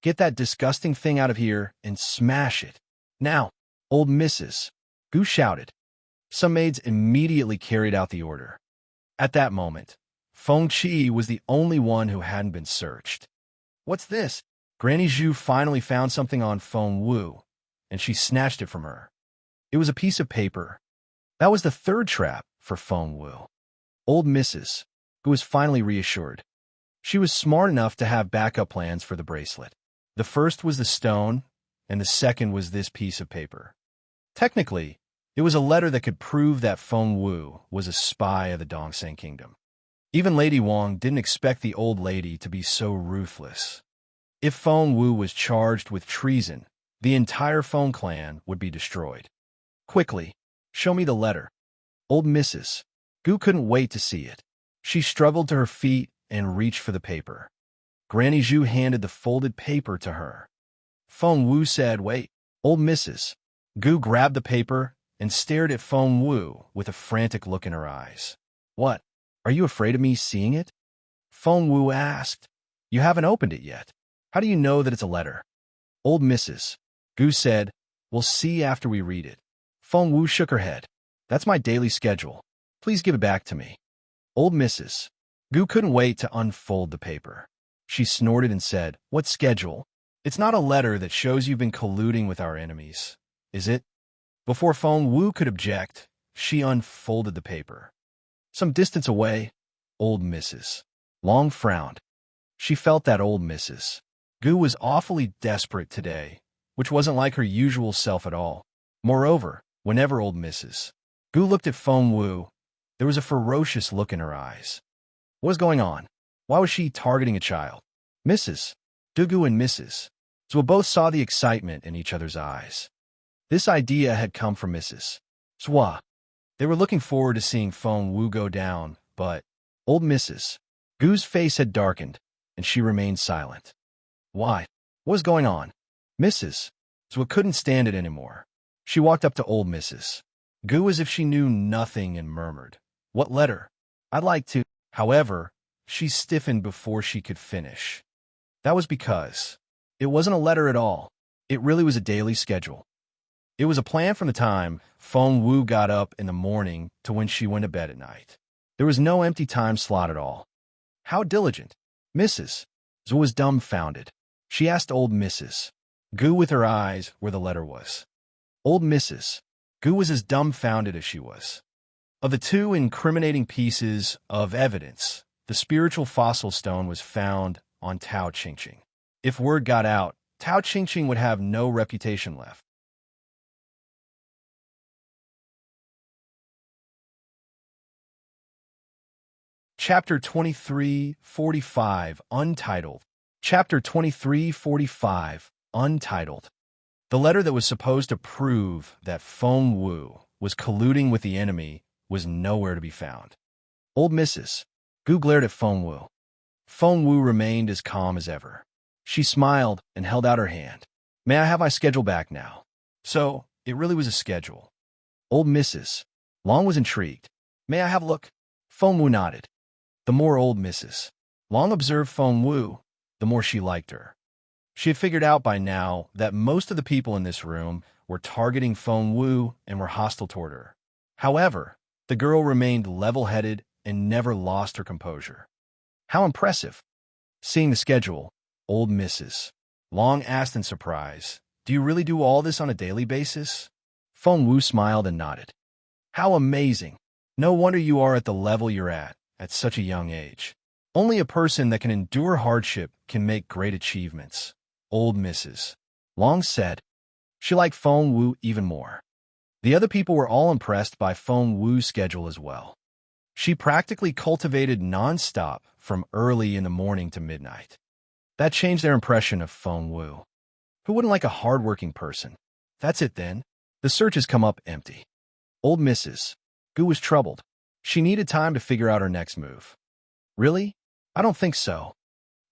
A: Get that disgusting thing out of here and smash it. Now, old Mrs. Gu shouted. Some maids immediately carried out the order. At that moment, Feng Qi was the only one who hadn't been searched. What's this? Granny Zhu finally found something on Feng Wu, and she snatched it from her. It was a piece of paper. That was the third trap for Feng Wu. Old Mrs. Gu was finally reassured. She was smart enough to have backup plans for the bracelet. The first was the stone, and the second was this piece of paper. Technically, it was a letter that could prove that Feng Wu was a spy of the Dongseng Kingdom. Even Lady Wang didn't expect the old lady to be so ruthless. If Feng Wu was charged with treason, the entire Feng clan would be destroyed. Quickly, show me the letter. Old Mrs. Gu couldn't wait to see it. She struggled to her feet and reached for the paper. Granny Zhu handed the folded paper to her. Feng Wu said, Wait. Old Mrs. Gu grabbed the paper and stared at Feng Wu with a frantic look in her eyes. What? Are you afraid of me seeing it? Feng Wu asked. You haven't opened it yet. How do you know that it's a letter? Old Mrs. Gu said, We'll see after we read it. Feng Wu shook her head. That's my daily schedule. Please give it back to me. Old Mrs. Gu couldn't wait to unfold the paper. She snorted and said, What schedule? It's not a letter that shows you've been colluding with our enemies, is it? Before Feng Wu could object, she unfolded the paper. Some distance away, old Mrs. Long frowned. She felt that old Mrs. Gu was awfully desperate today, which wasn't like her usual self at all. Moreover, whenever old Mrs. Gu looked at Feng Wu, there was a ferocious look in her eyes. What was going on? Why was she targeting a child? Mrs. Dugu and Mrs. Zhou both saw the excitement in each other's eyes. This idea had come from Mrs. Zhou. They were looking forward to seeing Feng Wu go down, but old Mrs. Gu's face had darkened, and she remained silent. Why? What was going on? Mrs. Zhou couldn't stand it anymore. She walked up to old Mrs. Gu as if she knew nothing and murmured, "What letter? I'd like to." However, she stiffened before she could finish. That was because it wasn't a letter at all. It really was a daily schedule. It was a plan from the time Feng Wu got up in the morning to when she went to bed at night. There was no empty time slot at all. How diligent. Mrs. Zhou was dumbfounded. She asked old Mrs. Gu with her eyes where the letter was. Old Mrs. Gu was as dumbfounded as she was. Of the two incriminating pieces of evidence, the spiritual fossil stone was found on Tao Qingqing. If word got out, Tao Qingqing would have no reputation left. Chapter 23:45, Untitled. Chapter 23:45, Untitled. The letter that was supposed to prove that Feng Wu was colluding with the enemy was nowhere to be found. Old Mrs. Gu glared at Feng Wu. Feng Wu remained as calm as ever. She smiled and held out her hand. "May I have my schedule back now?" So, it really was a schedule. Old Mrs. Long was intrigued. "May I have a look?" Feng Wu nodded. The more old Mrs. Long observed Feng Wu, the more she liked her. She had figured out by now that most of the people in this room were targeting Feng Wu and were hostile toward her. However, the girl remained level-headed and never lost her composure. How impressive! Seeing the schedule, old Mrs. Long asked in surprise, "Do you really do all this on a daily basis?" Feng Wu smiled and nodded. "How amazing! No wonder you are at the level you're at such a young age. Only a person that can endure hardship can make great achievements," old Mrs. Long said. She liked Feng Wu even more. The other people were all impressed by Feng Wu's schedule as well. She practically cultivated non-stop from early in the morning to midnight. That changed their impression of Feng Wu. Who wouldn't like a hard-working person? That's it then. The search has come up empty. Old Mrs. Gu was troubled. She needed time to figure out her next move. "Really? I don't think so."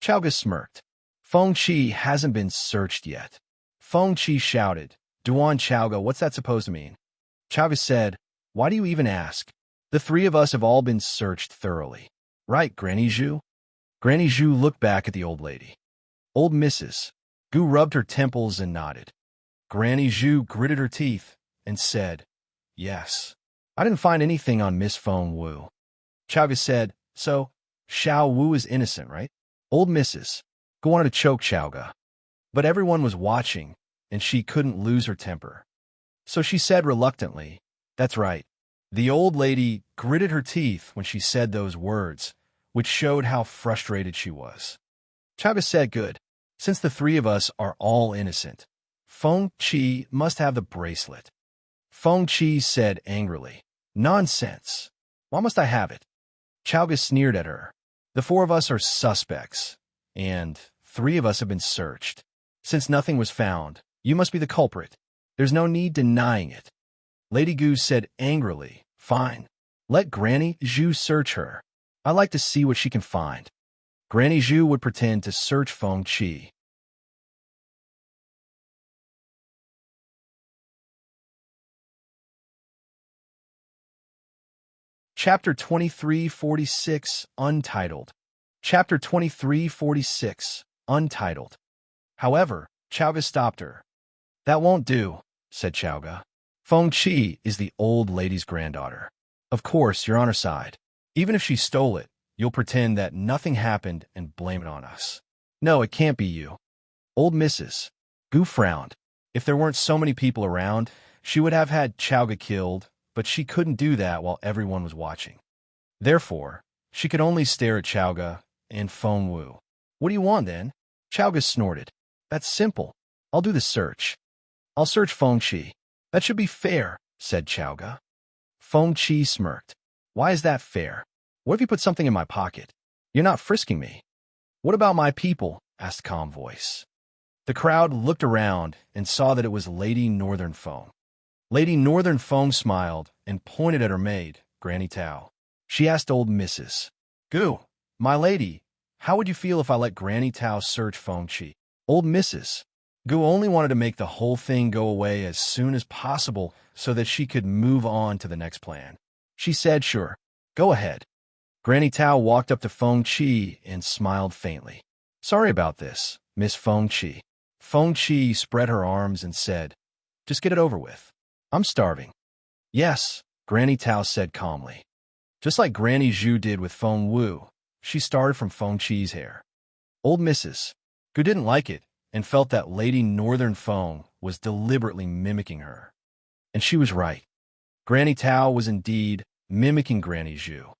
A: Chaoga smirked. "Feng Qi hasn't been searched yet." Feng Qi shouted, "Duan Chaoga, what's that supposed to mean?" Chaoga said, "Why do you even ask? The three of us have all been searched thoroughly. Right, Granny Zhu?" Granny Zhu looked back at the old lady. Old Mrs. Gu rubbed her temples and nodded. Granny Zhu gritted her teeth and said, "Yes. I didn't find anything on Miss Feng Wu." Chaoga said, "So, Xiao Wu is innocent, right?" Old Mrs. Gu wanted to choke Chaoga, but everyone was watching, and she couldn't lose her temper. So she said reluctantly, "That's right." The old lady gritted her teeth when she said those words, which showed how frustrated she was. Chaoga said, "Good. Since the three of us are all innocent, Feng Qi must have the bracelet." Feng Qi said angrily, "Nonsense. Why must I have it?" Chaoga sneered at her. "The four of us are suspects, and three of us have been searched. Since nothing was found, you must be the culprit. There's no need denying it." Lady Gu said angrily, "Fine. Let Granny Zhu search her. I'd like to see what she can find." Granny Zhu would pretend to search Feng Qi. Chapter 23:46, Untitled. Chapter 23:46, Untitled. However, Chaoga stopped her. "That won't do," said Chaoga. "Feng Qi is the old lady's granddaughter. Of course, you're on her side. Even if she stole it, you'll pretend that nothing happened and blame it on us. No, it can't be you." Old Mrs. Gu frowned. If there weren't so many people around, she would have had Chaoga killed, but she couldn't do that while everyone was watching. Therefore, she could only stare at Chaoga and Feng Wu. "What do you want, then?" Chowga snorted. That's simple. I'll do the search. I'll search Feng Chi. That should be fair, said Chowga. Feng Chi smirked. Why is that fair? What if you put something in my pocket? You're not frisking me. What about my people? Asked calm voice. The crowd looked around and saw that it was Lady Northern Feng. Lady Northern Feng smiled and pointed at her maid, Granny Tao. She asked old Mrs. Gu, my lady, how would you feel if I let Granny Tao search Feng Chi? Old Mrs. Gu only wanted to make the whole thing go away as soon as possible so that she could move on to the next plan. She said, sure, go ahead. Granny Tao walked up to Feng Chi and smiled faintly. Sorry about this, Miss Feng Chi. Feng Chi spread her arms and said, just get it over with. I'm starving. Yes, Granny Tao said calmly. Just like Granny Zhu did with Feng Wu, she started from Feng Chi's hair. Old Mrs. Gu didn't like it and felt that Lady Northern Feng was deliberately mimicking her. And she was right. Granny Tao was indeed mimicking Granny Zhu.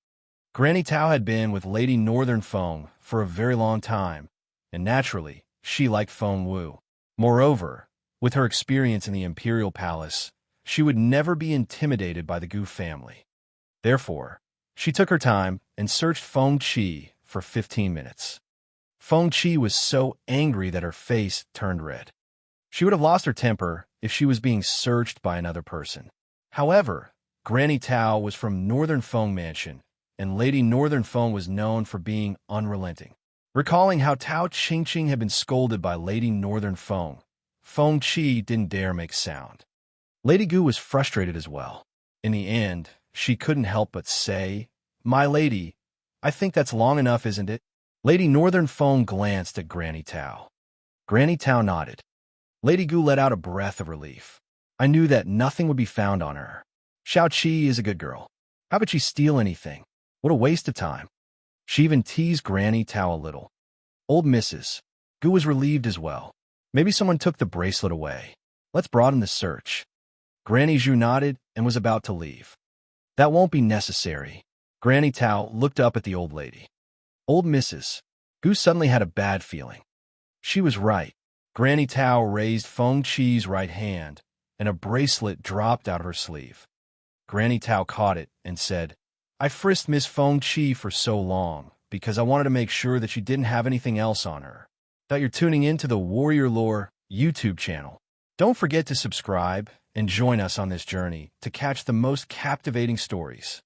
A: Granny Tao had been with Lady Northern Feng for a very long time, and naturally, she liked Feng Wu. Moreover, with her experience in the Imperial Palace, she would never be intimidated by the Gu family. Therefore, she took her time and searched Feng Chi for 15 minutes. Feng Chi was so angry that her face turned red. She would have lost her temper if she was being searched by another person. However, Granny Tao was from Northern Feng Mansion, and Lady Northern Feng was known for being unrelenting. Recalling how Tao Qingqing had been scolded by Lady Northern Feng, Feng Chi didn't dare make sound. Lady Gu was frustrated as well. In the end, she couldn't help but say, My lady, I think that's long enough, isn't it? Lady Northern Feng glanced at Granny Tao. Granny Tao nodded. Lady Gu let out a breath of relief. I knew that nothing would be found on her. Xiao Qi is a good girl. How would she steal anything? What a waste of time. She even teased Granny Tao a little. Old Mrs. Gu was relieved as well. Maybe someone took the bracelet away. Let's broaden the search. Granny Zhu nodded and was about to leave. That won't be necessary. Granny Tao looked up at the old lady. Old Mrs. Gu suddenly had a bad feeling. She was right. Granny Tao raised Feng Chi's right hand, and a bracelet dropped out of her sleeve. Granny Tao caught it and said, I frisked Miss Feng Chi for so long because I wanted to make sure that she didn't have anything else on her. That you're tuning in to the Warrior Lore YouTube channel. Don't forget to subscribe and join us on this journey to catch the most captivating stories.